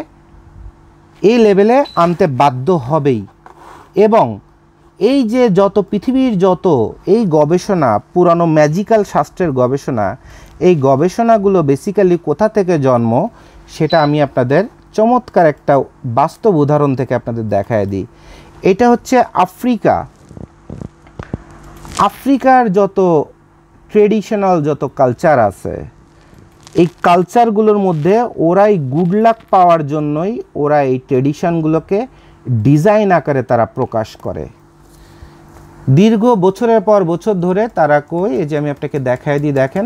এই লেভেলে আনতে বাধ্য হবেই। এবং এই যে যত পৃথিবীর যত এই গবেষণা, পুরানো ম্যাজিক্যাল শাস্ত্রের গবেষণা, এই গবেষণাগুলো বেসিক্যালি কোথা থেকে জন্ম সেটা আমি আপনাদের চমৎকার একটা বাস্তব উদাহরণ থেকে আপনাদের দেখায় দিই। এটা হচ্ছে আফ্রিকা। আফ্রিকার যত ট্রেডিশনাল যত কালচার আছে, এই কালচারগুলোর মধ্যে ওরা এই গুড লাক পাওয়ার জন্যই ওরা এই ট্রেডিশনগুলোকে ডিজাইন আকারে তারা প্রকাশ করে। দীর্ঘ বছরের পর বছর ধরে তারা এই যে আমি আপনাকে দেখায় দিই, দেখেন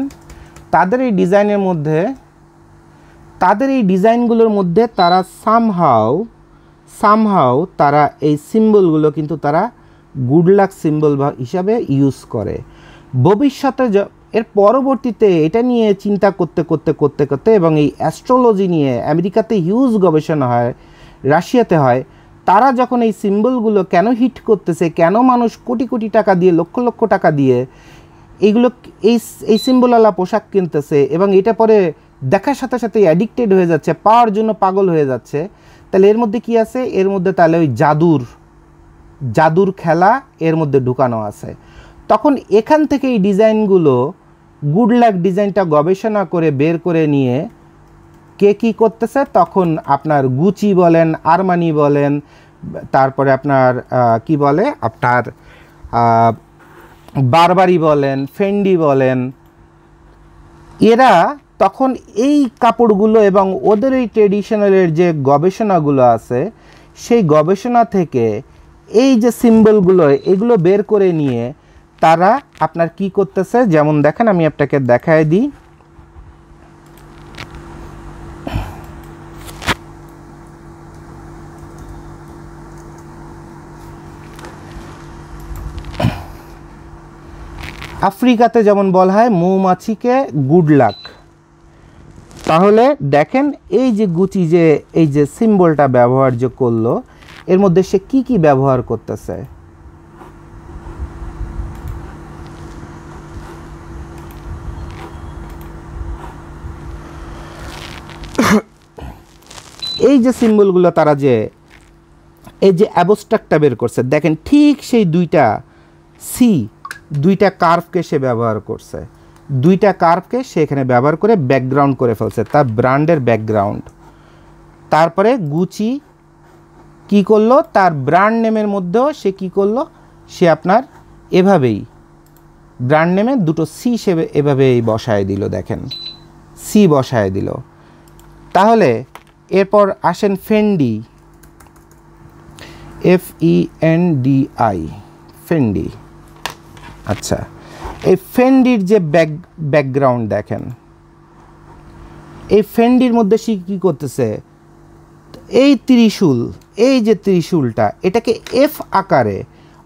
তাদের এই ডিজাইনের মধ্যে, তাদের এই ডিজাইনগুলোর মধ্যে তারা সামহাও তারা এই সিম্বলগুলো কিন্তু তারা গুড লাক সিম্বল হিসাবে ইউজ করে। ভবিষ্যতে এর পরবর্তীতে এটা নিয়ে চিন্তা করতে করতে এবং এই অ্যাস্ট্রোলজি নিয়ে আমেরিকাতে হিউজ গবেষণা হয়, রাশিয়াতে হয়। তারা যখন এই সিম্বলগুলো কেন হিট করতেছে, কেন মানুষ কোটি কোটি টাকা দিয়ে, লক্ষ লক্ষ টাকা দিয়ে এইগুলো এই সিম্বলওয়ালা পোশাক কিনতেছে এবং এটা পরে দেখার সাথে সাথে অ্যাডিক্টেড হয়ে যাচ্ছে, পাওয়ার জন্য পাগল হয়ে যাচ্ছে, তাহলে এর মধ্যে কি আছে? এর মধ্যে তাহলে ওই জাদুর খেলা এর মধ্যে ঢুকানো আছে। তখন এখান থেকে এই ডিজাইনগুলো, গুড লাক ডিজাইনটা গবেষণা করে বের করে নিয়ে কে কী করতেছে, তখন আপনার গুচি বলেন, আরমানি বলেন, তারপরে আপনার কি বলে আপনার বারবারি বলেন, ফেন্ডি বলেন, এরা তখন এই কাপড়গুলো এবং ওদের এই ট্রেডিশনালের যে গবেষণাগুলো আছে সেই গবেষণা থেকে এই যে সিম্বলগুলো এগুলো বের করে নিয়ে তারা আপনার কি করতেছে, যেমন দেখেন আমি আপনাকে দেখায় দিই। আফ্রিকাতে যেমন বলা হয় মৌমাছিকে গুড লাক, তাহলে দেখেন এই যে গুচি যে এই যে সিম্বলটা ব্যবহার যে করলো, এর মধ্যে সে কি কি ব্যবহার করতেছে। এই যে সিম্বলগুলো তারা যে এই যে অ্যাবস্ট্রাক্টটা বের করছে, দেখেন ঠিক সেই দুইটা কার্ভকে সে ব্যবহার করছে, দুইটা কার্ভকে সে এখানে ব্যবহার করে ব্যাকগ্রাউন্ড করে ফেলছে, তার ব্র্যান্ডের ব্যাকগ্রাউন্ড। তারপরে গুচি কি করলো, তার ব্র্যান্ড নেমের মধ্যেও সে কি করলো, সে আপনার এভাবেই ব্র্যান্ড নেমে দুটো সি সে এভাবেই বসায় দিল, দেখেন সি বসায় দিল। তাহলে এরপর আসেন ফেন্ডি, FENDI, ফেন্ডি। আচ্ছা, এই ফেন্ডির যে ব্যাকগ্রাউন্ড দেখেন, এই ফেন্ডির মধ্যে সে কী করতেছে, এই ত্রিশূল, এই যে ত্রিশূলটা এটাকে এফ আকারে,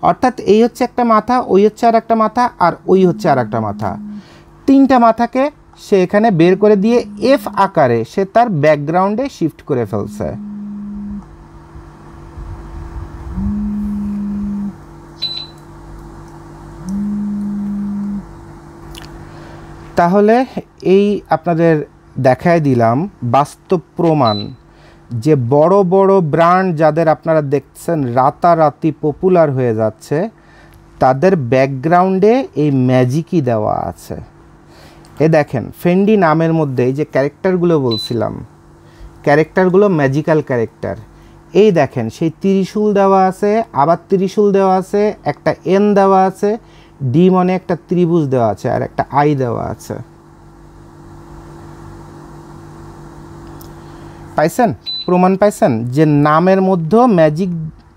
অর্থাৎ এই হচ্ছে একটা মাথা, ওই হচ্ছে আর একটা মাথা, আর ওই হচ্ছে আর একটা মাথা, তিনটা মাথাকে সে এখানে বের করে দিয়ে এফ আকারে সে তার ব্যাকগ্রাউন্ডে শিফট করে ফেলছে। তাহলে এই আপনাদের দেখায় দিলাম বাস্তব প্রমাণ যে বড় বড় ব্র্যান্ড যাদের আপনারা দেখছেন রাতারাতি পপুলার হয়ে যাচ্ছে, তাদের ব্যাকগ্রাউন্ডে এই ম্যাজিকই দেওয়া আছে। এ দেখেন ফেন্ডি নামের মধ্যে এই যে ক্যারেক্টারগুলো বলছিলাম, ক্যারেক্টারগুলো ম্যাজিক্যাল ক্যারেক্টার। এই দেখেন সেই ত্রিশূল দেওয়া আছে, আবার ত্রিশূল দেওয়া আছে, একটা এন দেওয়া আছে, ডি মানে একটা ত্রিভুজ দেওয়া আছে, আর একটা আই দেওয়া আছে। পাইছেন? প্রমাণ পাইছেন যে নামের মধ্যেও ম্যাজিক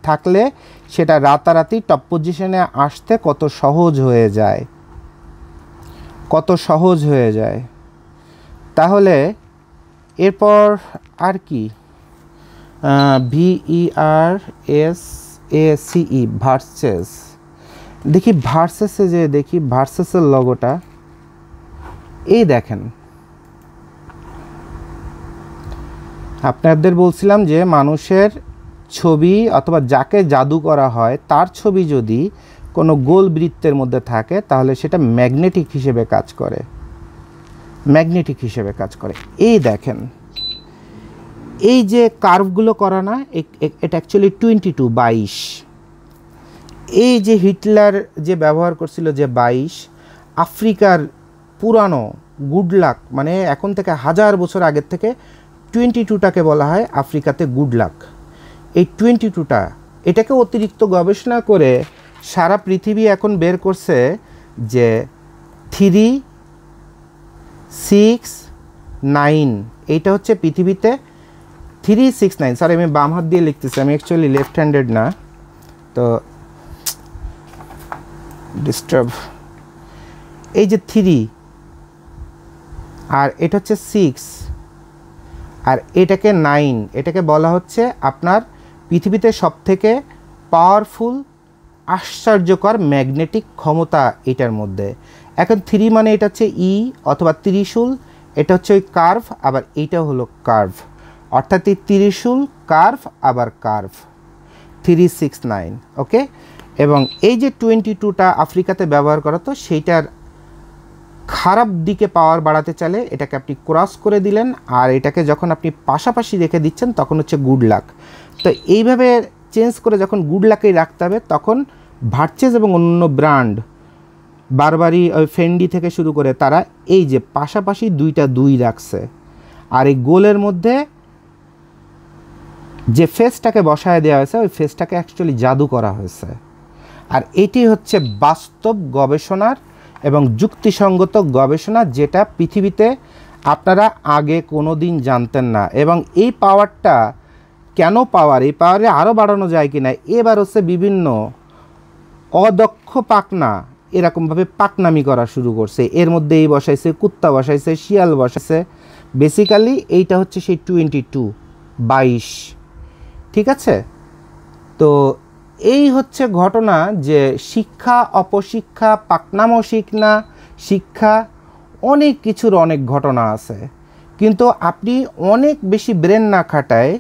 থাকলে সেটা রাতারাতি টপ পজিশনে আসতে কত সহজ হয়ে যায়, কত সহজ হয়ে যায়। তাহলে এরপর আর কি VERSACE ভার্সেস, দেখি ভার্সেসে যে দেখি ভার্সেসের লগোটা, এই দেখেন আপনাদের বলছিলাম যে মানুষের ছবি অথবা যাকে জাদু করা হয় তার ছবি যদি কোনো গোল বৃত্তের মধ্যে থাকে তাহলে সেটা ম্যাগনেটিক হিসেবে কাজ করে, ম্যাগনেটিক হিসেবে কাজ করে। এই দেখেন এই যে কার্ভগুলো করা না, এটা অ্যাকচুয়ালি 22 এই যে হিটলার যে ব্যবহার করছিল যে 22 আফ্রিকার পুরানো গুড লাক, মানে এখন থেকে 1000 বছর আগের থেকে 22টাকে বলা হয় আফ্রিকাতে গুড লাক। এই 22টা এটাকে অতিরিক্ত গবেষণা করে সারা পৃথিবী এখন বের করছে যে 3, 6, 9 এইটা হচ্ছে পৃথিবীতে 3, 6, 9, সরি আমি বাম হাত দিয়ে লিখতেছি, আমি অ্যাকচুয়ালি লেফট হ্যান্ডেড না, তো ডিস্টার্ব। এই যে 3 আর এটা হচ্ছে 6 আর এটাকে 9, এটাকে বলা হচ্ছে আপনার পৃথিবীতে সবথেকে পাওয়ারফুল আশ্চর্যকর ম্যাগনেটিক ক্ষমতা এটার মধ্যে। এখন 3 মানে এটা হচ্ছে ই অথবা ত্রিশূল, এটা হচ্ছে ওই কার্ভ, আবার এইটা হলো কার্ভ, অর্থাৎ এই ত্রিশূল কার্ভ আবার কার্ভ 3, 6, 9 ওকে। এবং এই যে 22টা আফ্রিকাতে ব্যবহার করা, তো সেইটার খারাপ দিকে পাওয়ার বাড়াতে চাইলে এটাকে আপনি ক্রস করে দিলেন, আর এটাকে যখন আপনি পাশাপাশি রেখে দিচ্ছেন তখন হচ্ছে গুড লাক। তো এইভাবে চেঞ্জ করে যখন গুড লাকেই রাখতে হবে তখন ভার্চেস এবং অন্য ব্র্যান্ড বারবারি ফেন্ডি থেকে শুরু করে তারা এই যে পাশাপাশি 2টা 2 রাখছে, আর এই গোলের মধ্যে যে ফেসটাকে বসায় দেওয়া হয়েছে ওই ফেসটাকে অ্যাকচুয়ালি জাদু করা হয়েছে। আর এটি হচ্ছে বাস্তব গবেষণার এবং যুক্তিসঙ্গত গবেষণা, যেটা পৃথিবীতে আপনারা আগে কোনো দিন জানতেন না। এবং এই পাওয়ারটা কেন পাওয়ার, এই পাওয়ারে আরও বাড়ানো যায় কি না, এবার হচ্ছে বিভিন্ন অদক্ষ পাকনা এরকমভাবে পাকনামি করা শুরু করছে, এর মধ্যে এই বসাইছে, কুত্তা বসাইছে, শিয়াল বসাইছে, বেসিক্যালি এইটা হচ্ছে সেই 22 ঠিক আছে। তো এই হচ্ছে ঘটনা যে শিক্ষা অপশিক্ষা, পাকনামো শিক্ষা, অনেক কিছুর অনেক ঘটনা আছে, কিন্তু আপনি অনেক বেশি ব্রেন না খাটায়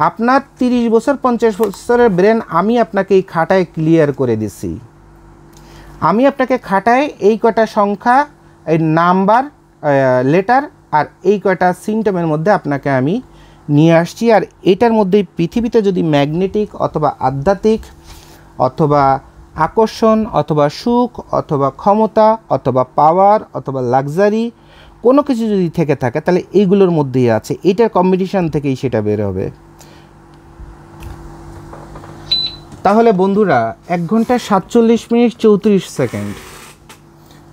আপনার 30 বছর 50 বছরের ব্রেন আমি আপনাকে এই খাটায় ক্লিয়ার করে দিছি। আমি আপনাকে খাটায় এই কয়টা সংখ্যা, এই নাম্বার, লেটার আর এই কয়টা সিমটমের মধ্যে আপনাকে আমি নিয়ে আসছি। আর এটার মধ্যেই পৃথিবীতে যদি ম্যাগনেটিক অথবা আধ্যাত্মিক অথবা আকর্ষণ অথবা সুখ অথবা ক্ষমতা অথবা পাওয়ার অথবা লাক্সারি কোনো কিছু যদি থেকে থাকে তাহলে এইগুলোর মধ্যেই আছে, এটার কম্বিনেশন থেকেই সেটা বের হবে। তাহলে বন্ধুরা 1 ঘন্টা 47 মিনিট 34 সেকেন্ড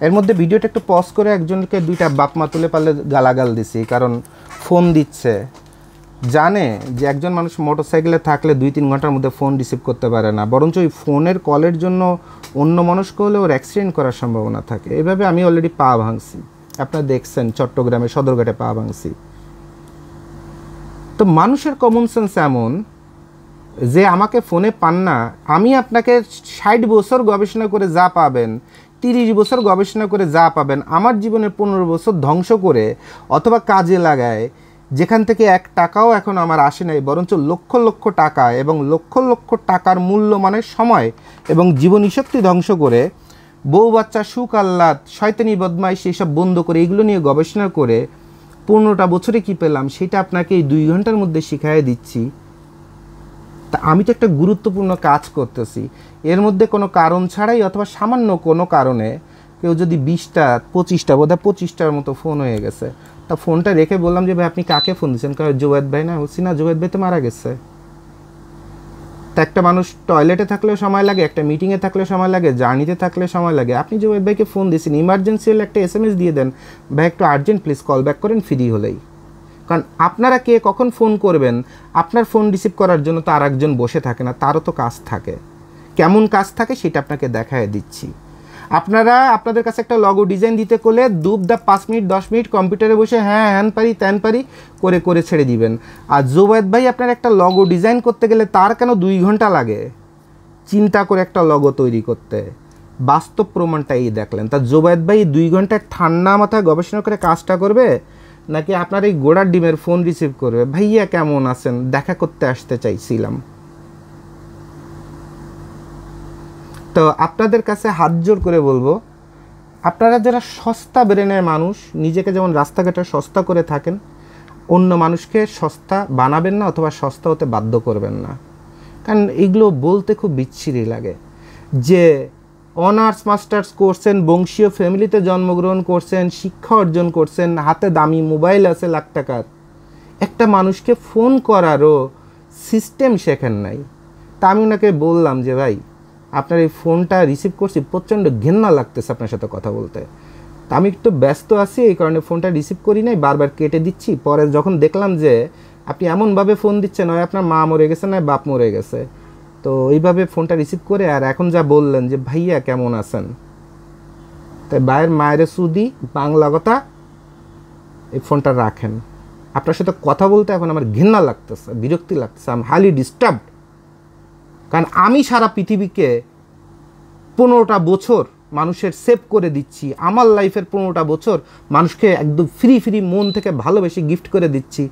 এর মধ্যে ভিডিওটা একটু পজ করে একজনকে 2টা বাপ মা তুলে পারলে গালাগাল দিছি, কারণ ফোন দিচ্ছে, জানে যে একজন মানুষ মোটরসাইকেলে থাকলে 2-3 ঘন্টার মধ্যে ফোন রিসিভ করতে পারে না, বরঞ্চ ওই ফোনের কলের জন্য অন্য মনস্ক হলে ওর অ্যাক্সিডেন্ট করার সম্ভাবনা থাকে। এভাবে আমি অলরেডি পা ভাঙছি, আপনারা দেখছেন চট্টগ্রামে সদরঘাটে পা ভাঙছি। তো মানুষের কমন সেন্স এমন যে আমাকে ফোনে পান না, আমি আপনাকে 60 বছর গবেষণা করে যা পাবেন, 30 বছর গবেষণা করে যা পাবেন, আমার জীবনের 15 বছর ধ্বংস করে অথবা কাজে লাগায়, যেখান থেকে 1 টাকাও এখন আমার আসে নাই, বরঞ্চ লক্ষ লক্ষ টাকা এবং লক্ষ লক্ষ টাকার মূল্য মানে সময় এবং জীবনী শক্তি ধ্বংস করে বউ বাচ্চা সুখ আহ্লাদ শয়তানি বদমাইশ এইসব বন্ধ করে এগুলো নিয়ে গবেষণা করে 15টা বছরে কী পেলাম সেটা আপনাকে এই 2 ঘন্টার মধ্যে শিখাই দিচ্ছি। তা আমি তো একটা গুরুত্বপূর্ণ কাজ করতেছি, এর মধ্যে কোনো কারণ ছাড়াই অথবা সামান্য কোনো কারণে কেউ যদি 20টা 25টা বোধহয় 25টার মতো ফোন হয়ে গেছে, তা ফোনটা রেখে বললাম যে ভাই আপনি কাকে ফোন দিচ্ছেন, কারণ জুবায়েদ ভাই না, বলছি না জুবায়েদ ভাই তো মারা গেছে। তা একটা মানুষ টয়লেটে থাকলেও সময় লাগে, একটা মিটিংয়ে থাকলে সময় লাগে, জার্নিতে থাকলে সময় লাগে, আপনি জুবায়েদ ভাইকে ফোন দিয়েছেন, ইমার্জেন্সি হলে একটা SMS দিয়ে দেন, ভাই একটু আর্জেন্ট প্লিজ কল ব্যাক করেন, ফ্রি হলেই। কারণ আপনারা কে কখন ফোন করবেন, আপনার ফোন রিসিভ করার জন্য তো আর একজন বসে থাকে না, তারও তো কাজ থাকে। কেমন কাজ থাকে সেটা আপনাকে দেখায় দিচ্ছি। আপনারা আপনাদের কাছে একটা লগো ডিজাইন দিতে করলে 5 মিনিট 10 মিনিট কম্পিউটারে বসে হ্যাঁ হ্যান পারি ত্যান পারি করে করে ছেড়ে দিবেন। আর জোবায়েদ ভাই আপনার একটা লগো ডিজাইন করতে গেলে তার কেন 2 ঘন্টা লাগে চিন্তা করে একটা লগো তৈরি করতে? বাস্তব প্রমাণটা এই দেখলেন। তা জোবায়েদ ভাই 2 ঘন্টায় ঠান্ডা মাথায় গবেষণা করে কাজটা করবে, নাকি আপনার এই গোড়ার ডিমের ফোন রিসিভ করবে, ভাইয়া কেমন আছেন, দেখা করতে আসতে চাইছিলাম? তো আপনাদের কাছে হাত জোর করে বলবো, আপনারা যারা সস্তা ব্রেনের মানুষ, নিজেকে যেমন রাস্তাঘাটে সস্তা করে থাকেন, অন্য মানুষকে সস্তা বানাবেন না অথবা সস্তা হতে বাধ্য করবেন না। কারণ এইগুলো বলতে খুব বিচ্ছিরি লাগে যে অনার্স মাস্টার্স করছেন, বংশীয় ফ্যামিলিতে জন্মগ্রহণ করছেন, শিক্ষা অর্জন করছেন, হাতে দামি মোবাইল আছে লাখ টাকার, একটা মানুষকে ফোন করারও সিস্টেম শেখেন নাই। তা আমি ওনাকে বললাম যে ভাই আপনার এই ফোনটা রিসিভ করছি, প্রচণ্ড ঘেন্না লাগতেছে আপনার সাথে কথা বলতে। তা আমি একটু ব্যস্ত আছি, এই কারণে ফোনটা রিসিভ করি নাই, বারবার কেটে দিচ্ছি। পরে যখন দেখলাম যে আপনি এমনভাবে ফোন দিচ্ছেন, হয় আপনার মা মরে গেছে নয় বাপ মরে গেছে, তো এইভাবে ফোনটা রিসিভ করে আর এখন যা বললেন যে ভাইয়া কেমন আছেন, তাই ভাইয়ের মায়ের সুদি বাংলা কথা, এই ফোনটা রাখেন। আপনার সাথে কথা বলতে এখন আমার ঘৃণা লাগতেছে, বিরক্তি লাগতেছে, আই এম হাইলি ডিস্টার্বড। কারণ আমি সারা পৃথিবীকে 15টা বছর মানুষের সেভ করে দিচ্ছি, আমার লাইফের 15টা বছর মানুষকে একদম ফ্রি ফ্রি মন থেকে ভালোবেসে গিফট করে দিচ্ছি,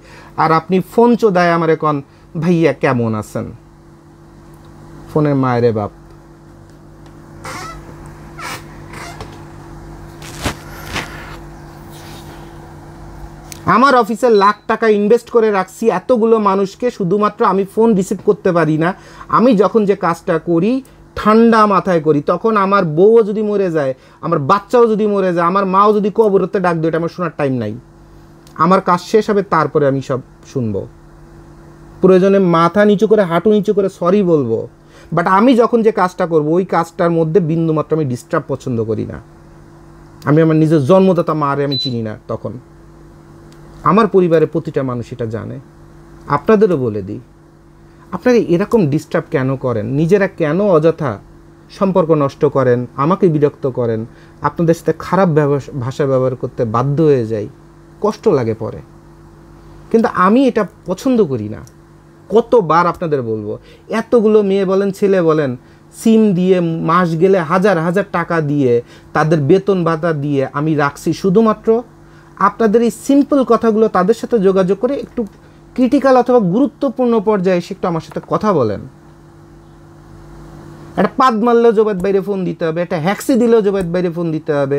আর আপনি ফোন চোদায় আমার এখন ভাইয়া কেমন আছেন? ফোনের মায়েরে বাপ। আমার অফিসে লাখ টাকা ইনভেস্ট করে রাখছি এতগুলো মানুষকে, শুধুমাত্র আমি ফোন রিসিভ করতে পারি না। আমি যখন যে কাজটা করি ঠান্ডা মাথায় করি, তখন আমার বউও যদি মরে যায়, আমার বাচ্চাও যদি মরে যায়, আমার মাও যদি কবরতে ডাক দেয়, এটা আমার শোনার টাইম নাই। আমার কাজ শেষ হবে, তারপরে আমি সব শুনবো। প্রয়োজনে মাথা নিচু করে হাঁটু নিচু করে সরি বলবো, বাট আমি যখন যে কাজটা করব ওই কাজটার মধ্যে বিন্দুমাত্র আমি ডিস্টার্ব পছন্দ করি না। আমি আমার নিজের জন্মদাতা মারে আমি চিনি না, তখন আমার পরিবারের প্রতিটা মানুষ এটা জানে। আপনাদেরও বলে দিই, আপনারা এরকম ডিস্টার্ব কেন করেন? নিজেরা কেন অযথা সম্পর্ক নষ্ট করেন, আমাকে বিরক্ত করেন, আপনাদের সাথে খারাপ ভাষা ব্যবহার করতে বাধ্য হয়ে যাই, কষ্ট লাগে পরে। কিন্তু আমি এটা পছন্দ করি না। কতবার আপনাদের বলবো, এতগুলো মেয়ে বলেন ছেলে বলেন সিম দিয়ে মাস গেলে হাজার হাজার টাকা দিয়ে তাদের বেতন ভাতা দিয়ে আমি রাখছি, শুধুমাত্র আপনাদের এই সিম্পল কথাগুলো তাদের সাথে যোগাযোগ করে একটু ক্রিটিক্যাল অথবা গুরুত্বপূর্ণ পর্যায়ে এসে একটু আমার সাথে কথা বলেন। একটা পাদ মারলেও জোবায়েদ বাইরে ফোন দিতে হবে, একটা হ্যাক্সি দিলেও জোবায়েদ বাইরে ফোন দিতে হবে,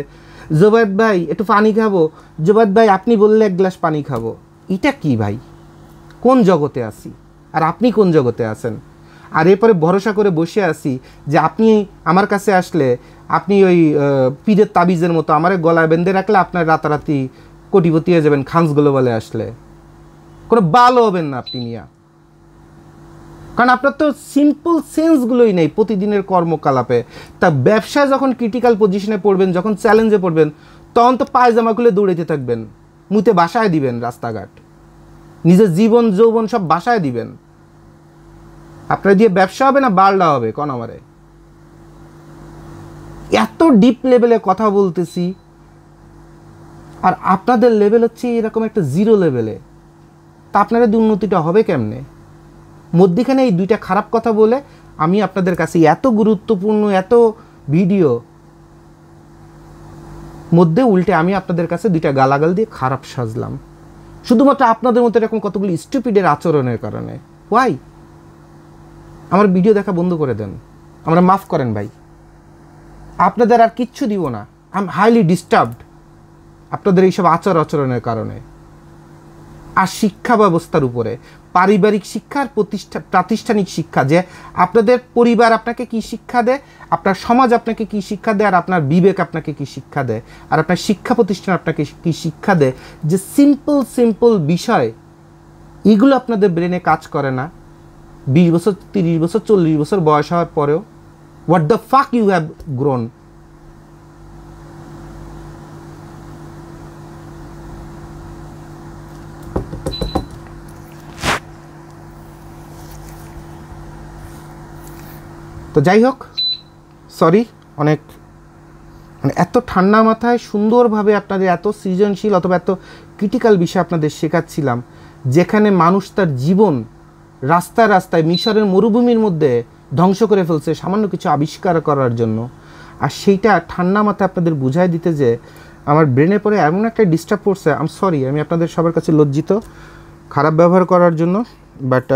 জোবায়েদ ভাই একটু পানি খাবো, জোবায়েদ ভাই আপনি বললে 1 গ্লাস পানি খাবো। এটা কি ভাই, কোন জগতে আছি? আর আপনি কোন জগতে আছেন? আর এরপরে ভরসা করে বসে আছি যে আপনি আমার কাছে আসলে আপনি ওই পীরের তাবিজের মতো আমার গলায় বেঁধে রাখলে আপনার রাতারাতি কোটিপতি হয়ে যাবেন। খানস গ্লোবালে আসলে কোনো ভালো হবেন না আপনি মিয়া, কারণ আপনার তো সিম্পল সেন্সগুলোই নেই প্রতিদিনের কর্মকলাপে। তা ব্যবসায় যখন ক্রিটিক্যাল পজিশনে পড়বেন, যখন চ্যালেঞ্জে পড়বেন, তখন তো পায়জামা খুলে দৌড়াইতে থাকবেন, মুতে বাসায় দিবেন, রাস্তাঘাট নিজের জীবন যৌবন সব বাসায় দিবেন। আপনার দিয়ে ব্যবসা হবে না বাড়লা হবে কোন আমারে? এত ডিপ লেভেলে কথা বলতেছি আর আপনাদের লেভেল হচ্ছে এরকম একটা জিরো লেভেলে, তা আপনাদের উন্নতিটা হবে কেমনে? মধ্যখানে এই 2টা খারাপ কথা বলে আমি আপনাদের কাছে এত গুরুত্বপূর্ণ এত ভিডিও মধ্যে উল্টে আমি আপনাদের কাছে 2টা গালাগাল দিয়ে খারাপ সাজলাম, শুধুমাত্র আপনাদের মতো এরকম কতগুলো স্টুপিডের আচরণের কারণে। ওয়াই? আমার ভিডিও দেখা বন্ধ করে দেন, আমরা মাফ করেন ভাই, আপনাদের আর কিচ্ছু দিব না। আই এম হাইলি ডিস্টার্বড আপনাদের এইসব আচরণের কারণে। আর শিক্ষা ব্যবস্থার উপরে, পারিবারিক শিক্ষা আর প্রাতিষ্ঠানিক শিক্ষা, যে আপনাদের পরিবার আপনাকে কি শিক্ষা দেয়, আপনার সমাজ আপনাকে কি শিক্ষা দেয়, আর আপনার বিবেক আপনাকে কি শিক্ষা দেয়, আর আপনার শিক্ষা প্রতিষ্ঠান আপনাকে কি শিক্ষা দেয়, যে সিম্পল বিষয় এগুলো আপনাদের ব্রেনে কাজ করে না। 20 বছর 30 বছর 40 বছর বয়স হওয়ার পরেও what the fuck you have grown. তো যাই হোক, সরি, অনেক মানে এত ঠান্ডা মাথায় সুন্দরভাবে আপনাদের এত সৃজনশীল অথবা এত ক্রিটিক্যাল বিষয় আপনাদের শেখাচ্ছিলাম, যেখানে মানুষ তার জীবন রাস্তায় রাস্তায় মিশরের মরুভূমির মধ্যে ধ্বংস করে ফেলছে সামান্য কিছু আবিষ্কার করার জন্য। আর সেইটা ঠান্ডা মাথায় আপনাদের বুঝাই দিতে যে আমার ব্রেনে পরে এমন একটা ডিস্টার্ব করছে। আম সরি, আমি আপনাদের সবার কাছে লজ্জিত খারাপ ব্যবহার করার জন্য, বাট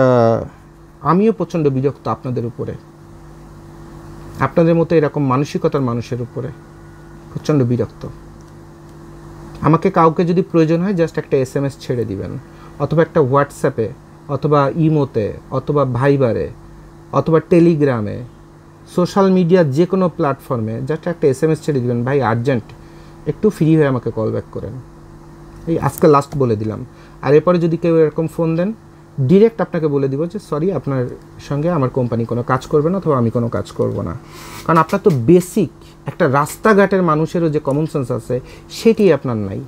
আমিও প্রচণ্ড বিরক্ত আপনাদের উপরে, আপনাদের মতো এরকম মানসিকতার মানুষের উপরে প্রচণ্ড বিরক্ত। আমাকে কাউকে যদি প্রয়োজন হয় জাস্ট একটা SMS ছেড়ে দিবেন, অথবা একটা হোয়াটসঅ্যাপে, অথবা ইমোতে, অথবা ভাইবারে, অথবা টেলিগ্রামে, সোশ্যাল মিডিয়ার যে কোনো প্ল্যাটফর্মে জাস্ট একটা SMS ছেড়ে দিবেন, ভাই আর্জেন্ট একটু ফ্রি হয়ে আমাকে কল ব্যাক করেন। এই আজকে লাস্ট বলে দিলাম। আর এরপরে যদি কেউ এরকম ফোন দেন, ডিরেক্ট আপনাকে বলে দিব যে সরি, আপনার সঙ্গে আমার কোম্পানি কোনো কাজ করবে না, অথবা আমি কোনো কাজ করব না। কারণ আপনার তো বেসিক একটা রাস্তাঘাটের মানুষেরও যে কমন সেন্স আছে সেটি আপনার নাই।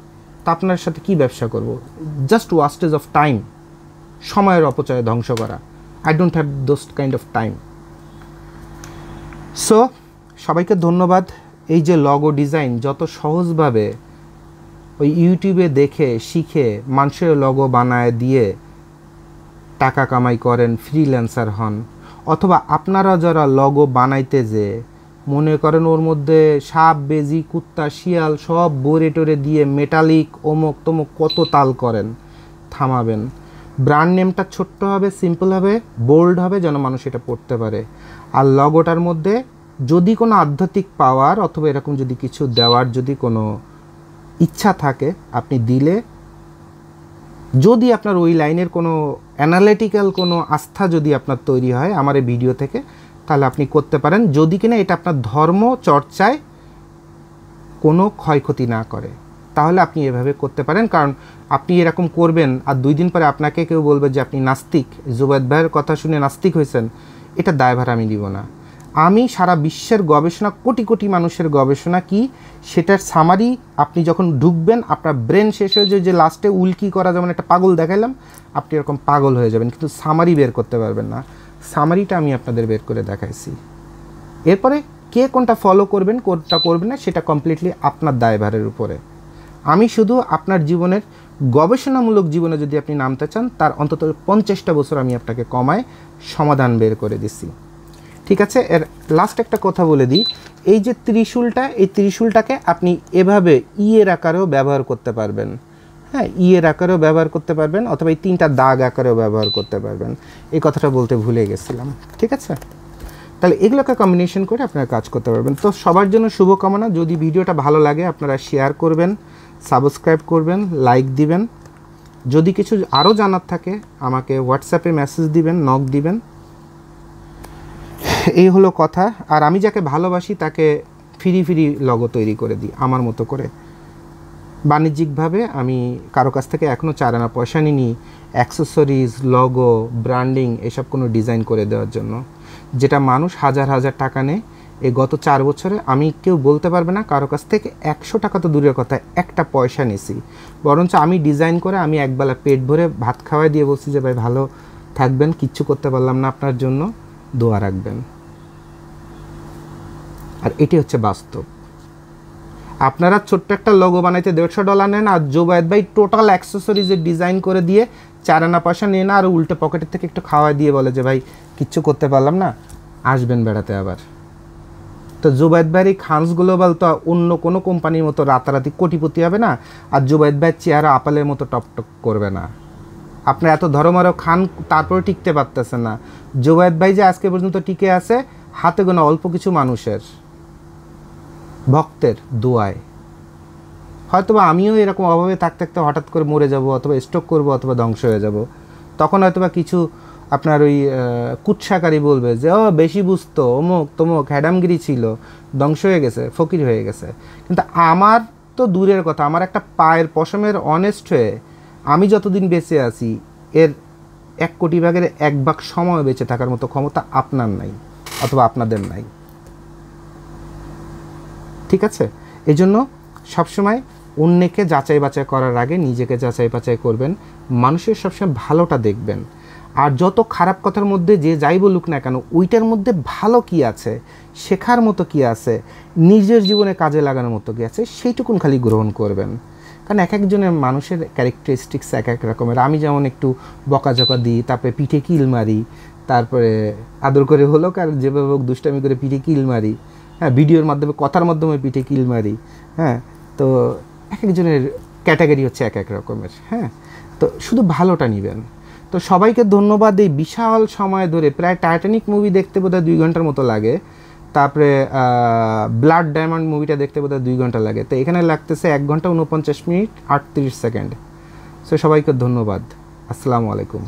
তা আপনার সাথে কি ব্যবসা করব? জাস্ট ওয়াস্টেজ অফ টাইম, সময়ের অপচয় ধ্বংস করা। I don't have those kind of time. So সবাইকে ধন্যবাদ। এই যে লগো ডিজাইন যত সহজভাবে ওই ইউটিউবে দেখে শিখে মানুষের লগো বানায় দিয়ে টাকা কামাই করেন, ফ্রিল্যান্সার হন, অথবা আপনারা যারা লগো বানাইতে যে মনে করেন ওর মধ্যে সাপ, বেজি, কুত্তা, শিয়াল সব বোরে টোরে দিয়ে মেটালিক অমুক তমুক কত তাল করেন, থামাবেন। ব্র্যান্ড নেমটা ছোট্ট হবে, সিম্পল হবে, বোল্ড হবে, যেন মানুষ এটা পড়তে পারে। আর লগোটার মধ্যে যদি কোনো আধ্যাত্মিক পাওয়ার অথবা এরকম যদি কিছু দেওয়ার যদি কোনো ইচ্ছা থাকে আপনি দিলে, যদি আপনার ওই লাইনের কোনো অ্যানালিটিক্যাল কোনো আস্থা যদি আপনার তৈরি হয় আমার এই ভিডিও থেকে, তাহলে আপনি করতে পারেন, যদি কিনা এটা আপনার ধর্ম চর্চায় কোনো ক্ষয়ক্ষতি না করে, তাহলে আপনি এভাবে করতে পারেন। কারণ আপনি এরকম করবেন আর 2 দিন পরে আপনাকে কেউ বলবে যে আপনি নাস্তিক, জুবায়েদ ভাইয়ের কথা শুনে নাস্তিক হয়েছেন, এটা দায়ভার আমি দিব না। আমি সারা বিশ্বের গবেষণা, কোটি কোটি মানুষের গবেষণা কি সেটার সামারি আপনি যখন ঢুকবেন আপনার ব্রেন শেষ হয়ে যায়, যে লাস্টে উল্কি করা যেমন একটা পাগল দেখাইলাম, আপনি এরকম পাগল হয়ে যাবেন, কিন্তু সামারি বের করতে পারবেন না। সামারিটা আমি আপনাদের বের করে দেখাইছি। এরপরে কে কোনটা ফলো করবেন কোনটা করবেন না সেটা কমপ্লিটলি আপনার দায়ভারের উপরে। আমি শুধু আপনার জীবনের গবেষণামূলক জীবনে যদি আপনি নামতে চান, তার অন্তত 50টা বছর আমি আপনাকে কমায় সমাধান বের করে দিছি। ঠিক আছে। এর লাস্ট একটা কথা বলে দিই, এই যে ত্রিশূলটা, এই ত্রিশূলটাকে আপনি এভাবে ইয়ের আকারেও ব্যবহার করতে পারবেন। হ্যাঁ, ইয়ের আকারেও ব্যবহার করতে পারবেন, অথবা এই 3টা দাগ আকারেও ব্যবহার করতে পারবেন। এই কথাটা বলতে ভুলে গেছিলাম। ঠিক আছে, তাহলে এগুলোকে কম্বিনেশন করে আপনারা কাজ করতে পারবেন। তো সবার জন্য শুভকামনা। যদি ভিডিওটা ভালো লাগে আপনারা শেয়ার করবেন, সাবস্ক্রাইব করবেন, লাইক দিবেন। যদি কিছু আরও জানার থাকে আমাকে হোয়াটসঅ্যাপে মেসেজ দিবেন, নক দিবেন। এই হলো কথা। আর আমি যাকে ভালোবাসি তাকে ফ্রি ফ্রি লগো তৈরি করে দিই আমার মতো করে, বাণিজ্যিকভাবে। আমি কারো কাছ থেকে এখনও 4 আনা পয়সা নিইনি অ্যাক্সেসরিজ, লগো, ব্র্যান্ডিং এসব কোনো ডিজাইন করে দেওয়ার জন্য, যেটা মানুষ হাজার হাজার টাকা নেয়। এই গত 4 বছরে আমি কেউ বলতে পারবে না কারো কাছ থেকে 100 টাকা তো দূরের কথা, একটা পয়সা নিছি। বরঞ্চ আমি ডিজাইন করে আমি একবেলা পেট ভরে ভাত খাওয়াই দিয়ে বলছি যে ভাই ভালো থাকবেন, কিচ্ছু করতে পারলাম না আপনার জন্য, দোয়া রাখবেন। আর এটি হচ্ছে বাস্তব। আপনারা ছোট্ট একটা লোগো বানাইতে $150 নেন, আর জুবায়েদ ভাই টোটাল অ্যাক্সেসরিজের ডিজাইন করে দিয়ে 4 আনা পয়সা নিয়ে না, আর উল্টো পকেটের থেকে একটু খাওয়া দিয়ে বলে যে ভাই কিচ্ছু করতে পারলাম না, আসবেন বেড়াতে আবার। তো জুবায়েদ ভাইয়ের এই খানস গ্লোবাল তো অন্য কোনো কোম্পানির মতো রাতারাতি কোটিপতি হবে না, আর জুবায়েদ ভাইয়ের চেহারা আপেলের মতো টকটক করবে না। আপনার এত ধর্মরও খান তারপরে টিকতে পারতেছেন না। জুবায়েদ ভাই যে আজকে পর্যন্ত টিকে আছে হাতে গোনা অল্প কিছু মানুষের ভক্তের দোয়ায়। হয়তোবা আমিও এরকম অভাবে থাকতে থাকতে হঠাৎ করে মরে যাব, অথবা স্ট্রোক করব, অথবা ধ্বংস হয়ে যাব। তখন হয়তোবা কিছু আপনার ওই কুৎসাকারী বলবে যে ও বেশি বুঝতো, অমুক তমুক, হ্যাডামগিরি ছিল, ধ্বংস হয়ে গেছে, ফকির হয়ে গেছে। কিন্তু আমার তো দূরের কথা, আমার একটা পায়ের পশমের অনেস্ট হয়ে আমি যতদিন বেঁচে আছি এর 1 কোটি ভাগের 1 ভাগ সময় বেঁচে থাকার মতো ক্ষমতা আপনার নাই, অথবা আপনাদের নাই। ঠিক আছে, এই জন্য সবসময় অন্যকে যাচাই বাছাই করার আগে নিজেকে যাচাই বাছাই করবেন। মানুষের সবসময় ভালোটা দেখবেন। আর যত খারাপ কথার মধ্যে যে যাই বলুক না কেন, ওইটার মধ্যে ভালো কি আছে, শেখার মতো কি আছে, নিজের জীবনে কাজে লাগানোর মতো কি আছে, সেইটুকুন খালি গ্রহণ করবেন। কারণ এক একজনের মানুষের ক্যারেক্টারিস্টিক্স এক এক রকমের। আমি যেমন একটু বকাঝকা দিই, তারপরে পিঠে কিল মারি, তারপরে আদর করে হলো কার যেভাবে হোক দুষ্টামি করে পিঠে কিল মারি, হ্যাঁ, ভিডিওর মাধ্যমে কথার মাধ্যমে পিঠে কিল মারি, হ্যাঁ। তো এক একজনের ক্যাটাগরি হচ্ছে এক এক রকমের, হ্যাঁ। তো শুধু ভালোটা নেবেন। তো সবাইকে ধন্যবাদ। এই বিশাল সময় ধরে, প্রায় টাইটানিক মুভি দেখতে বোধহয় 2 ঘন্টার মতো লাগে, তারপরে ব্লাড ডায়মন্ড মুভিটা দেখতে বোধহয় 2 ঘন্টা লাগে, তো এখানে লাগতেছে 1 ঘন্টা 49 মিনিট 38 সেকেন্ড। সো সবাইকে ধন্যবাদ। আসসালামু আলাইকুম।